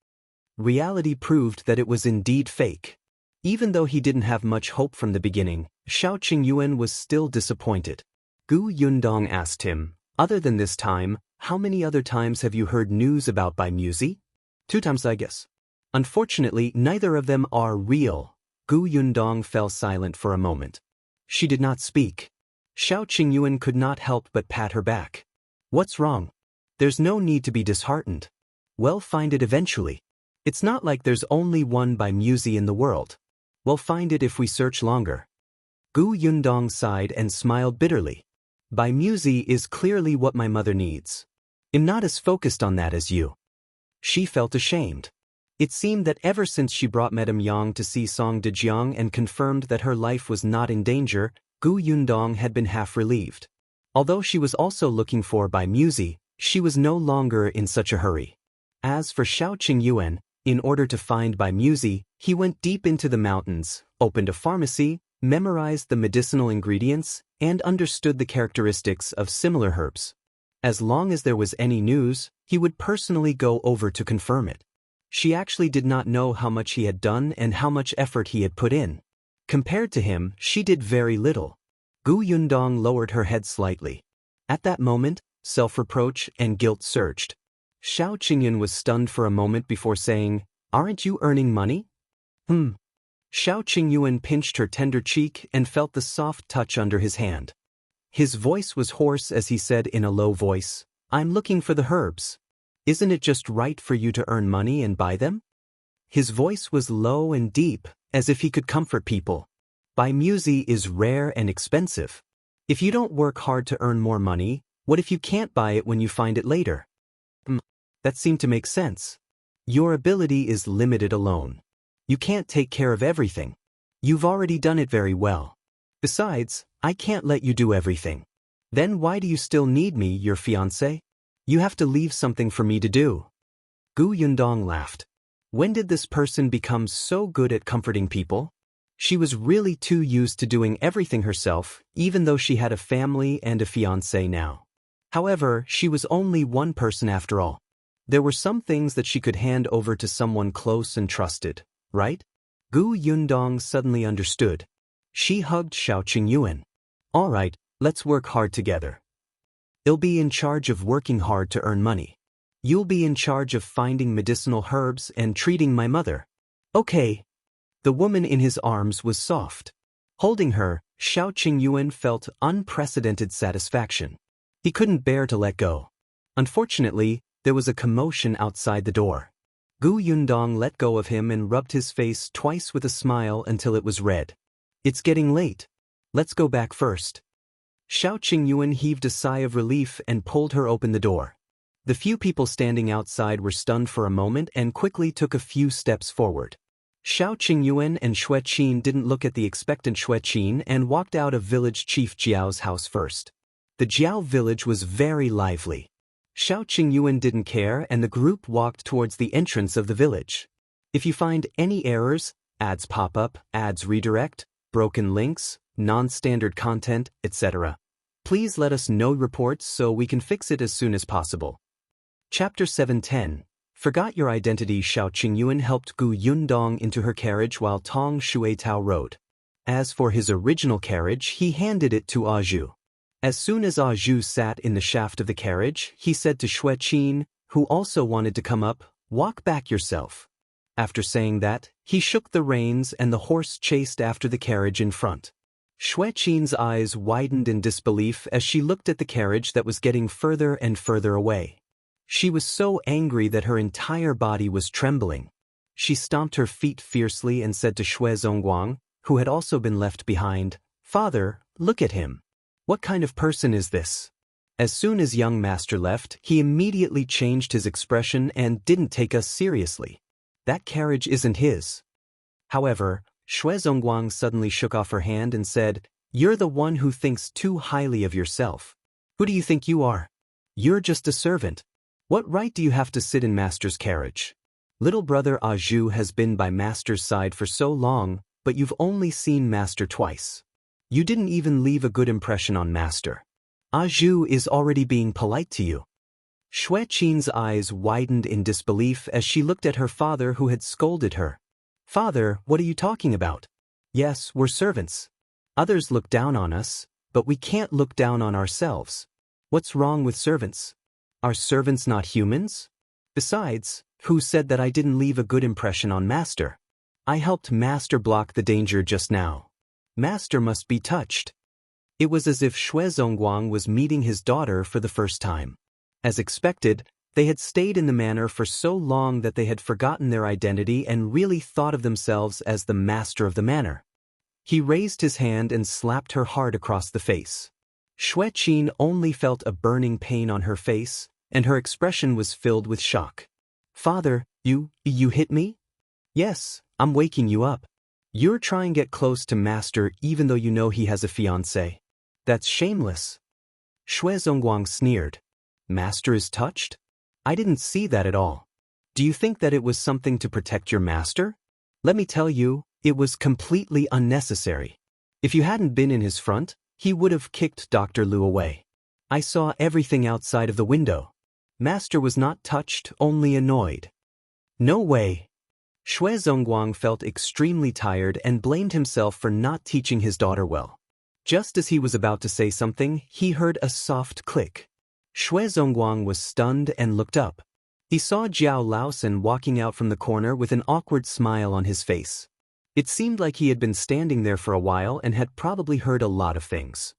Reality proved that it was indeed fake. Even though he didn't have much hope from the beginning, Shao Qingyuan was still disappointed. Gu Yundong asked him, Other than this time, how many other times have you heard news about Bai Muzi? 2 times, I guess. Unfortunately, neither of them are real. Gu Yundong fell silent for a moment. She did not speak. Shao Qingyuan could not help but pat her back. What's wrong? There's no need to be disheartened. We'll find it eventually. It's not like there's only one Bai Muzi in the world. We'll find it if we search longer. Gu Yundong sighed and smiled bitterly. Bai Muzi is clearly what my mother needs. I'm not as focused on that as you. She felt ashamed. It seemed that ever since she brought Madame Yang to see Song Dejiang and confirmed that her life was not in danger, Gu Yundong had been half relieved. Although she was also looking for Bai Muzi, she was no longer in such a hurry. As for Shao Qingyuan, in order to find Bai Muzi, he went deep into the mountains, opened a pharmacy, memorized the medicinal ingredients, and understood the characteristics of similar herbs. As long as there was any news, he would personally go over to confirm it. She actually did not know how much he had done and how much effort he had put in. Compared to him, she did very little. Gu Yundong lowered her head slightly. At that moment, self-reproach and guilt surged. Shao Qingyuan was stunned for a moment before saying, Aren't you earning money? Shao Qingyuan pinched her tender cheek and felt the soft touch under his hand. His voice was hoarse as he said in a low voice, I'm looking for the herbs. Isn't it just right for you to earn money and buy them? His voice was low and deep, as if he could comfort people. Bai Muzi is rare and expensive. If you don't work hard to earn more money, what if you can't buy it when you find it later? That seemed to make sense. Your ability is limited alone. You can't take care of everything. You've already done it very well. Besides, I can't let you do everything. Then why do you still need me, your fiancé? You have to leave something for me to do. Gu Yundong laughed. When did this person become so good at comforting people? She was really too used to doing everything herself, even though she had a family and a fiancé now. However, she was only one person after all. There were some things that she could hand over to someone close and trusted, right? Gu Yundong suddenly understood. She hugged Shao Qingyuan. All right, let's work hard together. I'll be in charge of working hard to earn money. You'll be in charge of finding medicinal herbs and treating my mother. Okay. The woman in his arms was soft. Holding her, Shao Qingyuan felt unprecedented satisfaction. He couldn't bear to let go. Unfortunately, there was a commotion outside the door. Gu Yundong let go of him and rubbed his face twice with a smile until it was red. It's getting late. Let's go back first. Shao Qingyuan heaved a sigh of relief and pulled her open the door. The few people standing outside were stunned for a moment and quickly took a few steps forward. Shao Qingyuan and Xue Qin didn't look at the expectant Xue Qin and walked out of village chief Jiao's house first. The Jiao village was very lively. Shao Qingyuan didn't care and the group walked towards the entrance of the village. If you find any errors, ads pop up, ads redirect, broken links, non-standard content, etc., please let us know reports so we can fix it as soon as possible. Chapter 710. Forgot your identity. Shao Qingyuan helped Gu Yundong into her carriage while Tong Shuitao rode. As for his original carriage, he handed it to Zhu. As soon as Zhu sat in the shaft of the carriage, he said to Xue Qin, who also wanted to come up, "Walk back yourself." After saying that, he shook the reins and the horse chased after the carriage in front. Xue Qin's eyes widened in disbelief as she looked at the carriage that was getting further and further away. She was so angry that her entire body was trembling. She stomped her feet fiercely and said to Zongguang, who had also been left behind, "Father, look at him. What kind of person is this?" As soon as young master left, he immediately changed his expression and didn't take us seriously. That carriage isn't his. However, Zongguang suddenly shook off her hand and said, "You're the one who thinks too highly of yourself. Who do you think you are? You're just a servant. What right do you have to sit in master's carriage? Little brother Zhu has been by master's side for so long, but you've only seen master twice. You didn't even leave a good impression on master. Zhu is already being polite to you." Xue Qin's eyes widened in disbelief as she looked at her father who had scolded her. "Father, what are you talking about? Yes, we're servants. Others look down on us, but we can't look down on ourselves. What's wrong with servants? Are servants not humans? Besides, who said that I didn't leave a good impression on master? I helped master block the danger just now. Master must be touched." It was as if Zongguang was meeting his daughter for the first time. As expected, they had stayed in the manor for so long that they had forgotten their identity and really thought of themselves as the master of the manor. He raised his hand and slapped her hard across the face. Xue Qin only felt a burning pain on her face, and her expression was filled with shock. "Father, you hit me?" "Yes, I'm waking you up. You're trying to get close to master even though you know he has a fiancée. That's shameless." Zongguang sneered. "Master is touched? I didn't see that at all. Do you think that it was something to protect your master? Let me tell you, it was completely unnecessary. If you hadn't been in his front, he would have kicked Dr. Lu away. I saw everything outside of the window. Master was not touched, only annoyed." "No way." Zongguang felt extremely tired and blamed himself for not teaching his daughter well. Just as he was about to say something, he heard a soft click. Zongguang was stunned and looked up. He saw Jiao Laosen walking out from the corner with an awkward smile on his face. It seemed like he had been standing there for a while and had probably heard a lot of things.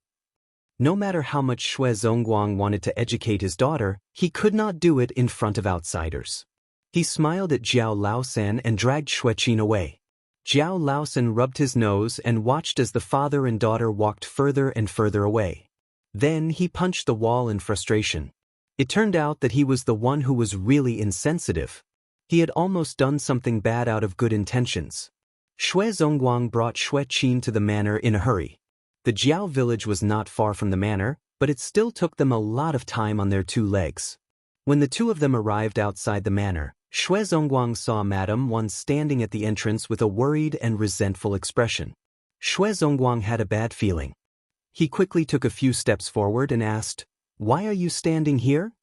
No matter how much Zongguang wanted to educate his daughter, he could not do it in front of outsiders. He smiled at Jiao Laosen and dragged Xue Qin away. Jiao Laosen rubbed his nose and watched as the father and daughter walked further and further away. Then he punched the wall in frustration. It turned out that he was the one who was really insensitive. He had almost done something bad out of good intentions. Zongguang brought Xue Qin to the manor in a hurry. The Jiao village was not far from the manor, but it still took them a lot of time on their two legs. When the two of them arrived outside the manor, Zongguang saw Madame Wan standing at the entrance with a worried and resentful expression. Zongguang had a bad feeling. He quickly took a few steps forward and asked, "Why are you standing here?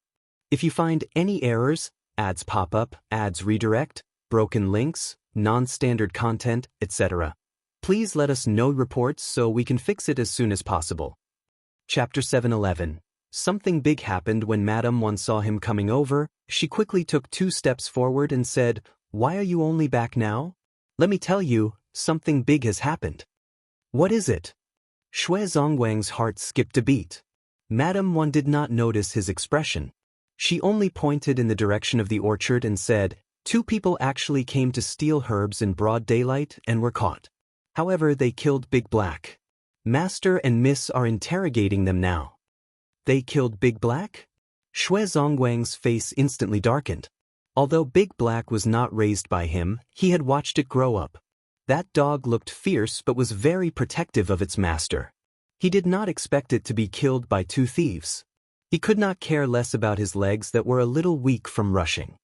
If you find any errors, ads pop up, ads redirect, broken links, non-standard content, etc., please let us know reports so we can fix it as soon as possible." Chapter 711. Something big happened when Madame Wan saw him coming over. She quickly took 2 steps forward and said, "Why are you only back now? Let me tell you, something big has happened." "What is it?" Zongguang's heart skipped a beat. Madame Wan did not notice his expression. She only pointed in the direction of the orchard and said, "2 people actually came to steal herbs in broad daylight and were caught. However, they killed Big Black. Master and Miss are interrogating them now." "They killed Big Black?" Zongguang's face instantly darkened. Although Big Black was not raised by him, he had watched it grow up. That dog looked fierce but was very protective of its master. He did not expect it to be killed by two thieves. He could not care less about his legs that were a little weak from rushing.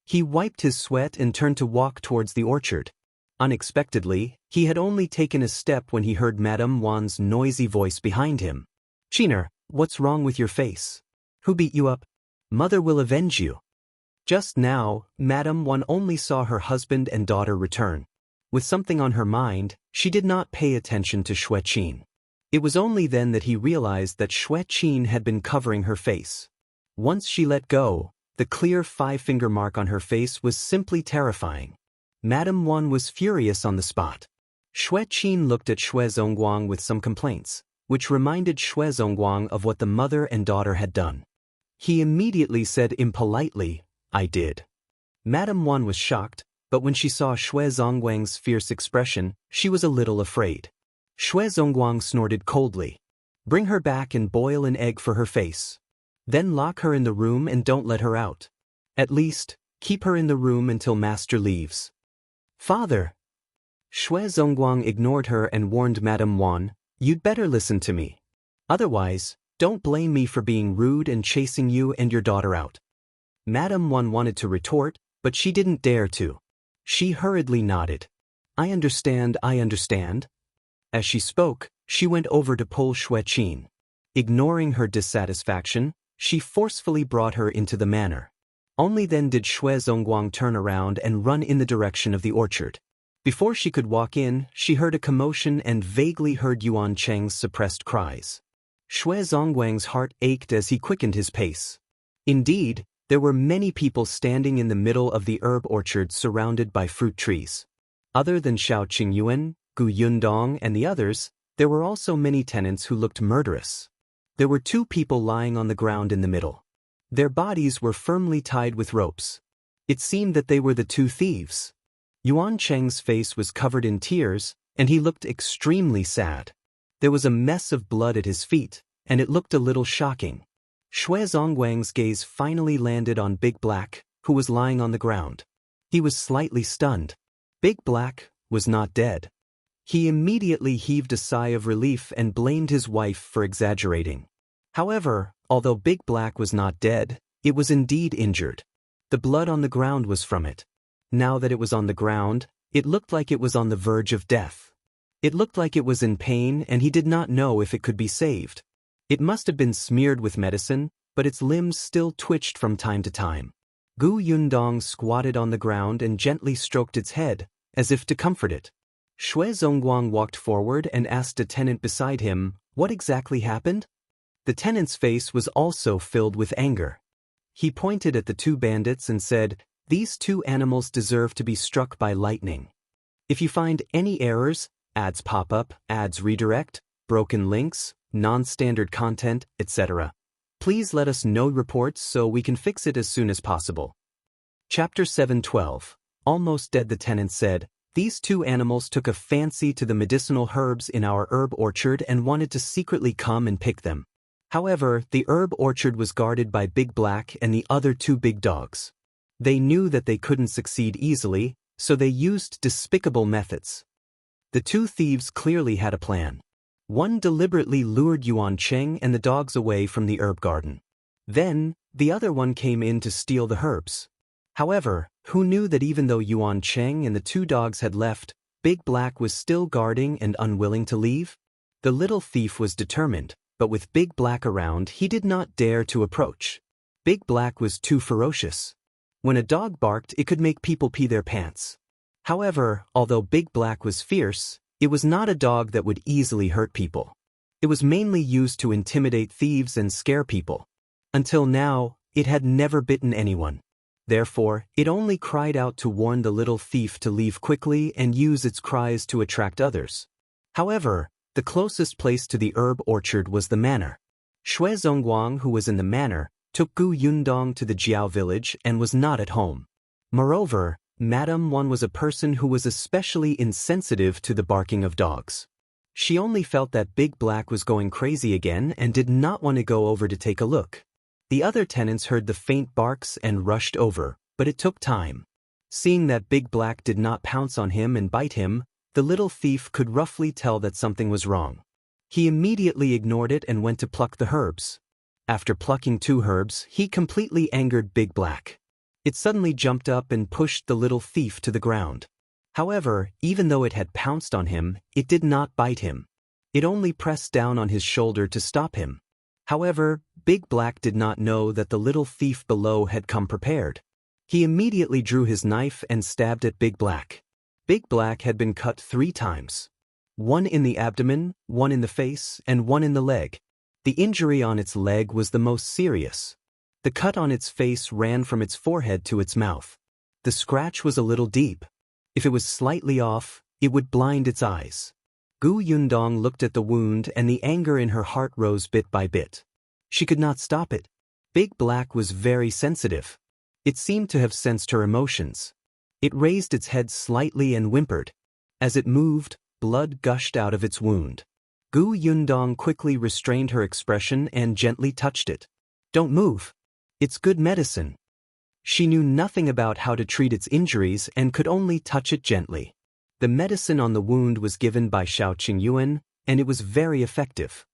He wiped his sweat and turned to walk towards the orchard. Unexpectedly, he had only taken a step when he heard Madame Wan's noisy voice behind him. "Qiner, what's wrong with your face? Who beat you up? Mother will avenge you." Just now, Madame Wan only saw her husband and daughter return. With something on her mind, she did not pay attention to Xue Qin. It was only then that he realized that Xue Qin had been covering her face. Once she let go, the clear five-finger mark on her face was simply terrifying. Madame Wan was furious on the spot. Xue Qin looked at Xue Zongguang with some complaints, which reminded Xue Zongguang of what the mother and daughter had done. He immediately said impolitely, "I did." Madame Wan was shocked, but when she saw Xue Zongguang's fierce expression, she was a little afraid. Xue Zongguang snorted coldly. "Bring her back and boil an egg for her face. Then lock her in the room and don't let her out. At least, keep her in the room until master leaves." "Father!" Xue Zongguang ignored her and warned Madame Wan, "You'd better listen to me. Otherwise, don't blame me for being rude and chasing you and your daughter out." Madame Wan wanted to retort, but she didn't dare to. She hurriedly nodded. I understand." As she spoke, she went over to pull Xue Qin. Ignoring her dissatisfaction, she forcefully brought her into the manor. Only then did Xue Zongguang turn around and run in the direction of the orchard. Before she could walk in, she heard a commotion and vaguely heard Yuan Cheng's suppressed cries. Xue Zongguang's heart ached as he quickened his pace. Indeed, there were many people standing in the middle of the herb orchard surrounded by fruit trees. Other than Shao Qingyuan, Yundong and the others, there were also many tenants who looked murderous. There were two people lying on the ground in the middle. Their bodies were firmly tied with ropes. It seemed that they were the two thieves. Yuan Cheng's face was covered in tears, and he looked extremely sad. There was a mess of blood at his feet, and it looked a little shocking. Xue Zongguang's gaze finally landed on Big Black, who was lying on the ground. He was slightly stunned. Big Black was not dead. He immediately heaved a sigh of relief and blamed his wife for exaggerating. However, although Big Black was not dead, it was indeed injured. The blood on the ground was from it. Now that it was on the ground, it looked like it was on the verge of death. It looked like it was in pain and he did not know if it could be saved. It must have been smeared with medicine, but its limbs still twitched from time to time. Yundong squatted on the ground and gently stroked its head, as if to comfort it. Xue Zongguang walked forward and asked a tenant beside him, "What exactly happened?" The tenant's face was also filled with anger. He pointed at the two bandits and said, "These two animals deserve to be struck by lightning. If you find any errors, ads pop up, ads redirect, broken links, non-standard content, etc., please let us know reports so we can fix it as soon as possible." Chapter 7:12. Almost dead. The tenant said, "These two animals took a fancy to the medicinal herbs in our herb orchard and wanted to secretly come and pick them. However, the herb orchard was guarded by Big Black and the other two big dogs. They knew that they couldn't succeed easily, so they used despicable methods. The two thieves clearly had a plan. One deliberately lured Yuan Cheng and the dogs away from the herb garden. Then, the other one came in to steal the herbs. However, who knew that even though Yuan Cheng and the two dogs had left, Big Black was still guarding and unwilling to leave? The little thief was determined, but with Big Black around he did not dare to approach. Big Black was too ferocious. When a dog barked it could make people pee their pants. However, although Big Black was fierce, it was not a dog that would easily hurt people. It was mainly used to intimidate thieves and scare people. Until now, it had never bitten anyone. Therefore, it only cried out to warn the little thief to leave quickly and use its cries to attract others. However, the closest place to the herb orchard was the manor. Xue Zongguang, who was in the manor, took Yundong to the Jiao village and was not at home. Moreover, Madame Wan was a person who was especially insensitive to the barking of dogs. She only felt that Big Black was going crazy again and did not want to go over to take a look. The other tenants heard the faint barks and rushed over, but it took time. Seeing that Big Black did not pounce on him and bite him, the little thief could roughly tell that something was wrong. He immediately ignored it and went to pluck the herbs. After plucking 2 herbs, he completely angered Big Black. It suddenly jumped up and pushed the little thief to the ground. However, even though it had pounced on him, it did not bite him. It only pressed down on his shoulder to stop him. However, Big Black did not know that the little thief below had come prepared. He immediately drew his knife and stabbed at Big Black. Big Black had been cut 3 times. 1 in the abdomen, 1 in the face, and 1 in the leg. The injury on its leg was the most serious. The cut on its face ran from its forehead to its mouth. The scratch was a little deep. If it was slightly off, it would blind its eyes. Gu Yundong looked at the wound and the anger in her heart rose bit by bit. She could not stop it. Big Black was very sensitive. It seemed to have sensed her emotions. It raised its head slightly and whimpered. As it moved, blood gushed out of its wound. Gu Yundong quickly restrained her expression and gently touched it. "Don't move. It's good medicine." She knew nothing about how to treat its injuries and could only touch it gently. The medicine on the wound was given by Shao Qingyuan, and it was very effective.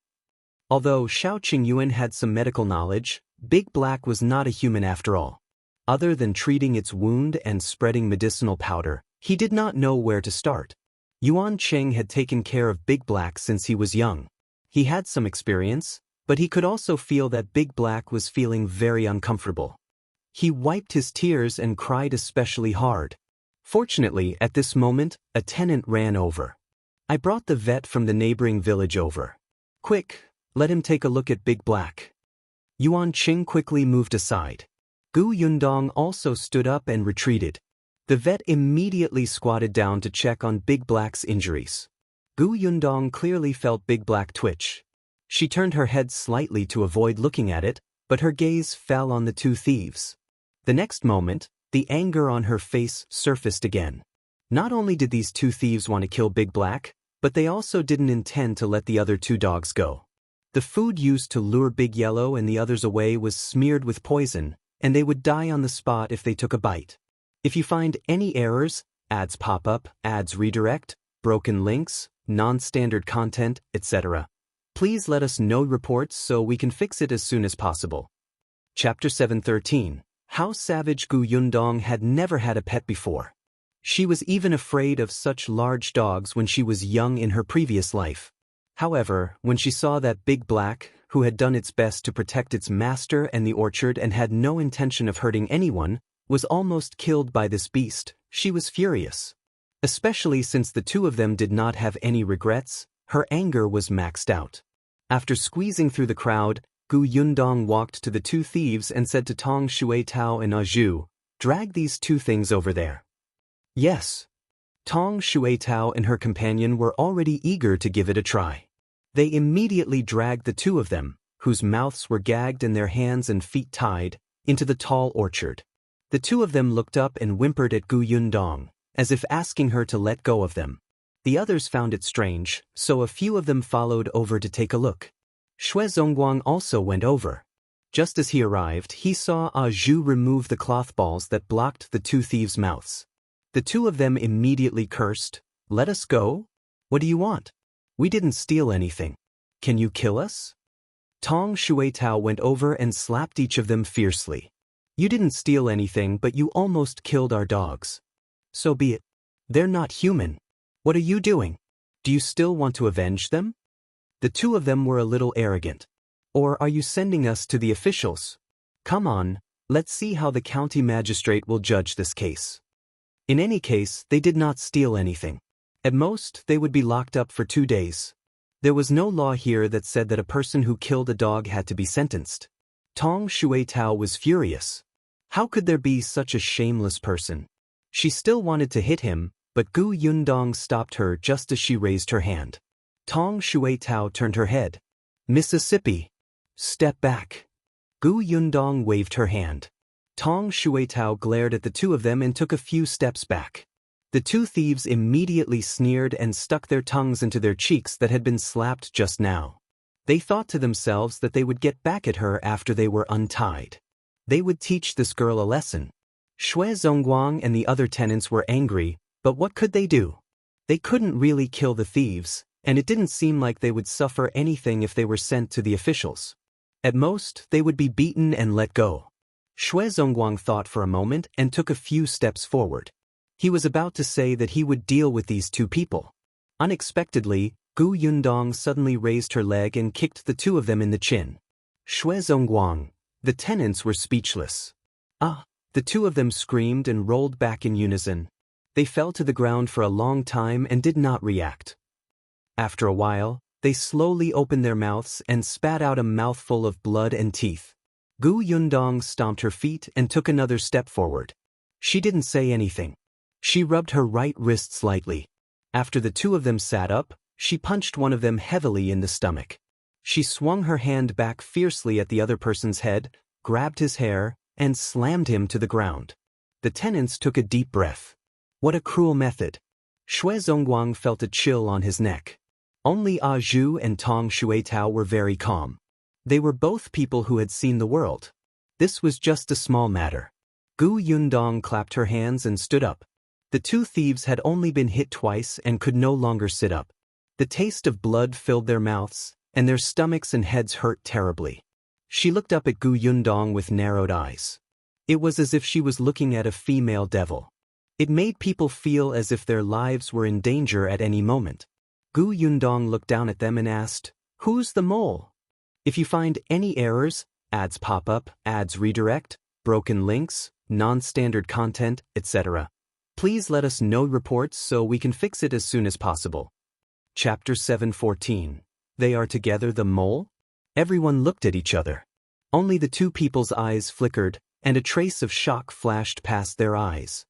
Although Shao Qingyuan had some medical knowledge, Big Black was not a human after all. Other than treating its wound and spreading medicinal powder, he did not know where to start. Yuan Cheng had taken care of Big Black since he was young. He had some experience, but he could also feel that Big Black was feeling very uncomfortable. He wiped his tears and cried especially hard. Fortunately, at this moment, a tenant ran over. "I brought the vet from the neighboring village over. Quick, let him take a look at Big Black." Yuan Cheng quickly moved aside. Gu Yundong also stood up and retreated. The vet immediately squatted down to check on Big Black's injuries. Gu Yundong clearly felt Big Black twitch. She turned her head slightly to avoid looking at it, but her gaze fell on the 2 thieves. The next moment, the anger on her face surfaced again. Not only did these 2 thieves want to kill Big Black, but they also didn't intend to let the other 2 dogs go. The food used to lure Big Yellow and the others away was smeared with poison, and they would die on the spot if they took a bite. If you find any errors, ads pop up, ads redirect, broken links, non-standard content, etc., please let us know reports so we can fix it as soon as possible. Chapter 713. How savage Gu Yundong had never had a pet before. She was even afraid of such large dogs when she was young in her previous life. However, when she saw that Big Black, who had done its best to protect its master and the orchard and had no intention of hurting anyone, was almost killed by this beast, she was furious. Especially since the 2 of them did not have any regrets, her anger was maxed out. After squeezing through the crowd, Gu Yundong walked to the 2 thieves and said to Tong Shuetao and Aju, "Drag these 2 things over there." Yes. Tong Shuetao and her companion were already eager to give it a try. They immediately dragged the 2 of them, whose mouths were gagged and their hands and feet tied, into the tall orchard. The 2 of them looked up and whimpered at Gu Yundong, as if asking her to let go of them. The others found it strange, so a few of them followed over to take a look. Zongguang also went over. Just as he arrived, he saw Aju remove the cloth balls that blocked the 2 thieves' mouths. The 2 of them immediately cursed, "Let us go? What do you want? We didn't steal anything. Can you kill us?" Tong Shuetao went over and slapped each of them fiercely. "You didn't steal anything, but you almost killed our dogs. So be it. They're not human. What are you doing? Do you still want to avenge them?" The 2 of them were a little arrogant. "Or are you sending us to the officials? Come on, let's see how the county magistrate will judge this case." In any case, they did not steal anything. At most, they would be locked up for 2 days. There was no law here that said that a person who killed a dog had to be sentenced. Tong Shuetao was furious. How could there be such a shameless person? She still wanted to hit him, but Gu Yundong stopped her just as she raised her hand. Tong Shuetao turned her head. "Mississippi. Step back." Gu Yundong waved her hand. Tong Shuetao glared at the 2 of them and took a few steps back. The 2 thieves immediately sneered and stuck their tongues into their cheeks that had been slapped just now. They thought to themselves that they would get back at her after they were untied. They would teach this girl a lesson. Zongguang and the other tenants were angry, but what could they do? They couldn't really kill the thieves, and it didn't seem like they would suffer anything if they were sent to the officials. At most, they would be beaten and let go. Zongguang thought for a moment and took a few steps forward. He was about to say that he would deal with these two people. Unexpectedly, Yundong suddenly raised her leg and kicked the two of them in the chin. Zongguang. The tenants were speechless. The two of them screamed and rolled back in unison. They fell to the ground for a long time and did not react. After a while, they slowly opened their mouths and spat out a mouthful of blood and teeth. Yundong stomped her feet and took another step forward. She didn't say anything. She rubbed her right wrist slightly. After the two of them sat up, she punched one of them heavily in the stomach. She swung her hand back fiercely at the other person's head, grabbed his hair, and slammed him to the ground. The tenants took a deep breath. What a cruel method. Zongguang felt a chill on his neck. Only Zhu and Tong Xuetao were very calm. They were both people who had seen the world. This was just a small matter. Yundong clapped her hands and stood up. The two thieves had only been hit twice and could no longer sit up. The taste of blood filled their mouths, and their stomachs and heads hurt terribly. She looked up at Yundong with narrowed eyes. It was as if she was looking at a female devil. It made people feel as if their lives were in danger at any moment. Yundong looked down at them and asked, "Who's the mole? If you find any errors, ads pop up, ads redirect, broken links, non-standard content, etc. Please let us know reports so we can fix it as soon as possible." Chapter 7:14. They are together, the mole? Everyone looked at each other. Only the two people's eyes flickered, and a trace of shock flashed past their eyes.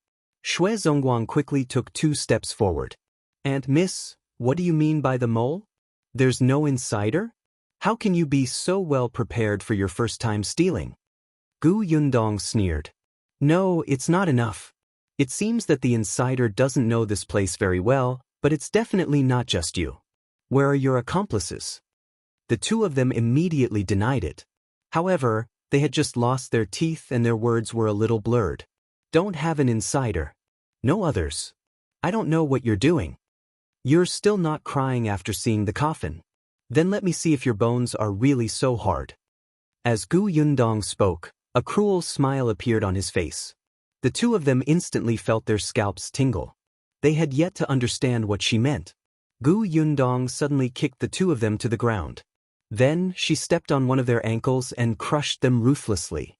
Zongguang quickly took 2 steps forward. "And miss, what do you mean by the mole? There's no insider? How can you be so well prepared for your first time stealing?" Yundong sneered. "No, it's not enough. It seems that the insider doesn't know this place very well, but it's definitely not just you. Where are your accomplices?" The two of them immediately denied it. However, they had just lost their teeth and their words were a little blurred. "Don't have an insider. No others. I don't know what you're doing. You're still not crying after seeing the coffin. Then let me see if your bones are really so hard." As Yundong spoke, a cruel smile appeared on his face. The two of them instantly felt their scalps tingle. They had yet to understand what she meant. Yundong suddenly kicked the two of them to the ground. Then she stepped on one of their ankles and crushed them ruthlessly.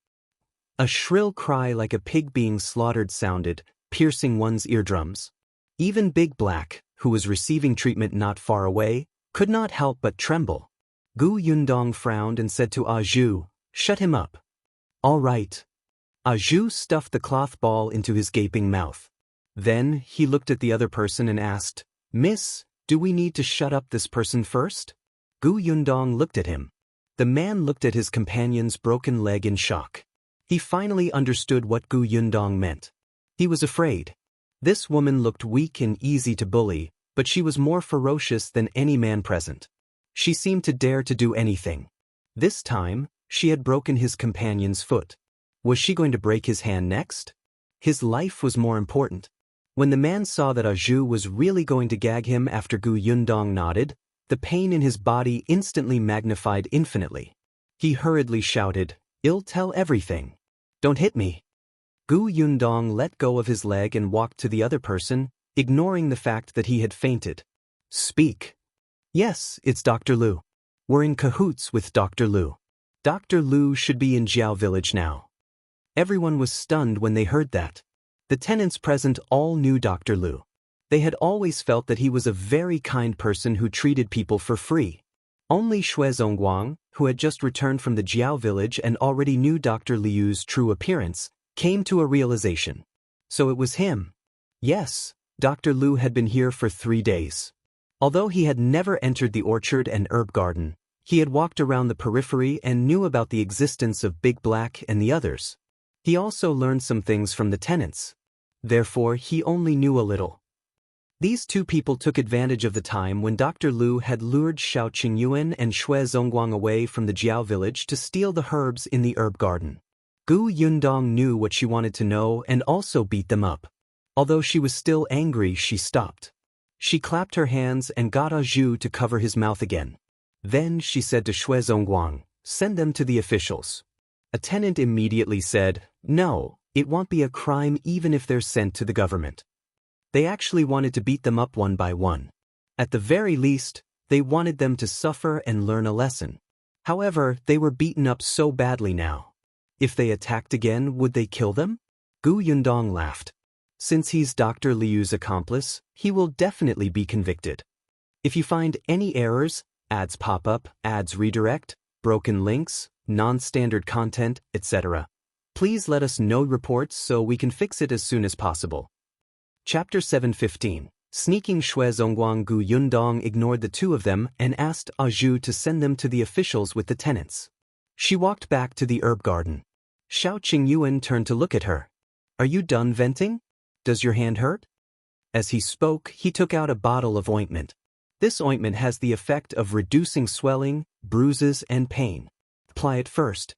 A shrill cry like a pig being slaughtered sounded, piercing one's eardrums. Even Big Black, who was receiving treatment not far away, could not help but tremble. Yundong frowned and said to Zhu, "Shut him up." "All right." Zhu stuffed the cloth ball into his gaping mouth. Then he looked at the other person and asked, "Miss, do we need to shut up this person first?" Yundong looked at him. The man looked at his companion's broken leg in shock. He finally understood what Yundong meant. He was afraid. This woman looked weak and easy to bully, but she was more ferocious than any man present. She seemed to dare to do anything. This time, she had broken his companion's foot. Was she going to break his hand next? His life was more important. When the man saw that Zhu was really going to gag him after Yundong nodded, the pain in his body instantly magnified infinitely. He hurriedly shouted, "I'll tell everything. Don't hit me." Yundong let go of his leg and walked to the other person, ignoring the fact that he had fainted. "Speak." "Yes, it's Dr. Lu. We're in cahoots with Dr. Lu. Dr. Lu should be in Jiao village now." Everyone was stunned when they heard that. The tenants present all knew Dr. Lu. They had always felt that he was a very kind person who treated people for free. Only Zongguang, who had just returned from the Jiao village and already knew Dr. Liu's true appearance, came to a realization. So it was him. Yes, Dr. Lu had been here for 3 days. Although he had never entered the orchard and herb garden, he had walked around the periphery and knew about the existence of Big Black and the others. He also learned some things from the tenants. Therefore, he only knew a little. These two people took advantage of the time when Dr. Lu had lured Shao Qingyuan and Shui Zongguang away from the Jiao village to steal the herbs in the herb garden. Gu Yundong knew what she wanted to know and also beat them up. Although she was still angry, she stopped. She clapped her hands and got A Zhu to cover his mouth again. Then she said to Shui Zongguang, "Send them to the officials." A tenant immediately said, "No, it won't be a crime even if they're sent to the government." They actually wanted to beat them up one by one. At the very least, they wanted them to suffer and learn a lesson. However, they were beaten up so badly now. If they attacked again, would they kill them? Gu Yundong laughed. Since he's Dr. Liu's accomplice, he will definitely be convicted. If you find any errors, ads pop up, ads redirect, broken links, non-standard content, etc., please let us know reports so we can fix it as soon as possible. Chapter 7:15. Sneaking Shui Zongguang. Gu Yundong ignored the two of them and asked A Zhu to send them to the officials with the tenants. She walked back to the herb garden. Shao Qingyuan turned to look at her. "Are you done venting? Does your hand hurt?" As he spoke, he took out a bottle of ointment. This ointment has the effect of reducing swelling, bruises, and pain. Apply it first.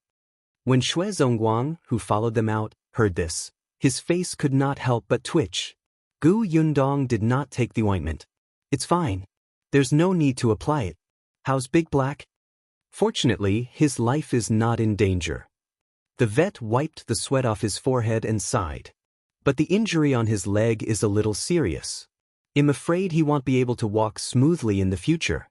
When Shui Zongguang, who followed them out, heard this, his face could not help but twitch. Gu Yundong did not take the ointment. "It's fine. There's no need to apply it. How's Big Black?" Fortunately, his life is not in danger. The vet wiped the sweat off his forehead and sighed. But the injury on his leg is a little serious. I'm afraid he won't be able to walk smoothly in the future.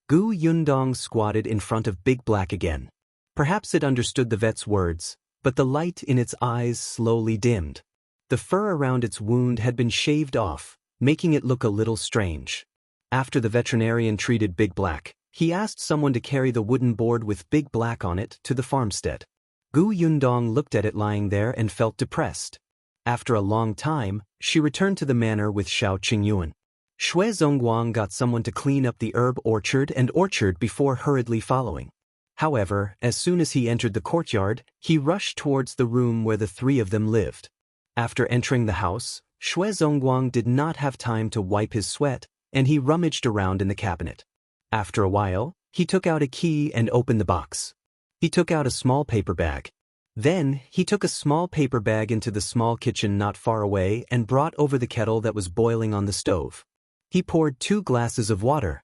Gu Yundong squatted in front of Big Black again. Perhaps it understood the vet's words, but the light in its eyes slowly dimmed. The fur around its wound had been shaved off, making it look a little strange. After the veterinarian treated Big Black, he asked someone to carry the wooden board with Big Black on it to the farmstead. Gu Yundong looked at it lying there and felt depressed. After a long time, she returned to the manor with Shao Qingyuan. Shui Zongguang got someone to clean up the herb orchard before hurriedly following. However, as soon as he entered the courtyard, he rushed towards the room where the three of them lived. After entering the house, Shui Zongguang did not have time to wipe his sweat, and he rummaged around in the cabinet. After a while, he took out a key and opened the box. He took out a small paper bag. Then, he took a small paper bag into the small kitchen not far away and brought over the kettle that was boiling on the stove. He poured 2 glasses of water.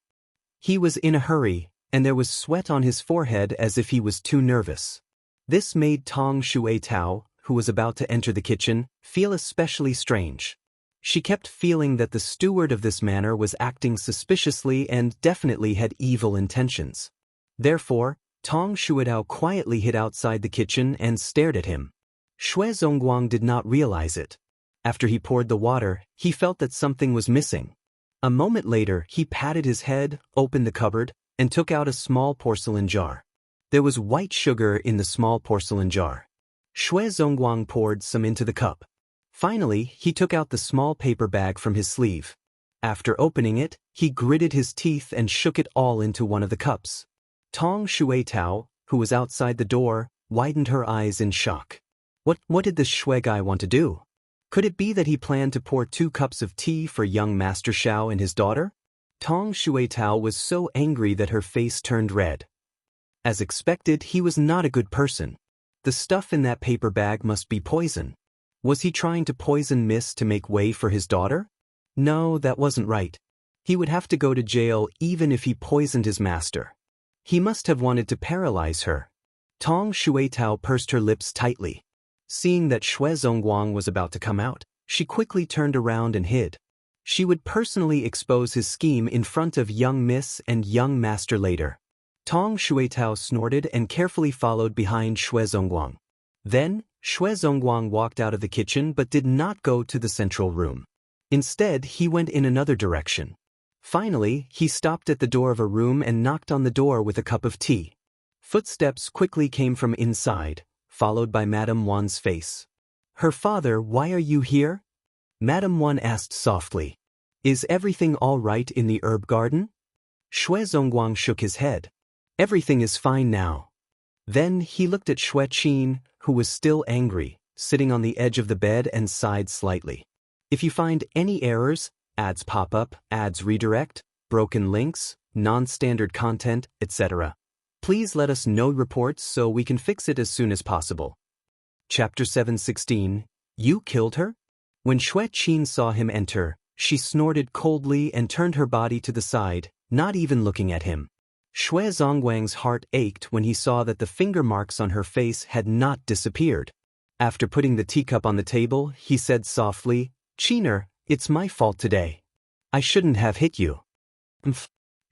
He was in a hurry, and there was sweat on his forehead as if he was too nervous. This made Tong Shui Tao, who was about to enter the kitchen, feel especially strange. She kept feeling that the steward of this manor was acting suspiciously and definitely had evil intentions. Therefore, Tong Shui Tao quietly hid outside the kitchen and stared at him. Shui Zongguang did not realize it. After he poured the water, he felt that something was missing. A moment later, he patted his head, opened the cupboard, and took out a small porcelain jar. There was white sugar in the small porcelain jar. Shui Zongguang poured some into the cup. Finally, he took out the small paper bag from his sleeve. After opening it, he gritted his teeth and shook it all into one of the cups. Tong Shui Tao, who was outside the door, widened her eyes in shock. What did the Shui guy want to do? Could it be that he planned to pour 2 cups of tea for young Master Shao and his daughter? Tong Shui Tao was so angry that her face turned red. As expected, he was not a good person. The stuff in that paper bag must be poison. Was he trying to poison Miss to make way for his daughter? No, that wasn't right. He would have to go to jail even if he poisoned his master. He must have wanted to paralyze her. Tong Shui Tao pursed her lips tightly. Seeing that Shui Zongguang was about to come out, she quickly turned around and hid. She would personally expose his scheme in front of young Miss and young Master later. Tong Shui Tao snorted and carefully followed behind Shui Zongguang. Then, Shui Zongguang walked out of the kitchen but did not go to the central room. Instead, he went in another direction. Finally, he stopped at the door of a room and knocked on the door with a cup of tea. Footsteps quickly came from inside, followed by Madame Wan's face. "Her father, why are you here?" Madame Wan asked softly. "Is everything all right in the herb garden?" Shui Zongguang shook his head. "Everything is fine now." Then he looked at Shui Qin, who was still angry, sitting on the edge of the bed and sighed slightly. "If you find any errors, ads pop up, ads redirect, broken links, non-standard content, etc. Please let us know reports so we can fix it as soon as possible. Chapter 7:16. You killed her? When Qin saw him enter, she snorted coldly and turned her body to the side, not even looking at him. Zongguang's heart ached when he saw that the finger marks on her face had not disappeared. After putting the teacup on the table, he said softly, "Qiner, it's my fault today. I shouldn't have hit you."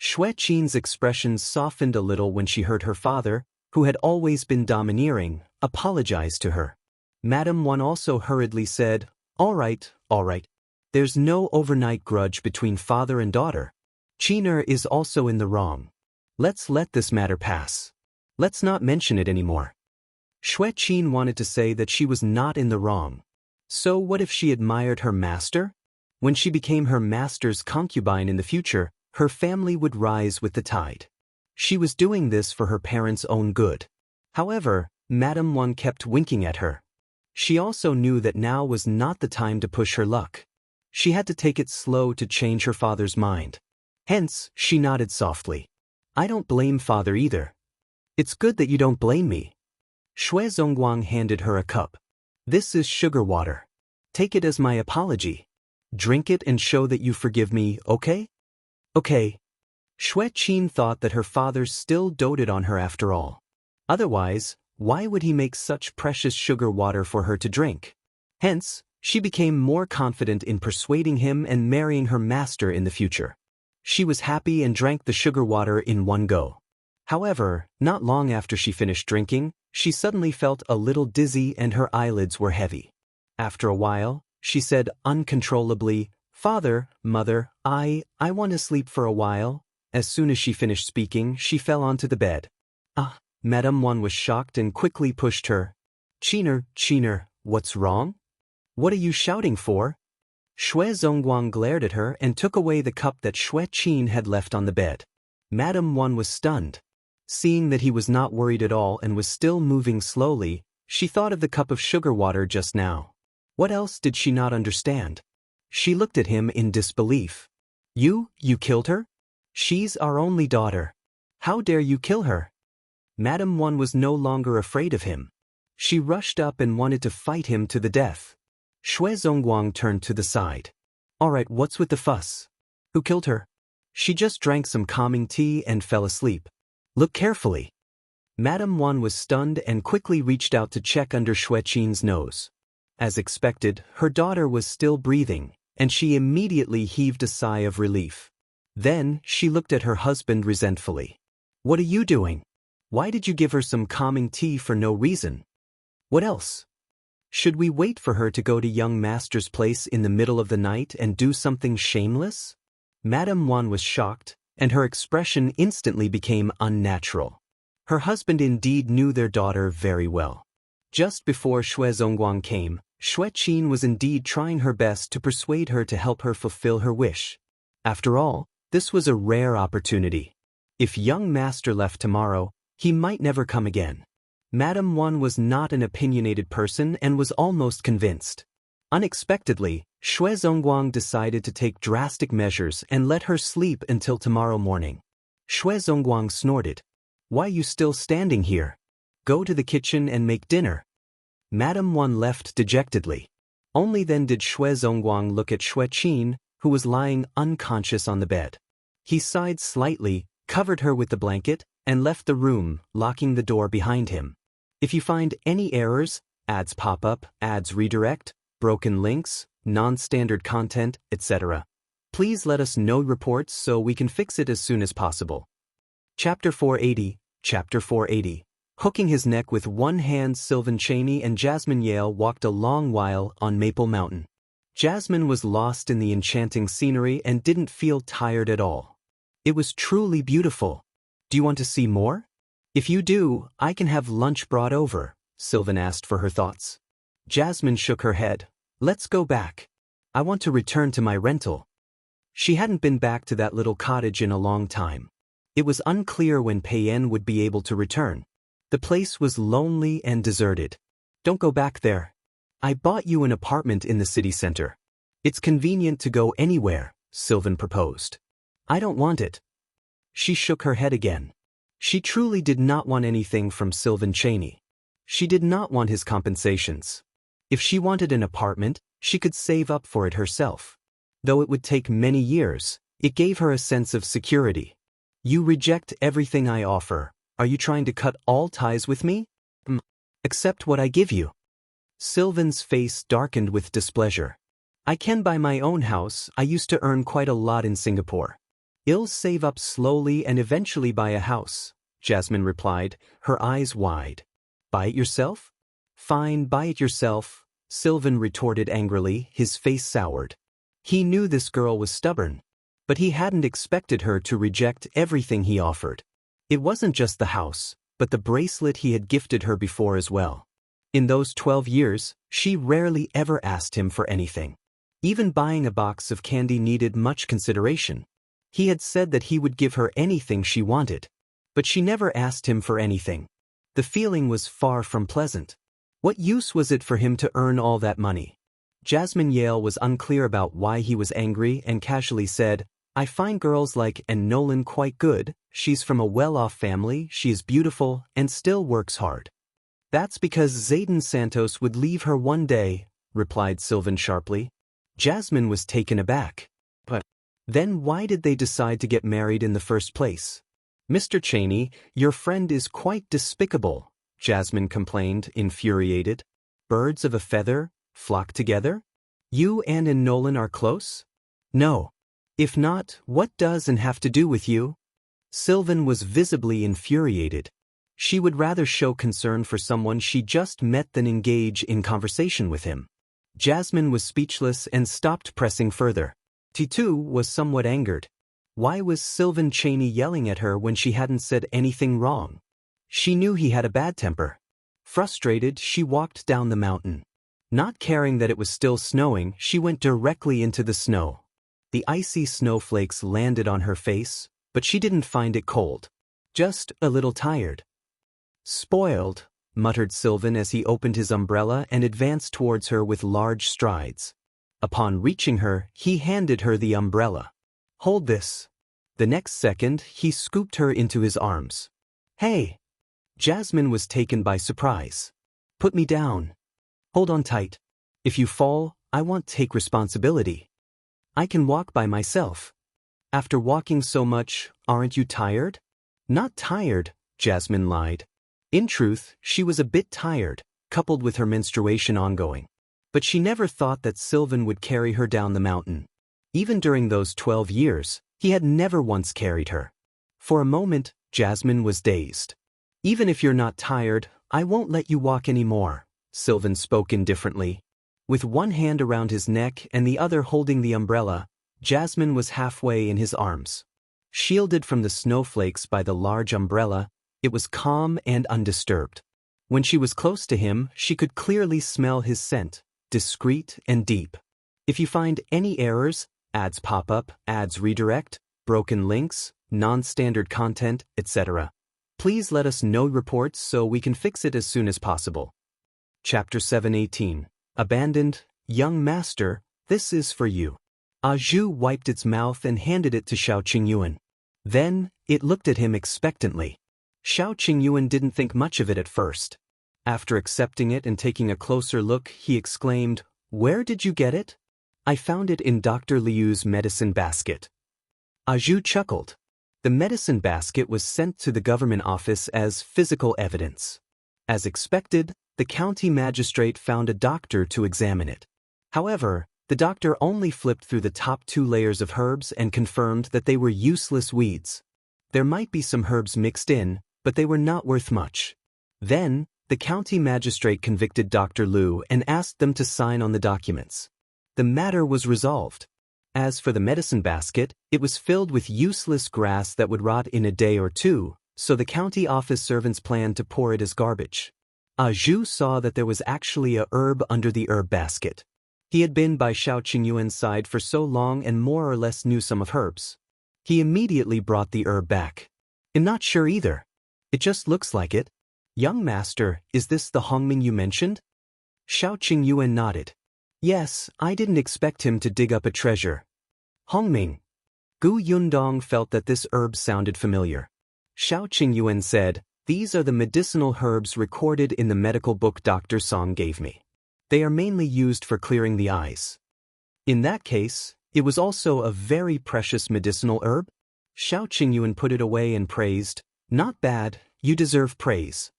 Qin's expression softened a little when she heard her father, who had always been domineering, apologize to her. Madame Wang also hurriedly said, all right. There's no overnight grudge between father and daughter. Qiner is also in the wrong. Let's let this matter pass. Let's not mention it anymore. Qin wanted to say that she was not in the wrong. So what if she admired her master? When she became her master's concubine in the future, her family would rise with the tide. She was doing this for her parents' own good. However, Madame Wang kept winking at her. She also knew that now was not the time to push her luck. She had to take it slow to change her father's mind. Hence, she nodded softly. I don't blame father either. It's good that you don't blame me. Zongguang handed her a cup. This is sugar water. Take it as my apology. Drink it and show that you forgive me, okay? Okay. Qin thought that her father still doted on her after all. Otherwise, why would he make such precious sugar water for her to drink? Hence, she became more confident in persuading him and marrying her master in the future. She was happy and drank the sugar water in one go. However, not long after she finished drinking, she suddenly felt a little dizzy and her eyelids were heavy. After a while, she said uncontrollably, Father, Mother, I want to sleep for a while. As soon as she finished speaking, she fell onto the bed. Madame Wang was shocked and quickly pushed her. Qiner, what's wrong? What are you shouting for? Zongguang glared at her and took away the cup that Qin had left on the bed. Madame Wang was stunned. Seeing that he was not worried at all and was still moving slowly, she thought of the cup of sugar water just now. What else did she not understand? She looked at him in disbelief. You killed her? She's our only daughter. How dare you kill her? Madame Wang was no longer afraid of him. She rushed up and wanted to fight him to the death. Zongguang turned to the side. All right, what's with the fuss? Who killed her? She just drank some calming tea and fell asleep. Look carefully. Madame Wang was stunned and quickly reached out to check under Qin's nose. As expected, her daughter was still breathing, and she immediately heaved a sigh of relief. Then, she looked at her husband resentfully. What are you doing? Why did you give her some calming tea for no reason? What else? Should we wait for her to go to young master's place in the middle of the night and do something shameless? Madame Wang was shocked, and her expression instantly became unnatural. Her husband indeed knew their daughter very well. Just before Zongguang came, Qin was indeed trying her best to persuade her to help her fulfill her wish. After all, this was a rare opportunity. If young master left tomorrow, he might never come again. Madame Wang was not an opinionated person and was almost convinced. Unexpectedly, Zongguang decided to take drastic measures and let her sleep until tomorrow morning. Zongguang snorted. Why are you still standing here? Go to the kitchen and make dinner. Madame Wang left dejectedly. Only then did Zongguang look at Qin, who was lying unconscious on the bed. He sighed slightly, covered her with the blanket, and left the room, locking the door behind him. If you find any errors, ads pop up, ads redirect, broken links, non-standard content, etc., please let us know reports so we can fix it as soon as possible. Chapter 480. Hooking his neck with one hand, Sylvan Chaney and Jasmine Yale walked a long while on Maple Mountain. Jasmine was lost in the enchanting scenery and didn't feel tired at all. It was truly beautiful. Do you want to see more? If you do, I can have lunch brought over, Sylvan asked for her thoughts. Jasmine shook her head. Let's go back. I want to return to my rental. She hadn't been back to that little cottage in a long time. It was unclear when Payen would be able to return. The place was lonely and deserted. Don't go back there. I bought you an apartment in the city center. It's convenient to go anywhere, Sylvan proposed. I don't want it. She shook her head again. She truly did not want anything from Sylvan Chaney. She did not want his compensations. If she wanted an apartment, she could save up for it herself. Though it would take many years, it gave her a sense of security. You reject everything I offer. Are you trying to cut all ties with me? Accept what I give you. Sylvan's face darkened with displeasure. I can buy my own house. I used to earn quite a lot in Singapore. I'll save up slowly and eventually buy a house, Jasmine replied, her eyes wide. Buy it yourself? Fine, buy it yourself, Sylvan retorted angrily, his face soured. He knew this girl was stubborn, but he hadn't expected her to reject everything he offered. It wasn't just the house, but the bracelet he had gifted her before as well. In those 12 years, she rarely ever asked him for anything. Even buying a box of candy needed much consideration. He had said that he would give her anything she wanted, but she never asked him for anything. The feeling was far from pleasant. What use was it for him to earn all that money? Jasmine Yale was unclear about why he was angry and casually said, I find girls like Anne Nolan quite good. She's from a well-off family, she is beautiful, and still works hard. That's because Zayden Santos would leave her one day, replied Sylvan sharply. Jasmine was taken aback. But then why did they decide to get married in the first place? Mr. Chaney, your friend is quite despicable, Jasmine complained, infuriated. Birds of a feather flock together? You and Nolan are close? No. If not, what does Anne have to do with you? Sylvan was visibly infuriated. She would rather show concern for someone she just met than engage in conversation with him. Jasmine was speechless and stopped pressing further. T2 was somewhat angered. Why was Sylvan Chaney yelling at her when she hadn't said anything wrong? She knew he had a bad temper. Frustrated, she walked down the mountain. Not caring that it was still snowing, she went directly into the snow. The icy snowflakes landed on her face, but she didn't find it cold. Just a little tired. Spoiled, muttered Sylvan as he opened his umbrella and advanced towards her with large strides. Upon reaching her, he handed her the umbrella. Hold this. The next second, he scooped her into his arms. Hey! Jasmine was taken by surprise. Put me down. Hold on tight. If you fall, I won't take responsibility. I can walk by myself. After walking so much, aren't you tired? Not tired, Jasmine lied. In truth, she was a bit tired, coupled with her menstruation ongoing. But she never thought that Sylvan would carry her down the mountain. Even during those 12 years, he had never once carried her. For a moment, Jasmine was dazed. Even if you're not tired, I won't let you walk anymore, Sylvan spoke indifferently. With one hand around his neck and the other holding the umbrella, Jasmine was halfway in his arms. Shielded from the snowflakes by the large umbrella, it was calm and undisturbed. When she was close to him, she could clearly smell his scent, discreet and deep. If you find any errors, ads pop up, ads redirect, broken links, non-standard content, etc., please let us know reports so we can fix it as soon as possible. Chapter 7:18. Abandoned, Young Master, this is for you. Zhu wiped its mouth and handed it to Shao Qingyuan. Then, it looked at him expectantly. Shao Qingyuan didn't think much of it at first. After accepting it and taking a closer look, he exclaimed, Where did you get it? I found it in Dr. Liu's medicine basket. Zhu chuckled. The medicine basket was sent to the government office as physical evidence. As expected, the county magistrate found a doctor to examine it. However, the doctor only flipped through the top 2 layers of herbs and confirmed that they were useless weeds. There might be some herbs mixed in, but they were not worth much. Then, the county magistrate convicted Dr. Liu and asked them to sign on the documents. The matter was resolved. As for the medicine basket, it was filled with useless grass that would rot in a day or two, so the county office servants planned to pour it as garbage. Zhu saw that there was actually a herb under the herb basket. He had been by Shao Qingyuan's side for so long and more or less knew some of herbs. He immediately brought the herb back. I'm not sure either. It just looks like it. Young Master, is this the Hongming you mentioned? Shao Qingyuan nodded. Yes, I didn't expect him to dig up a treasure. Hongming. Gu Yundong felt that this herb sounded familiar. Shao Qingyuan said, "These are the medicinal herbs recorded in the medical book Dr. Song gave me. They are mainly used for clearing the eyes." In that case, it was also a very precious medicinal herb? Shao Qingyuan put it away and praised, "Not bad, you deserve praise."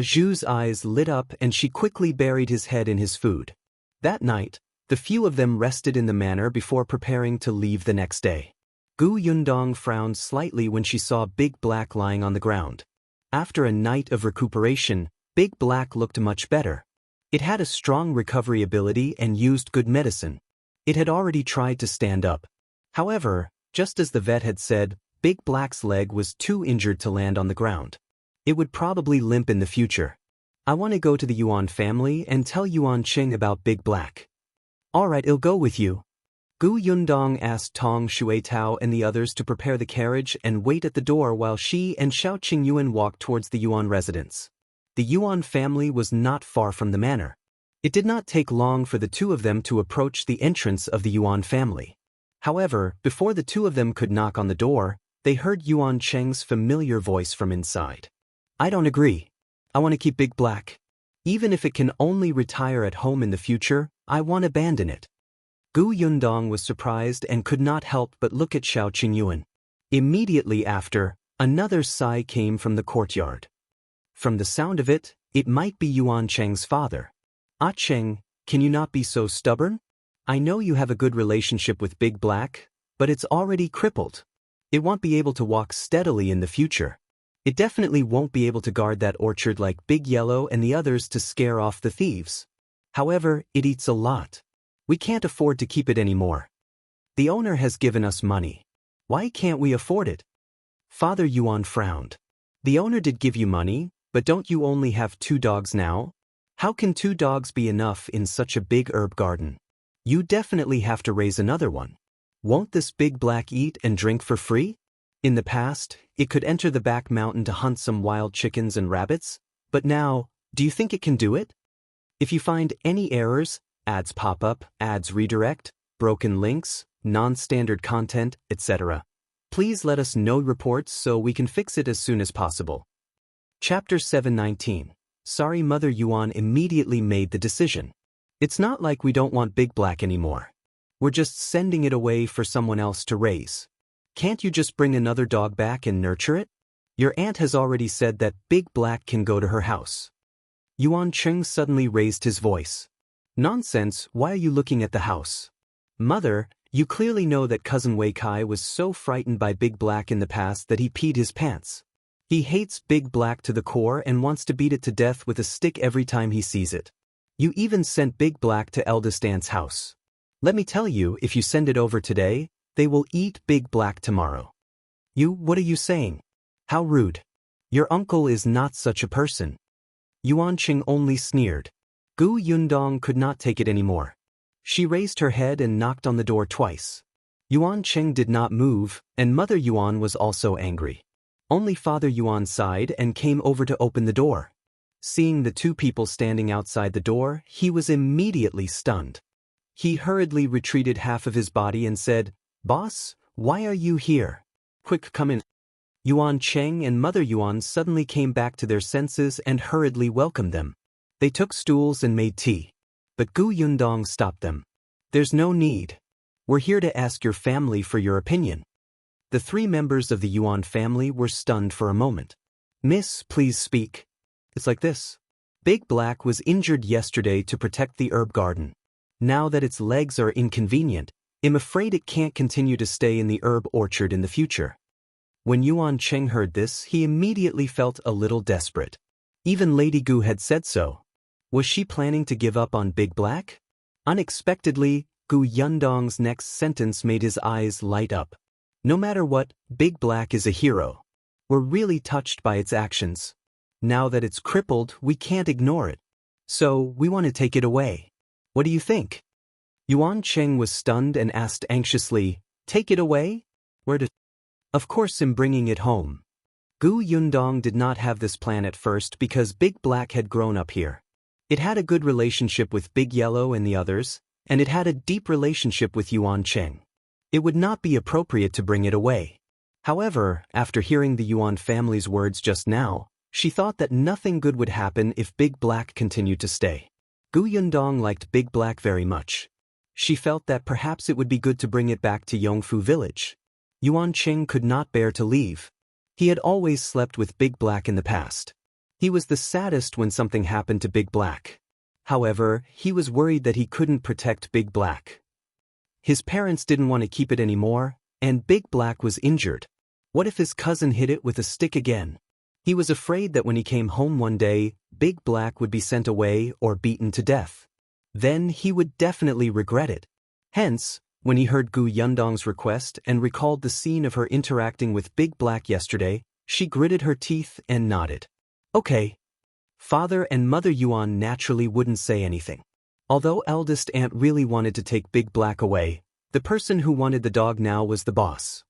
Zhu's eyes lit up and she quickly buried his head in his food. That night, the few of them rested in the manor before preparing to leave the next day. Gu Yundong frowned slightly when she saw Big Black lying on the ground. After a night of recuperation, Big Black looked much better. It had a strong recovery ability and used good medicine. It had already tried to stand up. However, just as the vet had said, Big Black's leg was too injured to land on the ground. It would probably limp in the future. "I want to go to the Yuan family and tell Yuan Qing about Big Black." "Alright, I'll go with you." Gu Yundong asked Tong Xuetao and the others to prepare the carriage and wait at the door while she and Shao Qingyuan walked towards the Yuan residence. The Yuan family was not far from the manor. It did not take long for the two of them to approach the entrance of the Yuan family. However, before the two of them could knock on the door, they heard Yuan Cheng's familiar voice from inside. "I don't agree. I want to keep Big Black. Even if it can only retire at home in the future, I won't abandon it." Gu Yundong was surprised and could not help but look at Shao Qingyuan. Immediately after, another sigh came from the courtyard. From the sound of it, it might be Yuan Cheng's father. "Ah Cheng, can you not be so stubborn? I know you have a good relationship with Big Black, but it's already crippled. It won't be able to walk steadily in the future. It definitely won't be able to guard that orchard like Big Yellow and the others to scare off the thieves. However, it eats a lot. We can't afford to keep it anymore. The owner has given us money. Why can't we afford it?" Father Yuan frowned. "The owner did give you money, but don't you only have 2 dogs now? How can 2 dogs be enough in such a big herb garden? You definitely have to raise another one. Won't this Big Black eat and drink for free? In the past, it could enter the back mountain to hunt some wild chickens and rabbits, but now, do you think it can do it? If you find any errors, ads pop up, ads redirect, broken links, non-standard content, etc., please let us know reports so we can fix it as soon as possible." Chapter 719. Sorry, Mother Yuan immediately made the decision. "It's not like we don't want Big Black anymore. We're just sending it away for someone else to raise. Can't you just bring another dog back and nurture it? Your aunt has already said that Big Black can go to her house." Yuan Cheng suddenly raised his voice. "Nonsense, why are you looking at the house? Mother, you clearly know that Cousin Wei Kai was so frightened by Big Black in the past that he peed his pants. He hates Big Black to the core and wants to beat it to death with a stick every time he sees it. You even sent Big Black to eldest aunt's house. Let me tell you, if you send it over today, they will eat Big Black tomorrow." What are you saying? How rude. Your uncle is not such a person." Yuan Qing only sneered. Gu Yundong could not take it anymore. She raised her head and knocked on the door twice. Yuan Qing did not move, and Mother Yuan was also angry. Only Father Yuan sighed and came over to open the door. Seeing the 2 people standing outside the door, he was immediately stunned. He hurriedly retreated half of his body and said, "Boss, why are you here? Quick, come in." Yuan Cheng and Mother Yuan suddenly came back to their senses and hurriedly welcomed them. They took stools and made tea. But Gu Yundong stopped them. "There's no need. We're here to ask your family for your opinion." The 3 members of the Yuan family were stunned for a moment. "Miss, please speak." "It's like this. Big Black was injured yesterday to protect the herb garden. Now that its legs are inconvenient, I'm afraid it can't continue to stay in the herb orchard in the future." When Yuan Cheng heard this, he immediately felt a little desperate. Even Lady Gu had said so. Was she planning to give up on Big Black? Unexpectedly, Gu Yundong's next sentence made his eyes light up. "No matter what, Big Black is a hero. We're really touched by its actions. Now that it's crippled, we can't ignore it. So, we want to take it away. What do you think?" Yuan Cheng was stunned and asked anxiously, "Take it away? Where to?" "Of course, I'm bringing it home." Gu Yundong did not have this plan at first because Big Black had grown up here. It had a good relationship with Big Yellow and the others, and it had a deep relationship with Yuan Cheng. It would not be appropriate to bring it away. However, after hearing the Yuan family's words just now, she thought that nothing good would happen if Big Black continued to stay. Gu Yundong liked Big Black very much. She felt that perhaps it would be good to bring it back to Yongfu village. Yuan Cheng could not bear to leave. He had always slept with Big Black in the past. He was the saddest when something happened to Big Black. However, he was worried that he couldn't protect Big Black. His parents didn't want to keep it anymore, and Big Black was injured. What if his cousin hit it with a stick again? He was afraid that when he came home one day, Big Black would be sent away or beaten to death. Then he would definitely regret it. Hence, when he heard Gu Yundong's request and recalled the scene of her interacting with Big Black yesterday, she gritted her teeth and nodded. Okay. Father and Mother Yuan naturally wouldn't say anything. Although eldest aunt really wanted to take Big Black away, the person who wanted the dog now was the boss.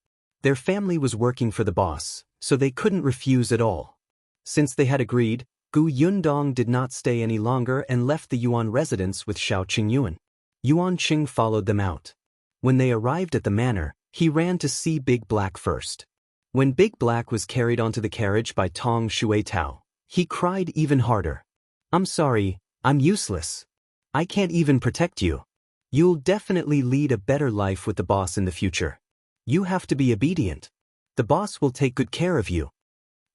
Their family was working for the boss, so they couldn't refuse at all. Since they had agreed, Gu Yundong did not stay any longer and left the Yuan residence with Shao Qingyuan. Yuan Qing followed them out. When they arrived at the manor, he ran to see Big Black first. When Big Black was carried onto the carriage by Tong Shuitao, he cried even harder. I'm sorry, I'm useless. I can't even protect you. You'll definitely lead a better life with the boss in the future. You have to be obedient. The boss will take good care of you.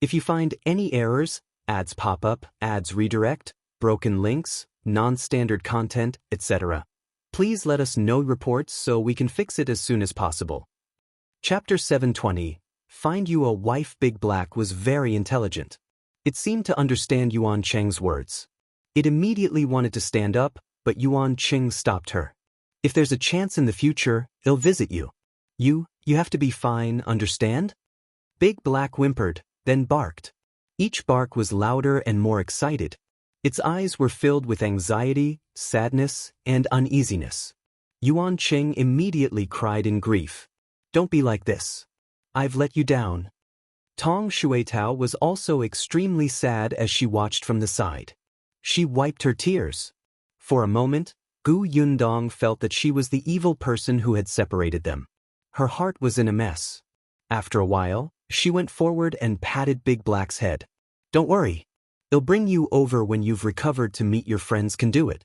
If you find any errors, ads pop up, ads redirect, broken links, non-standard content, etc., please let us know reports so we can fix it as soon as possible. Chapter 720. Find you a wife. Big Black was very intelligent. It seemed to understand Yuan Cheng's words. It immediately wanted to stand up, but Yuan Cheng stopped her. If there's a chance in the future, they'll visit you. You have to be fine, understand? Big Black whimpered, then barked. Each bark was louder and more excited. Its eyes were filled with anxiety, sadness, and uneasiness. Yuan Cheng immediately cried in grief. Don't be like this. I've let you down. Tong Shuitao was also extremely sad as she watched from the side. She wiped her tears. For a moment, Gu Yundong felt that she was the evil person who had separated them. Her heart was in a mess. After a while, she went forward and patted Big Black's head. Don't worry. They'll bring you over when you've recovered to meet your friends can do it.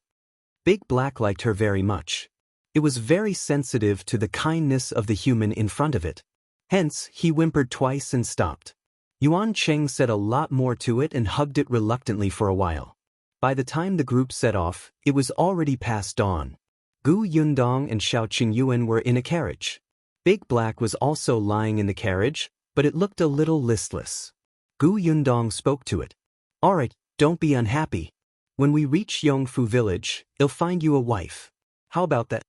Big Black liked her very much. It was very sensitive to the kindness of the human in front of it. Hence, he whimpered twice and stopped. Yuan Cheng said a lot more to it and hugged it reluctantly for a while. By the time the group set off, it was already past dawn. Gu Yundong and Shao Qingyuan were in a carriage. Big Black was also lying in the carriage, but it looked a little listless. Gu Yundong spoke to it. Alright, don't be unhappy. When we reach Yongfu village, they'll find you a wife. How about that?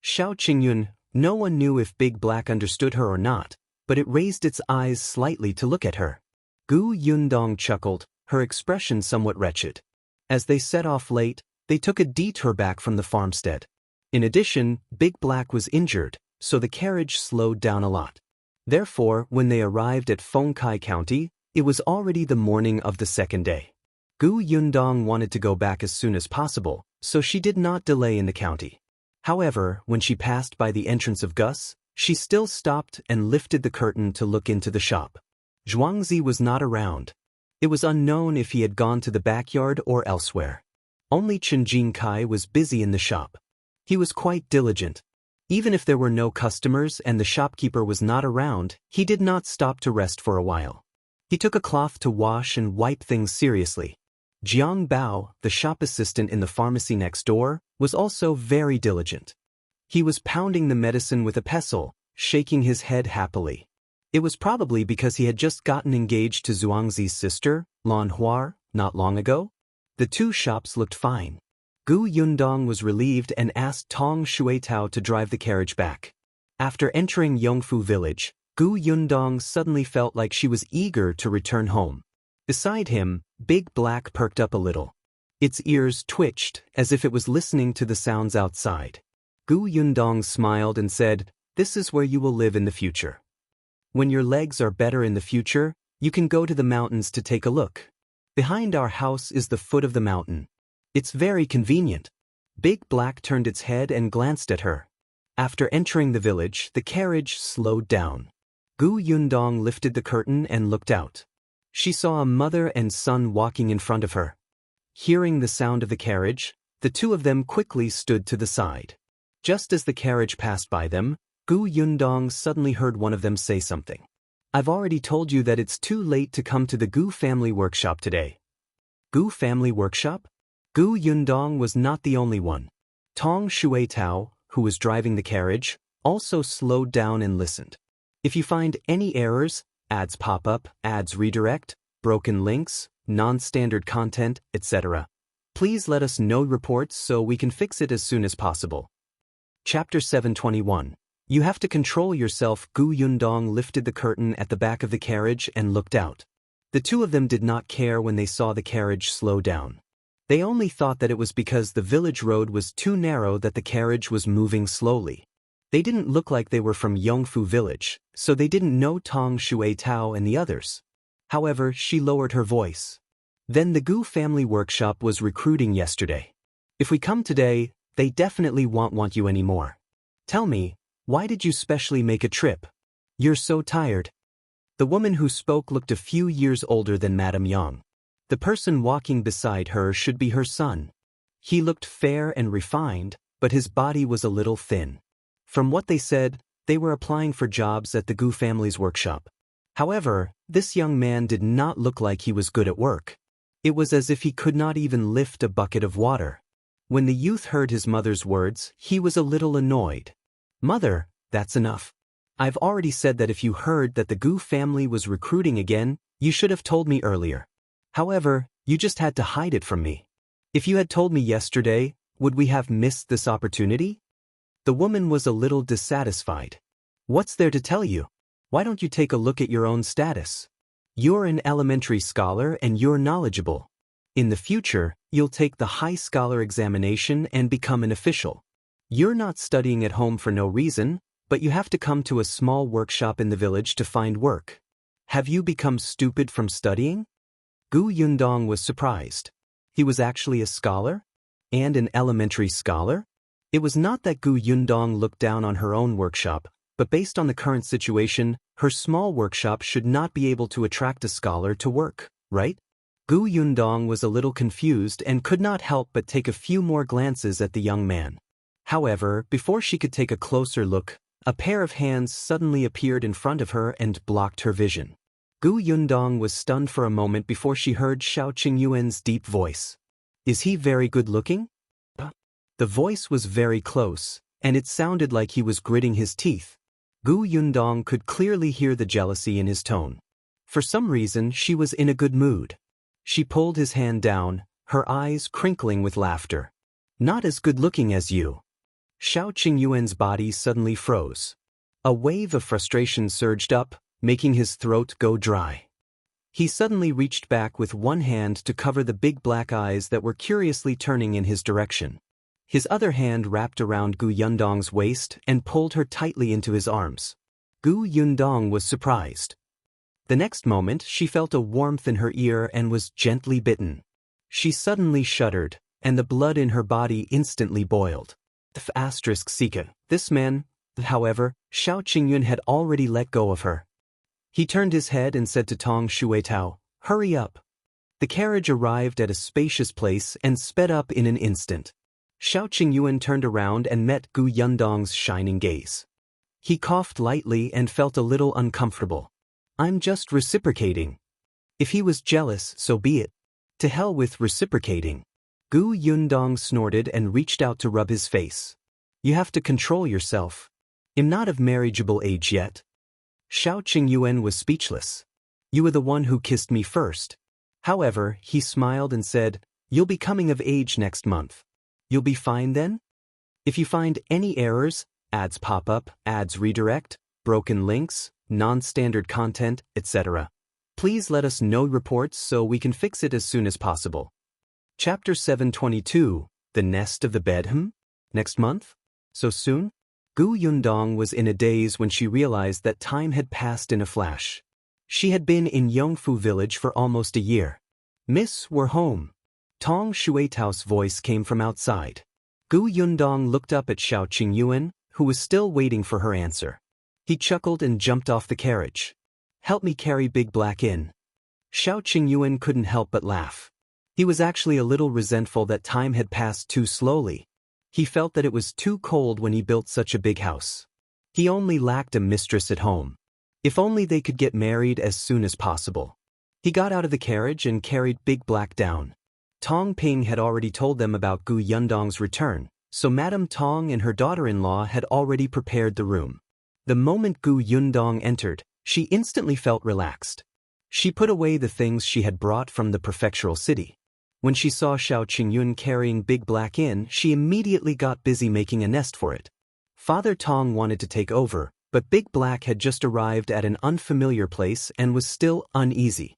Shao Qingyuan, no one knew if Big Black understood her or not, but it raised its eyes slightly to look at her. Gu Yundong chuckled, her expression somewhat wretched. As they set off late, they took a detour back from the farmstead. In addition, Big Black was injured, so the carriage slowed down a lot. Therefore, when they arrived at Fengkai County, it was already the morning of the second day. Gu Yundong wanted to go back as soon as possible, so she did not delay in the county. However, when she passed by the entrance of Gus, she still stopped and lifted the curtain to look into the shop. Zhuangzi was not around. It was unknown if he had gone to the backyard or elsewhere. Only Chen Jinkai was busy in the shop. He was quite diligent. Even if there were no customers and the shopkeeper was not around, he did not stop to rest for a while. He took a cloth to wash and wipe things seriously. Jiang Bao, the shop assistant in the pharmacy next door, was also very diligent. He was pounding the medicine with a pestle, shaking his head happily. It was probably because he had just gotten engaged to Zhuangzi's sister, Lan Huar, not long ago. The two shops looked fine. Gu Yundong was relieved and asked Tong Shuitao to drive the carriage back. After entering Yongfu village, Gu Yundong suddenly felt like she was eager to return home. Beside him, Big Black perked up a little. Its ears twitched as if it was listening to the sounds outside. Gu Yundong smiled and said, "This is where you will live in the future. When your legs are better in the future, you can go to the mountains to take a look. Behind our house is the foot of the mountain. It's very convenient. Big Black turned its head and glanced at her. After entering the village, the carriage slowed down. Gu Yundong lifted the curtain and looked out. She saw a mother and son walking in front of her. Hearing the sound of the carriage, the two of them quickly stood to the side. Just as the carriage passed by them, Gu Yundong suddenly heard one of them say something. "I've already told you that it's too late to come to the Gu family workshop today." Gu family workshop? Gu Yundong was not the only one. Tong Shuitao, who was driving the carriage, also slowed down and listened. If you find any errors, ads pop up, ads redirect, broken links, non-standard content, etc., please let us know reports so we can fix it as soon as possible. Chapter 721. You have to control yourself. Gu Yundong lifted the curtain at the back of the carriage and looked out. The two of them did not care when they saw the carriage slow down. They only thought that it was because the village road was too narrow that the carriage was moving slowly. They didn't look like they were from Yongfu village, so they didn't know Tong Shuitao and the others. However, she lowered her voice. "Then the Gu family workshop was recruiting yesterday. If we come today, they definitely won't want you anymore. Tell me, why did you specially make a trip? You're so tired." The woman who spoke looked a few years older than Madame Yang. The person walking beside her should be her son. He looked fair and refined, but his body was a little thin. From what they said, they were applying for jobs at the Gu family's workshop. However, this young man did not look like he was good at work. It was as if he could not even lift a bucket of water. When the youth heard his mother's words, he was a little annoyed. "Mother, that's enough. I've already said that if you heard that the Gu family was recruiting again, you should have told me earlier. However, you just had to hide it from me. If you had told me yesterday, would we have missed this opportunity?" The woman was a little dissatisfied. "What's there to tell you? Why don't you take a look at your own status? You're an elementary scholar and you're knowledgeable. In the future, you'll take the high scholar examination and become an official. You're not studying at home for no reason, but you have to come to a small workshop in the village to find work. Have you become stupid from studying?" Gu Yundong was surprised. He was actually a scholar? And an elementary scholar? It was not that Gu Yundong looked down on her own workshop, but based on the current situation, her small workshop should not be able to attract a scholar to work, right? Gu Yundong was a little confused and could not help but take a few more glances at the young man. However, before she could take a closer look, a pair of hands suddenly appeared in front of her and blocked her vision. Gu Yundong was stunned for a moment before she heard Shao Qingyuan's deep voice. "Is he very good looking?" The voice was very close, and it sounded like he was gritting his teeth. Gu Yundong could clearly hear the jealousy in his tone. For some reason, she was in a good mood. She pulled his hand down, her eyes crinkling with laughter. "Not as good-looking as you." Shao Qingyuan's body suddenly froze. A wave of frustration surged up, making his throat go dry. He suddenly reached back with one hand to cover the big black eyes that were curiously turning in his direction. His other hand wrapped around Gu Yundong's waist and pulled her tightly into his arms. Gu Yundong was surprised. The next moment, she felt a warmth in her ear and was gently bitten. She suddenly shuddered, and the blood in her body instantly boiled. This man, however, Shao Qingyuan had already let go of her. He turned his head and said to Tong Shuitao, "Hurry up." The carriage arrived at a spacious place and sped up in an instant. Shao Qingyuan turned around and met Gu Yundong's shining gaze. He coughed lightly and felt a little uncomfortable. "I'm just reciprocating." If he was jealous, so be it. To hell with reciprocating. Gu Yundong snorted and reached out to rub his face. "You have to control yourself. I'm not of marriageable age yet." Shao Qingyuan was speechless. "You were the one who kissed me first." However, he smiled and said, "You'll be coming of age next month. You'll be fine then? If you find any errors, ads pop up, ads redirect, broken links, non-standard content, etc., please let us know reports so we can fix it as soon as possible." Chapter 722. The Nest of the Bed. Next month? So soon? Gu Yundong was in a daze when she realized that time had passed in a flash. She had been in Yongfu village for almost a year. "Miss, we're home." Tong Shuitao's voice came from outside. Gu Yundong looked up at Shao Qingyuan, who was still waiting for her answer. He chuckled and jumped off the carriage. "Help me carry Big Black in." Shao Qingyuan couldn't help but laugh. He was actually a little resentful that time had passed too slowly. He felt that it was too cold when he built such a big house. He only lacked a mistress at home. If only they could get married as soon as possible. He got out of the carriage and carried Big Black down. Tong Ping had already told them about Gu Yundong's return, so Madame Tong and her daughter-in-law had already prepared the room. The moment Gu Yundong entered, she instantly felt relaxed. She put away the things she had brought from the prefectural city. When she saw Shao Qingyuan carrying Big Black in, she immediately got busy making a nest for it. Father Tong wanted to take over, but Big Black had just arrived at an unfamiliar place and was still uneasy.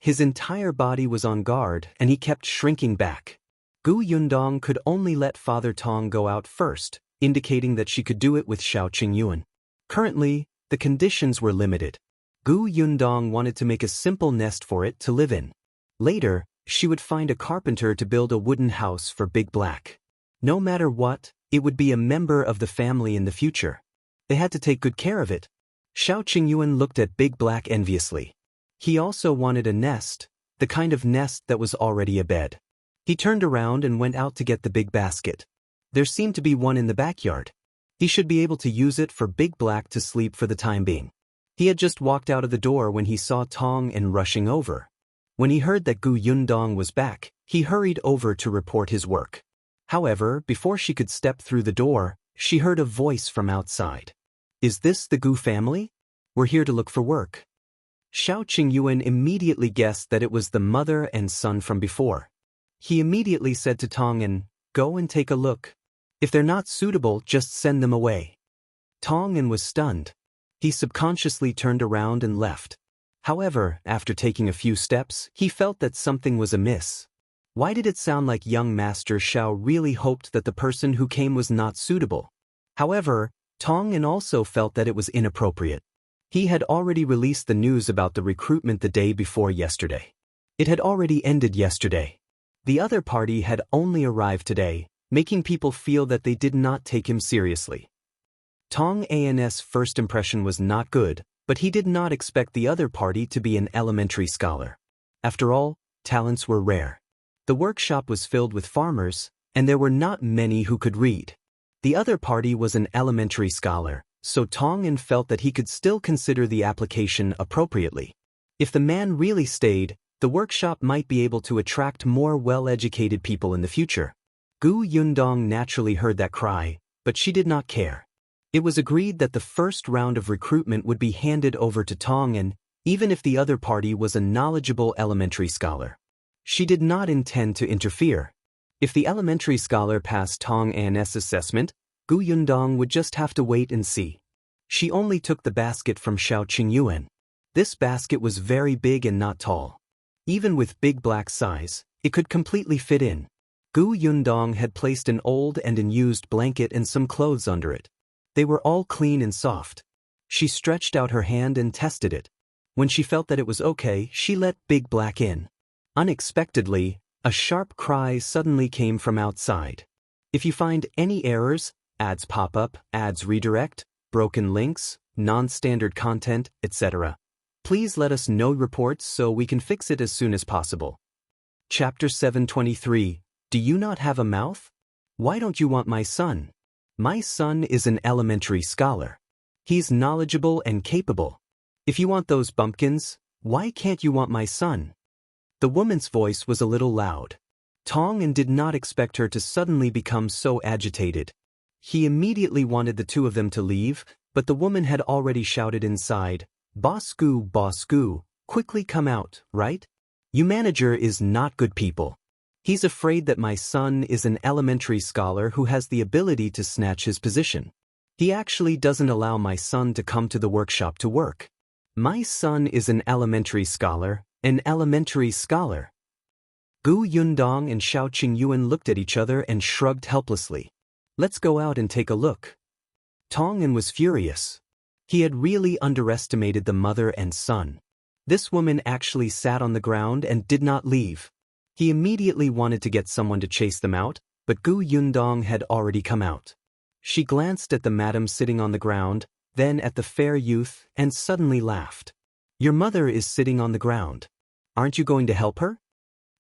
His entire body was on guard and he kept shrinking back. Gu Yundong could only let Father Tong go out first, indicating that she could do it with Shao Qingyuan. Currently, the conditions were limited. Gu Yundong wanted to make a simple nest for it to live in. Later, she would find a carpenter to build a wooden house for Big Black. No matter what, it would be a member of the family in the future. They had to take good care of it. Shao Qingyuan looked at Big Black enviously. He also wanted a nest, the kind of nest that was already a bed. He turned around and went out to get the big basket. There seemed to be one in the backyard. He should be able to use it for Big Black to sleep for the time being. He had just walked out of the door when he saw Tong and rushing over. When he heard that Gu Yundong was back, he hurried over to report his work. However, before she could step through the door, she heard a voice from outside. "Is this the Gu family? We're here to look for work." Shao Qingyuan immediately guessed that it was the mother and son from before. He immediately said to Tong'an, "Go and take a look. If they're not suitable, just send them away." Tong'an was stunned. He subconsciously turned around and left. However, after taking a few steps, he felt that something was amiss. Why did it sound like young Master Shao really hoped that the person who came was not suitable? However, Tong'an also felt that it was inappropriate. He had already released the news about the recruitment the day before yesterday. It had already ended yesterday. The other party had only arrived today, making people feel that they did not take him seriously. Tong'an's first impression was not good, but he did not expect the other party to be an elementary scholar. After all, talents were rare. The workshop was filled with farmers, and there were not many who could read. The other party was an elementary scholar, so Tong'an felt that he could still consider the application appropriately. If the man really stayed, the workshop might be able to attract more well-educated people in the future. Gu Yundong naturally heard that cry, but she did not care. It was agreed that the first round of recruitment would be handed over to Tong'an, even if the other party was a knowledgeable elementary scholar. She did not intend to interfere. If the elementary scholar passed Tong'an's assessment, Gu Yundong would just have to wait and see. She only took the basket from Shao Qingyuan. This basket was very big and not tall. Even with Big Black's size, it could completely fit in. Gu Yundong had placed an old and unused blanket and some clothes under it. They were all clean and soft. She stretched out her hand and tested it. When she felt that it was okay, she let Big Black in. Unexpectedly, a sharp cry suddenly came from outside. If you find any errors, ads pop up, ads redirect, broken links, non-standard content, etc., please let us know reports so we can fix it as soon as possible. Chapter 723. Do you not have a mouth? Why don't you want my son? My son is an elementary scholar. He's knowledgeable and capable. If you want those bumpkins, why can't you want my son? The woman's voice was a little loud. Tong'an did not expect her to suddenly become so agitated. He immediately wanted the two of them to leave, but the woman had already shouted inside, Boss Gu, quickly come out, right? You manager is not good people. He's afraid that my son is an elementary scholar who has the ability to snatch his position. He actually doesn't allow my son to come to the workshop to work. My son is an elementary scholar, an elementary scholar. Gu Yundong and Shao Qingyuan looked at each other and shrugged helplessly. Let's go out and take a look. Tong'an was furious. He had really underestimated the mother and son. This woman actually sat on the ground and did not leave. He immediately wanted to get someone to chase them out, but Gu Yundong had already come out. She glanced at the madam sitting on the ground, then at the fair youth, and suddenly laughed. "Your mother is sitting on the ground. Aren't you going to help her?"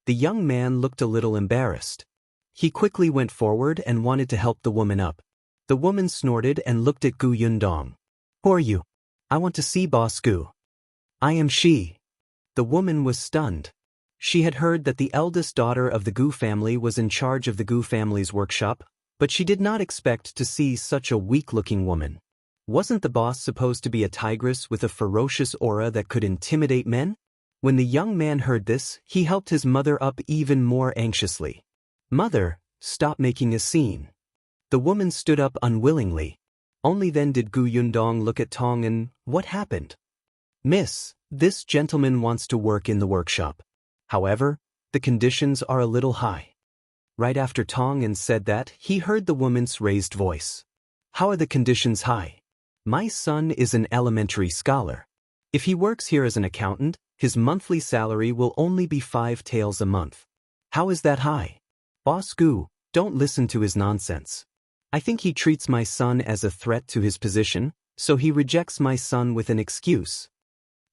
The young man looked a little embarrassed. He quickly went forward and wanted to help the woman up. The woman snorted and looked at Gu Yundong. "Who are you?" "I want to see Boss Gu." "I am she." The woman was stunned. She had heard that the eldest daughter of the Gu family was in charge of the Gu family's workshop, but she did not expect to see such a weak-looking woman. Wasn't the boss supposed to be a tigress with a ferocious aura that could intimidate men? When the young man heard this, he helped his mother up even more anxiously. "Mother, stop making a scene." The woman stood up unwillingly. Only then did Gu Yundong look at Tong and, "What happened?" "Miss, this gentleman wants to work in the workshop. However, the conditions are a little high." Right after Tong and said that, he heard the woman's raised voice. "How are the conditions high?" "My son is an elementary scholar. If he works here as an accountant, his monthly salary will only be 5 taels a month." "How is that high?" "Boss Gu, don't listen to his nonsense. I think he treats my son as a threat to his position, so he rejects my son with an excuse."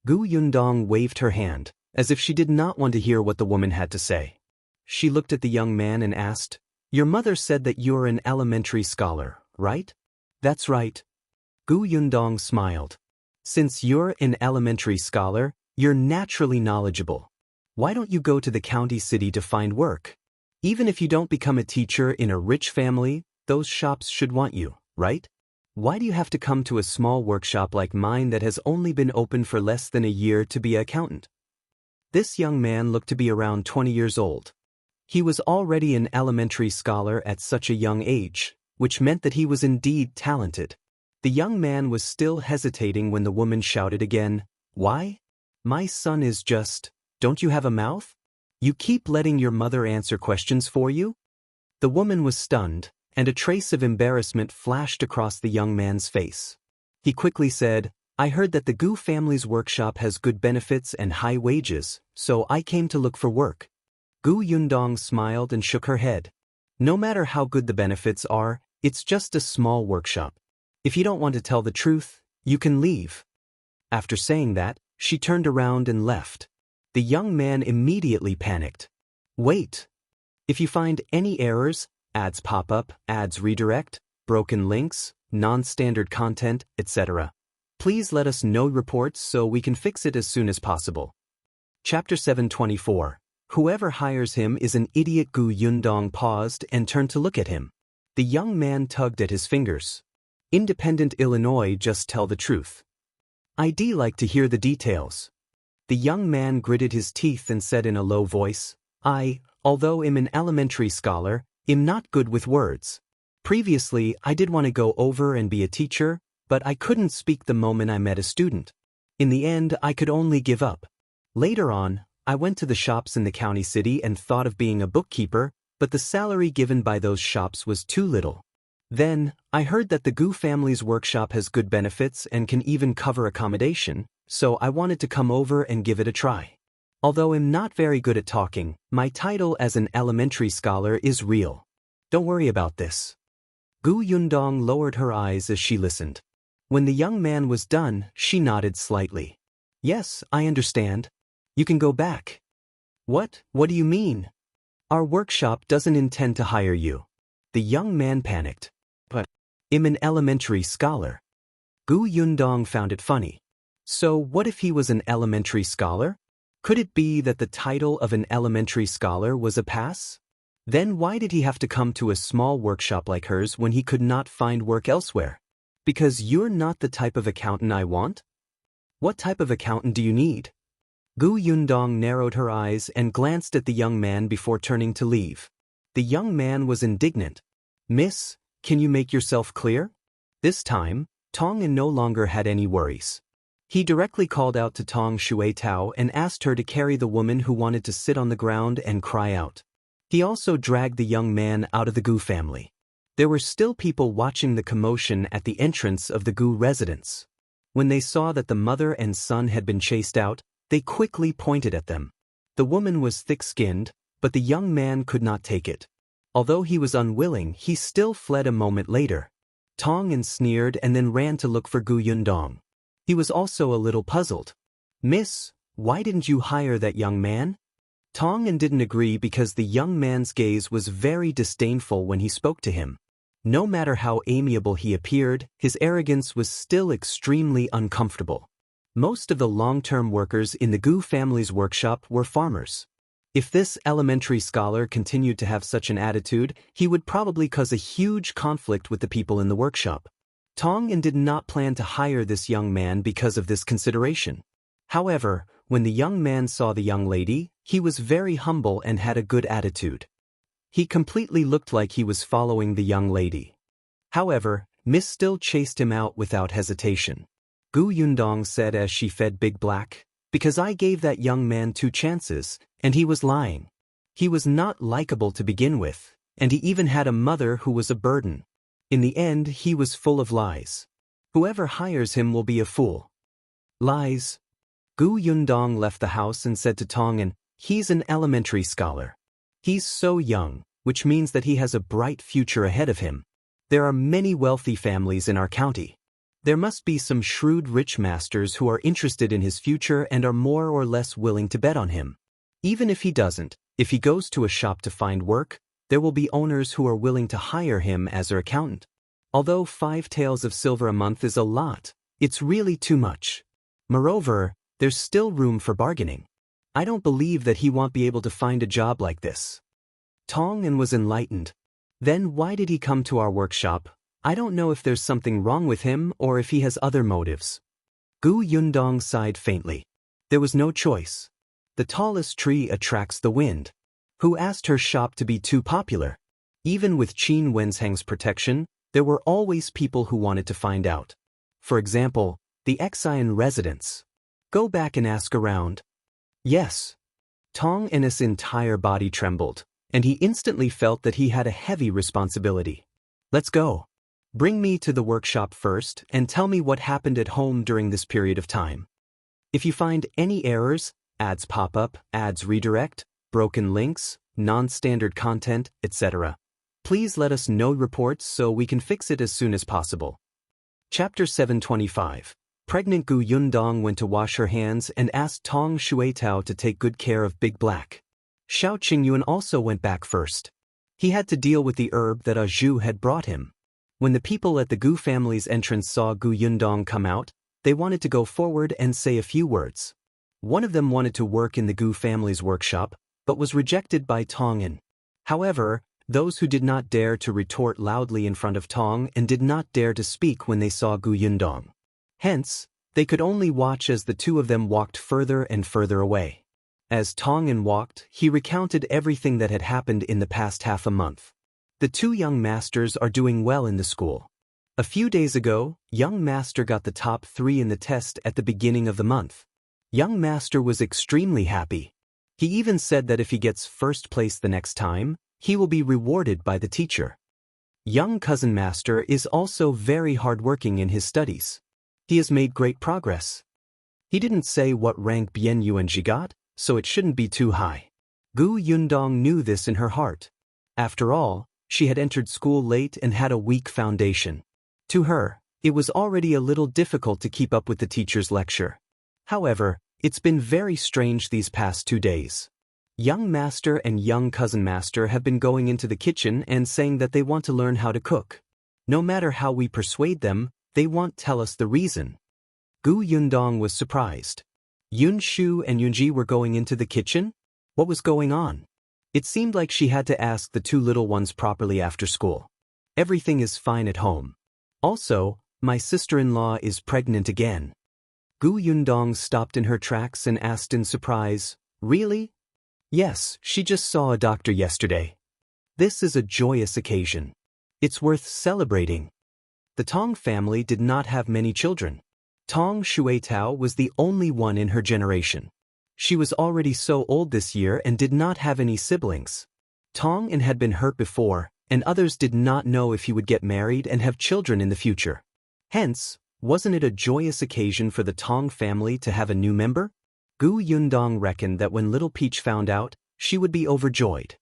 Gu Yundong waved her hand, as if she did not want to hear what the woman had to say. She looked at the young man and asked, "Your mother said that you're an elementary scholar, right?" "That's right." Gu Yundong smiled. "Since you're an elementary scholar, you're naturally knowledgeable. Why don't you go to the county city to find work? Even if you don't become a teacher in a rich family, those shops should want you, right? Why do you have to come to a small workshop like mine that has only been open for less than a year to be an accountant?" This young man looked to be around 20 years old. He was already an elementary scholar at such a young age, which meant that he was indeed talented. The young man was still hesitating when the woman shouted again, "Why? My son is just, don't you have a mouth? You keep letting your mother answer questions for you?" The woman was stunned, and a trace of embarrassment flashed across the young man's face. He quickly said, "I heard that the Gu family's workshop has good benefits and high wages, so I came to look for work." Gu Yundong smiled and shook her head. "No matter how good the benefits are, it's just a small workshop. If you don't want to tell the truth, you can leave." After saying that, she turned around and left. The young man immediately panicked. "Wait. If you find any errors, ads pop up, ads redirect, broken links, non-standard content, etc., please let us know reports so we can fix it as soon as possible." Chapter 724. Whoever hires him is an idiot. Gu Yundong paused and turned to look at him. The young man tugged at his fingers. "Independent Illinois, just tell the truth. I'd like to hear the details." The young man gritted his teeth and said in a low voice, Although I'm an elementary scholar, I'm not good with words. Previously, I did want to go over and be a teacher, but I couldn't speak the moment I met a student. In the end, I could only give up. Later on, I went to the shops in the county city and thought of being a bookkeeper, but the salary given by those shops was too little. Then, I heard that the Gu family's workshop has good benefits and can even cover accommodation, so I wanted to come over and give it a try. Although I'm not very good at talking, my title as an elementary scholar is real. Don't worry about this. Gu Yundong lowered her eyes as she listened. When the young man was done, she nodded slightly. "Yes, I understand. You can go back." What do you mean?" "Our workshop doesn't intend to hire you." The young man panicked. "But I'm an elementary scholar." Gu Yundong found it funny. So what if he was an elementary scholar? Could it be that the title of an elementary scholar was a pass? Then why did he have to come to a small workshop like hers when he could not find work elsewhere? Because you're not the type of accountant I want? What type of accountant do you need? Gu Yundong narrowed her eyes and glanced at the young man before turning to leave. The young man was indignant. "Miss, can you make yourself clear?" This time, Tong no longer had any worries. He directly called out to Tong Shui Tao and asked her to carry the woman who wanted to sit on the ground and cry out. He also dragged the young man out of the Gu family. There were still people watching the commotion at the entrance of the Gu residence. When they saw that the mother and son had been chased out, they quickly pointed at them. The woman was thick-skinned, but the young man could not take it. Although he was unwilling, he still fled a moment later. Tong'an sneered and then ran to look for Gu Yundong. He was also a little puzzled. "Miss, why didn't you hire that young man?" Tong'an didn't agree because the young man's gaze was very disdainful when he spoke to him. No matter how amiable he appeared, his arrogance was still extremely uncomfortable. Most of the long-term workers in the Gu family's workshop were farmers. If this elementary scholar continued to have such an attitude, he would probably cause a huge conflict with the people in the workshop. Tong'an did not plan to hire this young man because of this consideration. However, when the young man saw the young lady, he was very humble and had a good attitude. He completely looked like he was following the young lady. However, Miss still chased him out without hesitation. Gu Yundong said as she fed Big Black, "Because I gave that young man 2 chances, and he was lying. He was not likable to begin with, and he even had a mother who was a burden. In the end, he was full of lies. Whoever hires him will be a fool." Lies. Gu Yundong left the house and said to Tong'an, "He's an elementary scholar. He's so young, which means that he has a bright future ahead of him. There are many wealthy families in our county. There must be some shrewd rich masters who are interested in his future and are more or less willing to bet on him. Even if he doesn't, if he goes to a shop to find work, there will be owners who are willing to hire him as their accountant. Although 5 taels of silver a month is a lot, it's really too much. Moreover, there's still room for bargaining. I don't believe that he won't be able to find a job like this." Tong'an was enlightened. "Then why did he come to our workshop? I don't know if there's something wrong with him or if he has other motives." Gu Yundong sighed faintly. There was no choice. The tallest tree attracts the wind. Who asked her shop to be too popular? Even with Qin Wenzheng's protection, there were always people who wanted to find out. For example, the Xian residents. Go back and ask around. Yes. Tong'an's entire body trembled, and he instantly felt that he had a heavy responsibility. "Let's go. Bring me to the workshop first and tell me what happened at home during this period of time. If you find any errors, ads pop up, ads redirect, broken links, non-standard content, etc., please let us know reports so we can fix it as soon as possible." Chapter 725. Pregnant Gu Yundong went to wash her hands and asked Tong Shuitao to take good care of Big Black. Shao Qingyuan also went back first. He had to deal with the herb that Zhu had brought him. When the people at the Gu family's entrance saw Gu Yundong come out, they wanted to go forward and say a few words. One of them wanted to work in the Gu family's workshop, but was rejected by Tong'an. However, those who did not dare to retort loudly in front of Tong and did not dare to speak when they saw Gu Yundong. Hence, they could only watch as the 2 of them walked further and further away. As Tong'an walked, he recounted everything that had happened in the past half a month. The 2 young masters are doing well in the school. A few days ago, young master got the top 3 in the test at the beginning of the month. Young master was extremely happy. He even said that if he gets first place the next time, he will be rewarded by the teacher. Young cousin master is also very hardworking in his studies. He has made great progress. He didn't say what rank Bian Yuanji got, so it shouldn't be too high. Gu Yundong knew this in her heart. After all, she had entered school late and had a weak foundation. To her, it was already a little difficult to keep up with the teacher's lecture. However, it's been very strange these past 2 days. Young master and young cousin master have been going into the kitchen and saying that they want to learn how to cook. No matter how we persuade them, they won't tell us the reason. Gu Yundong was surprised. Yunshu and Yunji were going into the kitchen? What was going on? It seemed like she had to ask the 2 little ones properly after school. Everything is fine at home. Also, my sister-in-law is pregnant again. Gu Yundong stopped in her tracks and asked in surprise, "Really?" "Yes, she just saw a doctor yesterday. This is a joyous occasion. It's worth celebrating." The Tong family did not have many children. Tong Shuitao was the only one in her generation. She was already so old this year and did not have any siblings. Tong'an had been hurt before, and others did not know if he would get married and have children in the future. Hence, wasn't it a joyous occasion for the Tong family to have a new member? Gu Yundong reckoned that when Little Peach found out, she would be overjoyed.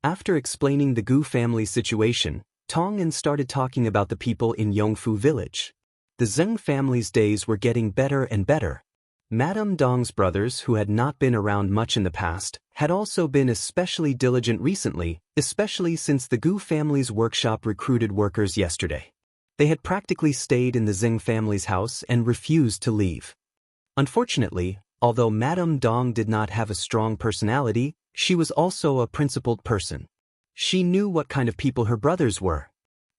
After explaining the Gu family situation, Tong'an started talking about the people in Yongfu village. The Zeng family's days were getting better and better. Madame Dong's brothers, who had not been around much in the past, had also been especially diligent recently, especially since the Gu family's workshop recruited workers yesterday. They had practically stayed in the Zeng family's house and refused to leave. Unfortunately, although Madame Dong did not have a strong personality, she was also a principled person. She knew what kind of people her brothers were.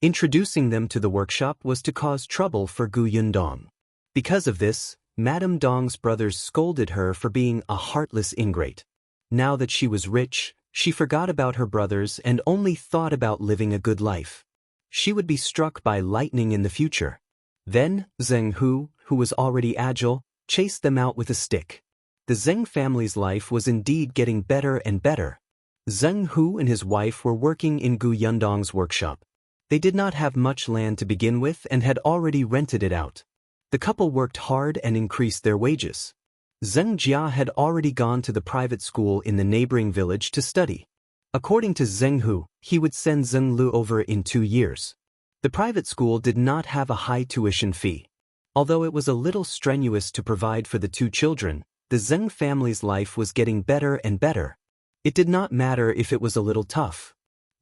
Introducing them to the workshop was to cause trouble for Gu Yundong. Because of this, Madame Dong's brothers scolded her for being a heartless ingrate. Now that she was rich, she forgot about her brothers and only thought about living a good life. She would be struck by lightning in the future. Then, Zheng Hu, who was already agile, chased them out with a stick. The Zeng family's life was indeed getting better and better. Zheng Hu and his wife were working in Gu Yundong's workshop. They did not have much land to begin with and had already rented it out. The couple worked hard and increased their wages. Zheng Jia had already gone to the private school in the neighboring village to study. According to Zheng Hu, he would send Zheng Lu over in 2 years. The private school did not have a high tuition fee. Although it was a little strenuous to provide for the 2 children, the Zheng family's life was getting better and better. It did not matter if it was a little tough.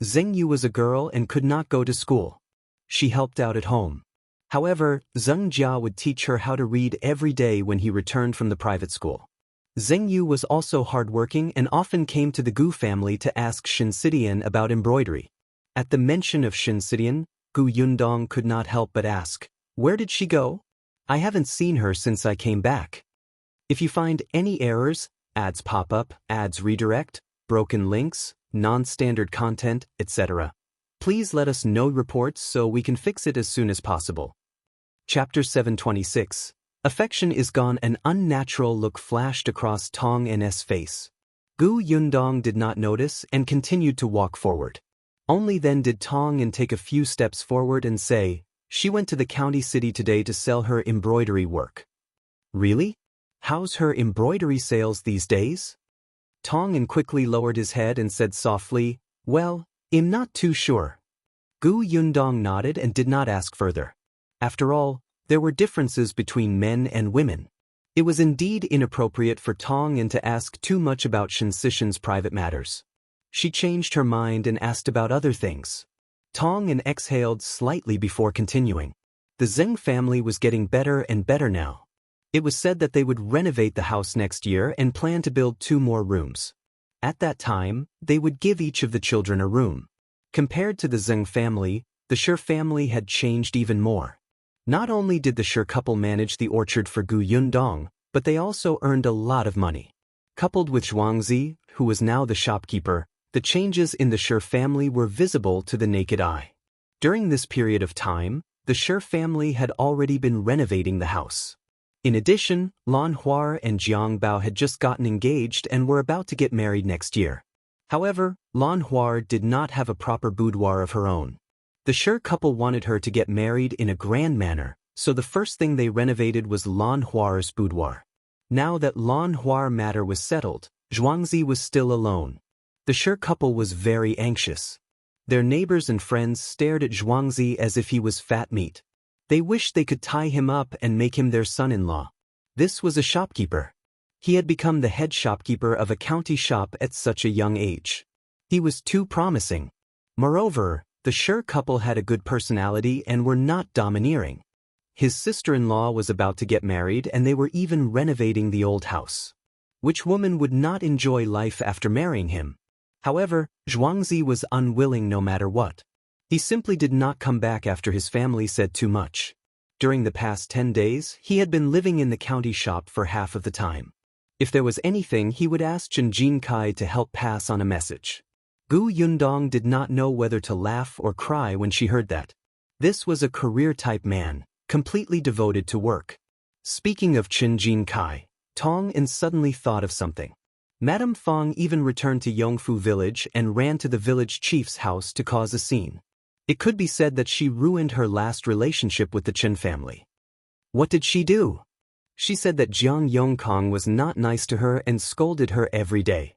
Zheng Yu was a girl and could not go to school. She helped out at home. However, Zheng Jia would teach her how to read every day when he returned from the private school. Zheng Yu was also hardworking and often came to the Gu family to ask Xianxia about embroidery. At the mention of Xianxia, Gu Yundong could not help but ask, "Where did she go? I haven't seen her since I came back." If you find any errors, ads pop up, ads redirect, broken links, non-standard content, etc., please let us know reports so we can fix it as soon as possible. Chapter 726. Affection is gone. An unnatural look flashed across Tong'an's face. Gu Yundong did not notice and continued to walk forward. Only then did Tong'an take a few steps forward and say, "She went to the county city today to sell her embroidery work." "Really? How's her embroidery sales these days?" Tong'an quickly lowered his head and said softly, "Well, I'm not too sure." Gu Yundong nodded and did not ask further. After all, there were differences between men and women. It was indeed inappropriate for Tong'an to ask too much about Xianxia's private matters. She changed her mind and asked about other things. Tong'an exhaled slightly before continuing. The Zeng family was getting better and better now. It was said that they would renovate the house next year and plan to build 2 more rooms. At that time, they would give each of the children a room. Compared to the Zeng family, the Shi family had changed even more. Not only did the Shi couple manage the orchard for Gu Yundong, but they also earned a lot of money. Coupled with Zhuangzi, who was now the shopkeeper, the changes in the Shi family were visible to the naked eye. During this period of time, the Shi family had already been renovating the house. In addition, Lan Huar and Jiang Bao had just gotten engaged and were about to get married next year. However, Lan Huar did not have a proper boudoir of her own. The Shi couple wanted her to get married in a grand manner, so the first thing they renovated was Lan Huar's boudoir. Now that Lan Huar matter was settled, Zhuangzi was still alone. The Shi couple was very anxious. Their neighbors and friends stared at Zhuangzi as if he was fat meat. They wished they could tie him up and make him their son-in-law. This was a shopkeeper. He had become the head shopkeeper of a county shop at such a young age. He was too promising. Moreover, the Shi couple had a good personality and were not domineering. His sister-in-law was about to get married and they were even renovating the old house. Which woman would not enjoy life after marrying him? However, Zhuangzi was unwilling no matter what. He simply did not come back after his family said too much. During the past 10 days, he had been living in the county shop for half of the time. If there was anything, he would ask Chen Jinkai to help pass on a message. Gu Yundong did not know whether to laugh or cry when she heard that. This was a career-type man, completely devoted to work. Speaking of Chen Jinkai, Tong'an suddenly thought of something. Madame Fong even returned to Yongfu village and ran to the village chief's house to cause a scene. It could be said that she ruined her last relationship with the Chen family. What did she do? She said that Jiang Yongkong was not nice to her and scolded her every day.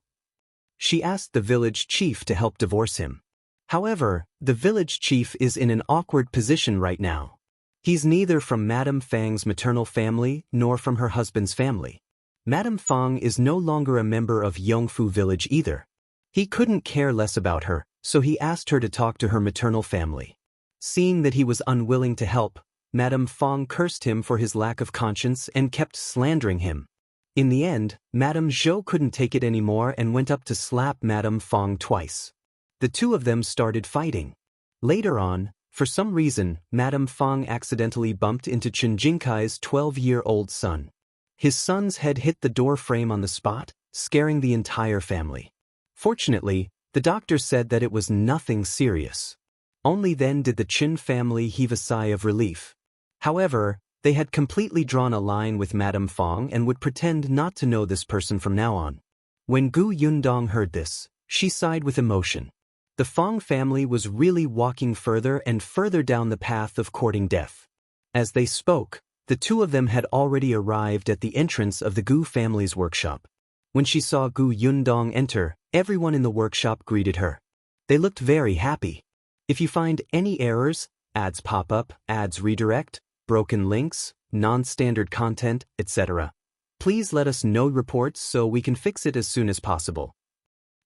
She asked the village chief to help divorce him. However, the village chief is in an awkward position right now. He's neither from Madame Fang's maternal family nor from her husband's family. Madame Fang is no longer a member of Yongfu village either. He couldn't care less about her, so he asked her to talk to her maternal family. Seeing that he was unwilling to help, Madame Fang cursed him for his lack of conscience and kept slandering him. In the end, Madame Zhou couldn't take it anymore and went up to slap Madame Fang twice. The two of them started fighting. Later on, for some reason, Madame Fang accidentally bumped into Chen Jinkai's 12-year-old son. His son's head hit the door frame on the spot, scaring the entire family. Fortunately, the doctor said that it was nothing serious. Only then did the Qin family heave a sigh of relief. However, they had completely drawn a line with Madame Fang and would pretend not to know this person from now on. When Gu Yundong heard this, she sighed with emotion. The Fang family was really walking further and further down the path of courting death. As they spoke, the two of them had already arrived at the entrance of the Gu family's workshop. When she saw Gu Yundong enter, everyone in the workshop greeted her. They looked very happy. If you find any errors, ads pop up, ads redirect, broken links, non-standard content, etc., please let us know reports so we can fix it as soon as possible.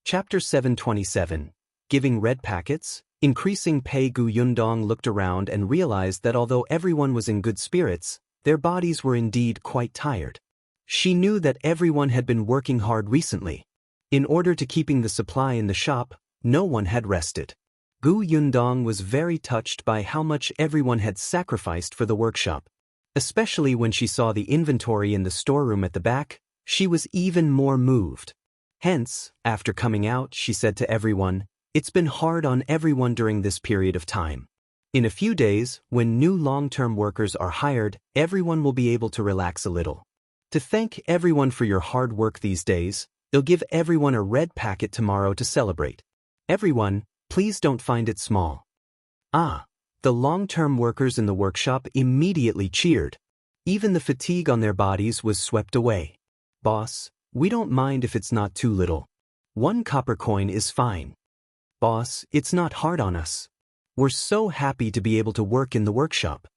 Chapter 727. Giving red packets, increasing pay. Gu Yundong looked around and realized that although everyone was in good spirits, their bodies were indeed quite tired. She knew that everyone had been working hard recently. In order to keeping the supply in the shop, no one had rested. Gu Yundong was very touched by how much everyone had sacrificed for the workshop. Especially when she saw the inventory in the storeroom at the back, she was even more moved. Hence, after coming out, she said to everyone, "It's been hard on everyone during this period of time. In a few days, when new long-term workers are hired, everyone will be able to relax a little. To thank everyone for your hard work these days, they'll give everyone a red packet tomorrow to celebrate. Everyone, please don't find it small." Ah! The long-term workers in the workshop immediately cheered. Even the fatigue on their bodies was swept away. "Boss, we don't mind if it's not too little. 1 copper coin is fine. Boss, it's not hard on us. We're so happy to be able to work in the workshop."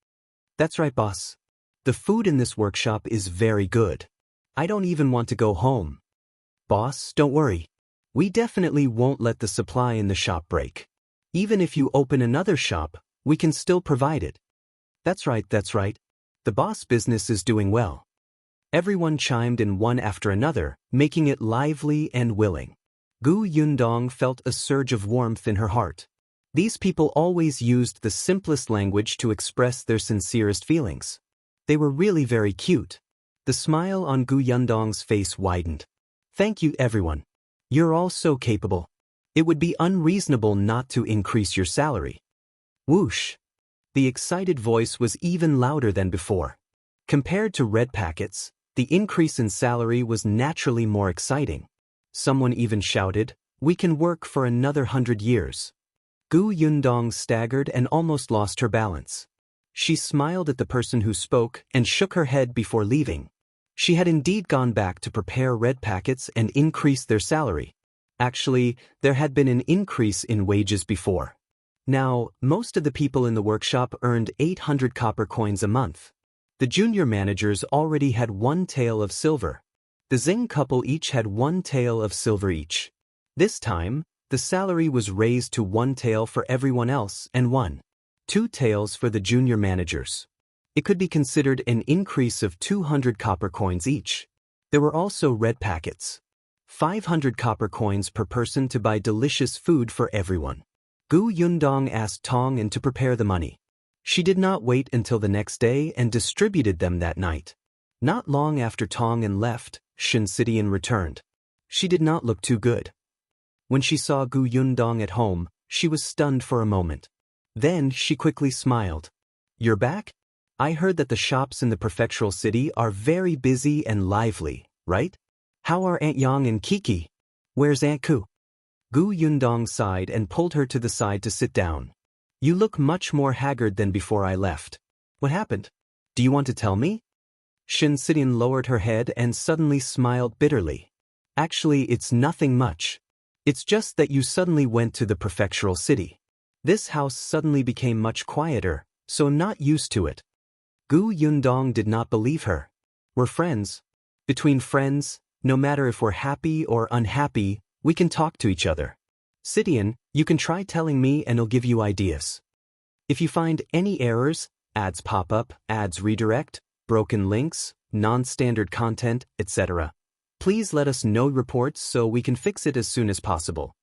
"That's right, boss. The food in this workshop is very good. I don't even want to go home." "Boss, don't worry. We definitely won't let the supply in the shop break. Even if you open another shop, we can still provide it." That's right. The boss business is doing well." Everyone chimed in one after another, making it lively and willing. Gu Yundong felt a surge of warmth in her heart. These people always used the simplest language to express their sincerest feelings. They were really very cute. The smile on Gu Yundong's face widened. "Thank you, everyone. You're all so capable. It would be unreasonable not to increase your salary." Whoosh! The excited voice was even louder than before. Compared to red packets, the increase in salary was naturally more exciting. Someone even shouted, "We can work for another 100 years." Gu Yundong staggered and almost lost her balance. She smiled at the person who spoke and shook her head before leaving. She had indeed gone back to prepare red packets and increase their salary. Actually, there had been an increase in wages before. Now, most of the people in the workshop earned 800 copper coins a month. The junior managers already had 1 tael of silver. The Xing couple each had 1 tael of silver each. This time, the salary was raised to 1 tael for everyone else and 2 taels for the junior managers. It could be considered an increase of 200 copper coins each. There were also red packets. 500 copper coins per person to buy delicious food for everyone. Gu Yundong asked Tong An to prepare the money. She did not wait until the next day and distributed them that night. Not long after Tong An left, Xianxia returned. She did not look too good. When she saw Gu Yundong at home, she was stunned for a moment. Then she quickly smiled. "You're back? I heard that the shops in the prefectural city are very busy and lively, right? How are Aunt Yang and Kiki? Where's Aunt Ku?" Gu Yundong sighed and pulled her to the side to sit down. "You look much more haggard than before I left. What happened? Do you want to tell me?" Xianxia lowered her head and suddenly smiled bitterly. "Actually, it's nothing much. It's just that you suddenly went to the prefectural city. This house suddenly became much quieter, so I'm not used to it. Gu Yundong did not believe her. We're friends. Between friends, no matter if we're happy or unhappy, we can talk to each other. Sidian, you can try telling me and I'll give you ideas. If you find any errors, ads pop up, ads redirect, broken links, non-standard content, etc., please let us know reports so we can fix it as soon as possible.